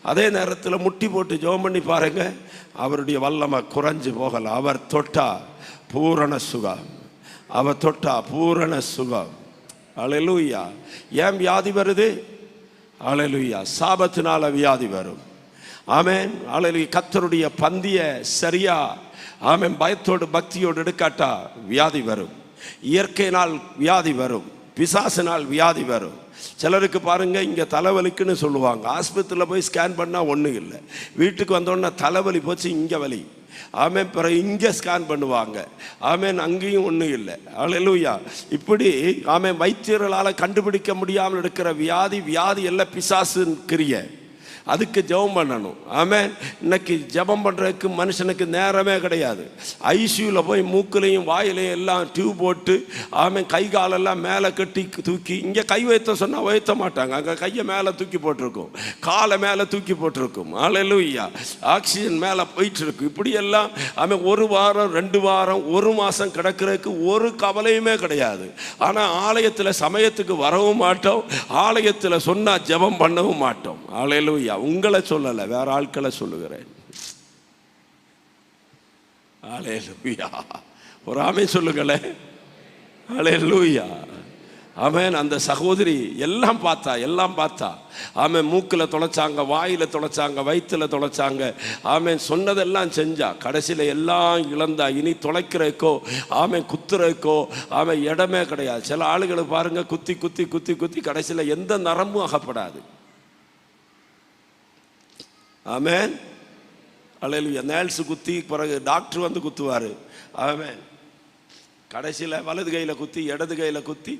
அதே நேரத்தில் முட்டி போட்டு ஜெபம் பண்ணி பாருங்க, அவருடைய வல்லமை குறைஞ்சு போகலாம். அவர் தொட்டா பூரண சுகம், அவர் தொட்டா பூரண சுகம். அல்லேலூயா. ஏன் வியாதி வருது? அல்லேலூயா. சாபத்தினால வியாதி வரும். ஆமென். அல்லேலூயா. கர்த்தருடைய பந்திய சரியா ஆமென் பயத்தோடு பக்தியோடு எடுக்காட்டா வியாதி வரும். இயற்கையினால் வியாதி வரும், பிசாசினால் வியாதி வரும். சிலருக்கு பாருங்க, இங்கே தலைவலிக்குன்னு சொல்லுவாங்க, ஆஸ்பத்திரியில் போய் ஸ்கேன் பண்ணால் ஒன்றும் இல்லை, வீட்டுக்கு வந்தோடனே தலைவலி போச்சு, இங்கே வலி. ஆமென். பிறகு இங்கே ஸ்கேன் பண்ணுவாங்க, ஆமென், அங்கேயும் ஒன்றும் இல்லை. அல்லேலூயா. இப்படி ஆமென் வைத்தியர்களால் கண்டுபிடிக்க முடியாமல் இருக்கிற வியாதி எல்லாம் பிசாசின் கிரியை. அதுக்கு ஜெபம் பண்ணணும். ஆமென். இன்னைக்கு ஜெபம் பண்ணுறதுக்கு மனுஷனுக்கு நேரமே கிடையாது. ஐசியூவில் போய் மூக்குலையும் வாயிலையும் எல்லாம் டியூப் போட்டு ஆமென் கை காலெல்லாம் மேலே கட்டி தூக்கி, இங்கே கை வைத்த சொன்னால் வைத்த மாட்டாங்க, அங்கே கையை மேலே தூக்கி போட்டிருக்கும், காலை மேலே தூக்கி போட்டிருக்கும். அல்லேலூயா. ஆக்சிஜன் மேலே போயிட்டு இருக்கும். இப்படியெல்லாம் ஆமென் 1 வாரம் 2 வாரம் 1 மாதம் கிடக்கிறதுக்கு ஒரு கவலையுமே கிடையாது. ஆனால் ஆலயத்தில் சமயத்துக்கு வரவும் மாட்டோம், ஆலயத்தில் சொன்னால் ஜெபம் பண்ணவும் மாட்டோம். அல்லேலூயா. உங்களை சொல்லலை, வேற ஆட்களை சொல்லுகிறேன். அல்லேலூயா. ஒரு ஆமென் சொல்லுங்களேன். அல்லேலூயா. ஆமென். அந்த சகோதரி எல்லாம் பார்த்தா ஆமென். மூக்கில் தொலைச்சாங்க, வாயில் தொலைச்சாங்க, வயிற்றில் தொலைச்சாங்க, ஆமென். சொன்னதெல்லாம் செஞ்சா, கடைசியில் எல்லாம் இழந்தா. இனி தொலைக்கிறதுக்கோ ஆமென் குத்துறதுக்கோ ஆமென் இடமே கிடையாது. சில ஆளுகளை பாருங்க, குத்தி குத்தி குத்தி குத்தி கடைசியில் எந்த நரம்பும் அகப்படாது. ஆமென். அல்லேலூயா. நேல்ஸு குத்தி பிறகு டாக்டர் வந்து குத்துவார். ஆமென். கடைசியில் வலது கையில் குத்தி இடது கையில் குத்தி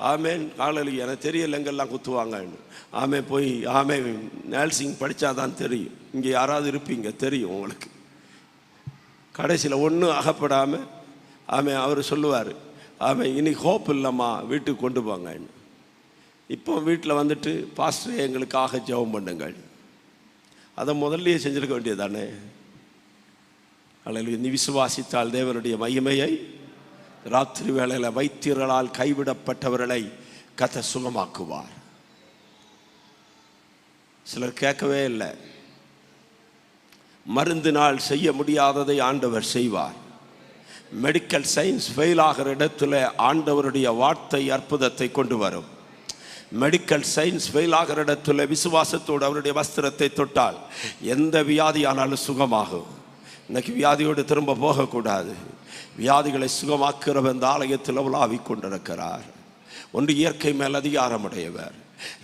ஆமென். அல்லேலூயா. எனக்கு தெரியல எங்கெல்லாம் குத்துவாங்கன்னு. ஆமென். போய் ஆமென் நேல்சிங் படித்தாதான் தெரியும். இங்கே யாராவது இருப்பீங்க, தெரியும் உங்களுக்கு. கடைசியில் ஒன்றும் அகப்படாமல் ஆமென் அவர் சொல்லுவார், ஆமென் இனி ஹோப் இல்லைம்மா, வீட்டுக்கு கொண்டு போங்கன்னு. இப்போ வீட்டில் வந்துட்டு பாஸ்டர் எங்களுக்காக ஜெபம் பண்ணுங்கள். அதை முதல்லையே செஞ்சிருக்க வேண்டியதானே. அல்லேலூயா. நீ விசுவாசித்தால் தேவனுடைய மகிமையை, ராத்திரி வேளையில் வைத்தியர்களால் கைவிடப்பட்டவர்களை கர்த்தர் சுகமாக்குவார். சிலர் கேட்கவே இல்லை. மருந்தினால் செய்ய முடியாததை ஆண்டவர் செய்வார். மெடிக்கல் சயின்ஸ் ஃபெயில் ஆகிற இடத்துல ஆண்டவருடைய வார்த்தை அற்புதத்தை கொண்டு வரும். மெடிக்கல் சயின்ஸ் ஃபெயில் ஆகிற இடத்துல விசுவாசத்தோடு அவருடைய வஸ்திரத்தை தொட்டால் எந்த வியாதியானாலும் சுகமாகும். இன்னைக்கு வியாதியோடு திரும்ப போகக்கூடாது. வியாதிகளை சுகமாக்குறவர் இந்த ஆலயத்தில் உலாவிக் கொண்டிருக்கிறார். ஒன்று இயற்கை மேல் அதிகாரம் உடையவர்,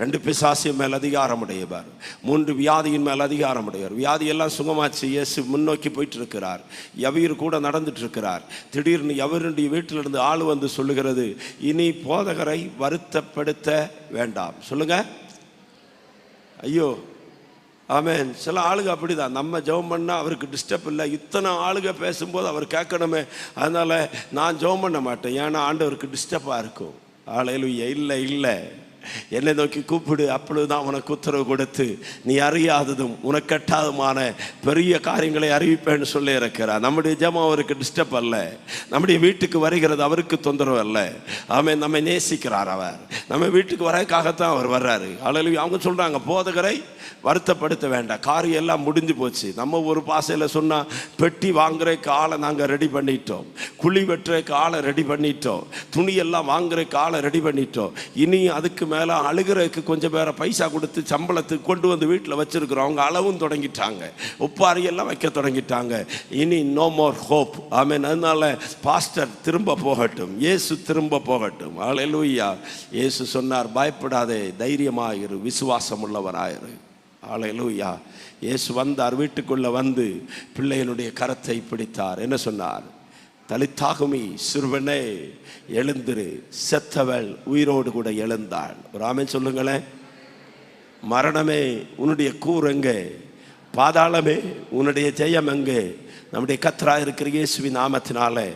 2 பிசாசின் மேல் அதிகாரம் உடையவர், 3 வியாதியின் மேல் அதிகாரம் உடையவர். வியாதியெல்லாம் சுகமாச்சு. இயேசு முன்னோக்கி போயிட்டு இருக்கிறார். யவீர் கூட நடந்துட்டு இருக்கிறார். திடீர்னு யவீருடைய வீட்டிலிருந்து ஆள் வந்து சொல்லுகிறது, இனி போதகரை வருத்தப்படுத்த வேண்டாம். சொல்லுங்க. ஐயோ ஆமென். சில ஆளுங்க அப்படிதான். நம்ம ஜெபம் பண்ணால் அவருக்கு டிஸ்டர்ப் இல்லை, இத்தனை ஆளுங்க பேசும்போது அவர் கேட்கணுமே, அதனால் நான் ஜெபம் பண்ண மாட்டேன், ஏன்னா ஆண்டவருக்கு டிஸ்டர்பாக இருக்கும். அல்லேலூயா. இல்லை, என்னை நோக்கி கூப்பிடு, அப்பொழுதுதான் உனக்கு உத்தரவு கொடுத்து நீ அறியாததும் உனக்கு கட்டாததுமான பெரிய காரியங்களை அறிவிப்பேன்னு சொல்லி இருக்கிறார். நம்முடைய ஜெபம் அவருக்கு டிஸ்டர்ப் அல்ல, நம்முடைய வீட்டுக்கு வருகிறது அவருக்கு தொந்தரவு அல்ல. ஆமென். நம்மை நேசிக்கிறார் அவர், நம்ம வீட்டுக்கு வரக்காகத்தான் அவர் வர்றாரு. அல்லேலூயா. அவங்க சொல்கிறாங்க, போதகரை வருத்தப்படுத்த வேண்டாம், காரியம் எல்லாம் முடிஞ்சு போச்சு. நம்ம ஒரு பாசையில் சொன்னால் பெட்டி வாங்குறதுக்கு ஆளை நாங்கள் ரெடி பண்ணிட்டோம், குழி வெட்டுறதுக்கு ஆளை ரெடி பண்ணிட்டோம், துணியெல்லாம் வாங்குறதுக்கு ஆளை ரெடி பண்ணிட்டோம். இனி அதுக்கு மேலே அழுகிறதுக்கு கொஞ்சம் பேரை பைசா கொடுத்து சம்பளத்துக்கு கொண்டு வந்து வீட்டில் வச்சுருக்குறோம். அவங்க அளவும் தொடங்கிட்டாங்க, ஒப்பாரியெல்லாம் வைக்க தொடங்கிட்டாங்க. இனி நோ மோர் ஹோப். ஆமென். அதனால பாஸ்டர் திரும்ப போகட்டும், இயேசு திரும்ப போகட்டும். அல்லேலூயா. இயேசு சொன்னார், பயப்படாதே, தைரியமாயிரு, விசுவாசம் உள்ளவராயிரு. அல்லேலூயா. இயேசு வந்தார், வீட்டுக்குள்ளே வந்து பிள்ளைகளுடைய கரத்தை பிடித்தார். என்ன சொன்னார்? தலித்தாகுமி, சிறுவனே எழுந்திரு, செத்தவள் உயிரோடு கூட எழுந்தாள். ஒரு ஆமென் சொல்லுங்களேன். மரணமே உன்னுடைய கூர் எங்கே? பாதாளமே உன்னுடைய ஜெயம் எங்கே? நம்முடைய கர்த்தராக இருக்கிற இயேசுவின் நாமத்தினாலே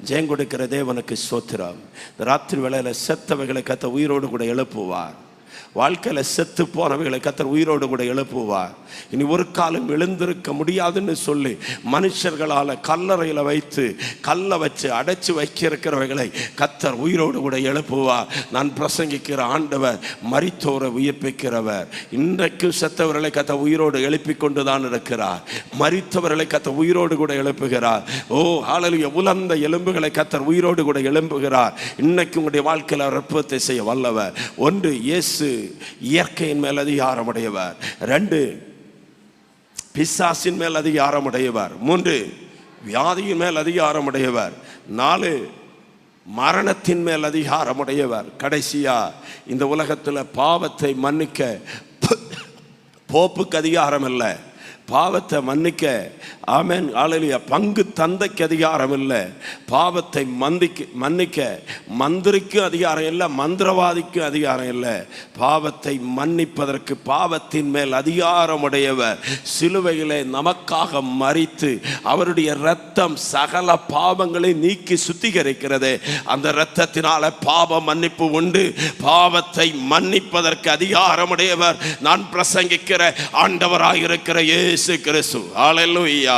ஜெயம் கொடுக்கிற தேவனுக்கு ஸ்தோத்திரம். இந்த ராத்திரி வேளையில் செத்தவைகளை கர்த்தர் உயிரோடு கூட எழுப்புவார். வாழ்க்கையில் செத்து போனவைகளை கர்த்தர் உயிரோடு கூட எழுப்புவார். இனி ஒரு காலம் எழுந்திருக்க முடியாதுன்னு சொல்லி மனுஷர்களால் கல்லறையில் வைத்து கல்லை வச்சு அடைச்சி வைக்கிறவைகளை கர்த்தர் உயிரோடு கூட எழுப்புவார். நான் பிரசங்கிக்கிற ஆண்டவர் மரித்தோரை உயிர்ப்பிக்கிறவர். இன்றைக்கும் செத்தவர்களை கர்த்தர் உயிரோடு எழுப்பி கொண்டு தான் இருக்கிறார். மரித்தவர்களை கர்த்தர் உயிரோடு கூட எழுப்புகிறார். ஓ ஹல்லேலூயா! உலர்ந்த எலும்புகளை கர்த்தர் உயிரோடு கூட எழுப்புகிறார். இன்னைக்கு உங்களுடைய வாழ்க்கையில் அற்புதத்தை செய்ய வல்லவர். ஒன்று, இயேசு இயற்கையின் மேல் அதிகாரமுடையவர். 2, பிசாசின் மேல் அதிகாரமுடையவர். 3, வியாதியின் மேல் அதிகாரமுடையவர். 4, மரணத்தின் மேல் அதிகாரமுடையவர். கடைசியா இந்த உலகத்தில் பாவத்தை மன்னிக்க போப்புக்கு அதிகாரம் இல்லை, பாவத்தை மன்னிக்க ஆமென் ஹல்லேலூயா பங்கு தந்தைக்கு அதிகாரம் இல்லை, பாவத்தை மன்னிக்க மந்திரிக்கு அதிகாரம் இல்லை, மந்திரவாதிக்கு அதிகாரம் இல்லை. பாவத்தை மன்னிப்பதற்கு பாவத்தின் மேல் அதிகாரமுடையவர். சிலுவையிலே நமக்காக மரித்து அவருடைய இரத்தம் சகல பாவங்களை நீக்கி சுத்திகரிக்கிறது. அந்த இரத்தத்தினால பாவ மன்னிப்பு உண்டு. பாவத்தை மன்னிப்பதற்கு அதிகாரமுடையவர் நான் பிரசங்கிக்கிற ஆண்டவராயிருக்கிற இயேசு கிறிஸ்து. ஹல்லேலூயா!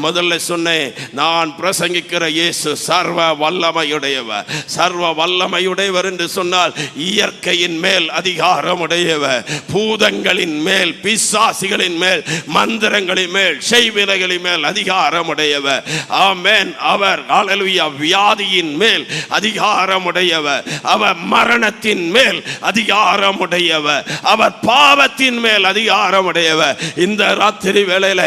முதல்ல சொன்னேன், நான் பிரசங்கிக்கிற இயேசு சர்வ வல்லமையுடையவர். சர்வ வல்லமையுடையவர் என்று சொன்னால் இயற்கையின் மேல் அதிகாரமுடையவர், பூதங்களின் மேல், பிசாசிகளின் மேல், மந்திரங்களின் மேல், செய்வினைகளின் மேல் அதிகாரமுடையவர். ஆமென். அவர் ஹல்லேலூயா வியாதியின் மேல் அதிகாரமுடையவர். அவர் மரணத்தின் மேல் அதிகாரமுடையவர். அவர் பாவத்தின் மேல் அதிகாரமுடையவர். இந்த ராத்திரி வேளையில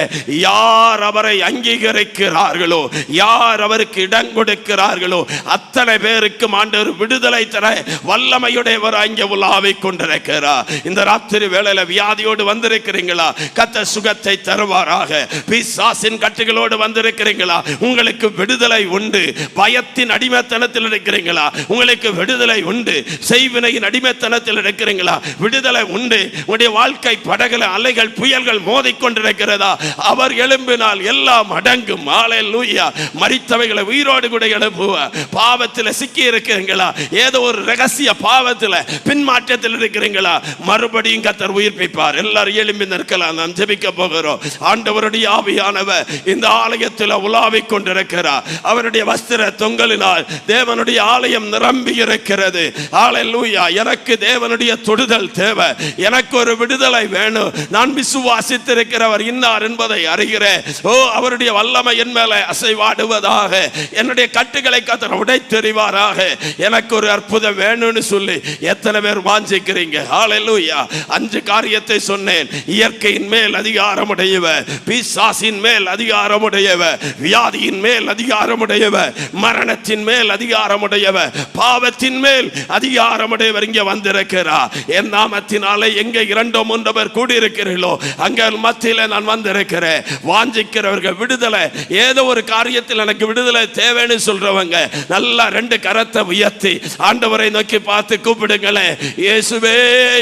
யார் அவரை அங்கீகரிக்கிறார்களோ, யார் அவருக்கு இடம் கொடுக்கிறார்களோ அத்தனை பேருக்கும் ஆண்டவர் விடுதலை தர வல்லமையுடையவர் அங்கே உலாவிக் கொண்டிருக்கிறார். இந்த ராத்திரி வேளையில வியாதியோடு வந்திருக்கிறீங்களா? கர்த்தர் சுகத்தை தருவாராக. பிசாசின் கட்டுகளோடு வந்திருக்கிறீங்களா? உங்களுக்கு விடுதலை உண்டு. பயத்தின் அடிமைத்தனத்தில் இருக்கிறீங்களா? உங்களுக்கு விடுதலை உண்டு. செய்வினையின் அடிமைத்தனத்தில் இருக்கிறீங்களா? விடுதலை உண்டு. உங்களுடைய வாழ்க்கை படகுல அலைகள் புயல்கள் மோதிக்கொண்டிருக்கிறதா? அவர் எழும்பினால் எல்லாம் அடங்கும். ஹல்லேலூயா! மரித்தவைகளை உயிரோடு கூட எழுப்புவார். பாவத்தில் சிக்கி இருக்கிறீங்களா? ஏதோ ஒரு ரகசிய பாவத்தில் பின்மாற்றத்தில் இருக்கிறீங்களா? மறுபடியும் கர்த்தர் உயிர்ப்பிப்பார். எல்லாரும் எழும்பி நிற்கலாம். நாம் ஜெபிக்க போகிறோம். ஆண்டவருடைய ஆவியானவர் இந்த ஆலயத்தில் உலாவிக் கொண்டிருக்கிறார். அவருடைய வஸ்திர தொங்கலினால் தேவனுடைய ஆலயம் நிரம்பி இருக்கிறது. ஹல்லேலூயா! எனக்கு தேவனுடைய தொடுதல் தேவை. எனக்கு ஒரு விடுதலை வேணும். நான் விசுவாசித்திருக்கிறவர் இன்னார் என்பதை அறிகிறேன். ஓ, அவருடைய வல்லமை என் மேலே அசைவாடுவதாக. என்னுடைய கட்டுகளை கர்த்தர் உடைத்தெறிவாராக. எனக்கு ஒரு அற்புதம் வேணும்னு சொல்லி எத்தனை பேர் வாஞ்சிக்கிறீங்க? ஹல்லேலூயா! 5 காரியத்தை சொன்னேன். இயற்கையின் மேல் அதிகாரமுடையவர், பிசாசின் மேல் அதிகாரமுடையவர், வியாதியின் மேல் அதிகாரமுடையவர், மரணத்தின் மேல் அதிகாரமுடையவர், பாவத்தின் மேல் அதிகாரமுடையவர் இங்கே வந்திருக்கிறார். என் நாமத்தினாலே எங்கே 2 3 பேர் கூடியிருக்கிறீர்களோ அங்கே மத்தியில நான் வந்திருக்கிறேன். வாஞ்சிக்கிறவர்கள் விடுதலை, ஏதோ ஒரு காரியத்தில் எனக்கு விடுதலை தேவைன்னு சொல்றவங்க நல்லா 2 கரத்தை உயர்த்தி ஆண்டவரை நோக்கி பார்த்து கூப்பிடுங்களேன். இயேசுவே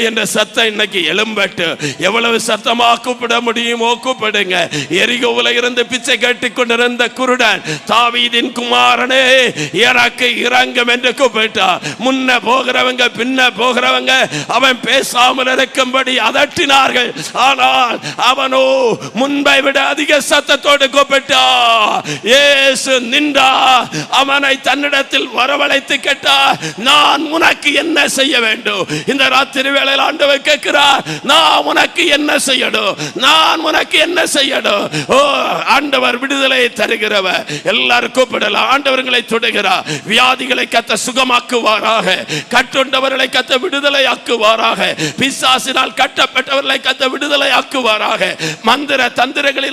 என்ற சத்தம் இன்னைக்கு எழும்பட்டு. எவ்வளவு சத்தமா கூப்பிட முடியுமோ கூப்பிடுங்க. எரிகோவுல இருந்து பிச்சை கேட்டுக் கொண்டிருந்த குருடன், தாவீதின் குமாரனே எனக்கு இரங்கும் என்று கூப்பிட்டா. முன்ன போகிறவங்க பின்ன போகிறவங்க அவன் பேசாமல் இருக்கும்படி அதட்டினார்கள். ஆனால் அவனோ முன்பை விட அதிக சத்தத்தோடு கூப்பிட்டா. இயேசு நின்றா. அவனை தன்னிடத்தில் வரவழைத்து கேட்டா, நான் உனக்கு என்ன செய்ய வேண்டும்? இந்த ராத்திரி வேளையில் ஆண்டவர் கேட்கிறார், நான் உனக்கு என்ன செய்யணும்? நான் உனக்கு என்ன செய்யணும்? ஓ, ஆண்டவர் விடுதலை தருகிறவர். எல்லாரும் கூப்பிடலாம். ஆண்டவர்களை தொடுகிறார். வியாதிகளை கர்த்தர் சுகமாக்குவாராக. கட்டுண்டவர்களை கர்த்தர் விடுதலை ஆக்குவாராக. பிசாசினால் கட்டப்பட்டவர்களை கர்த்தர் விடுதலை ஆக்குவாராக. மந்திர தந்திரங்களில்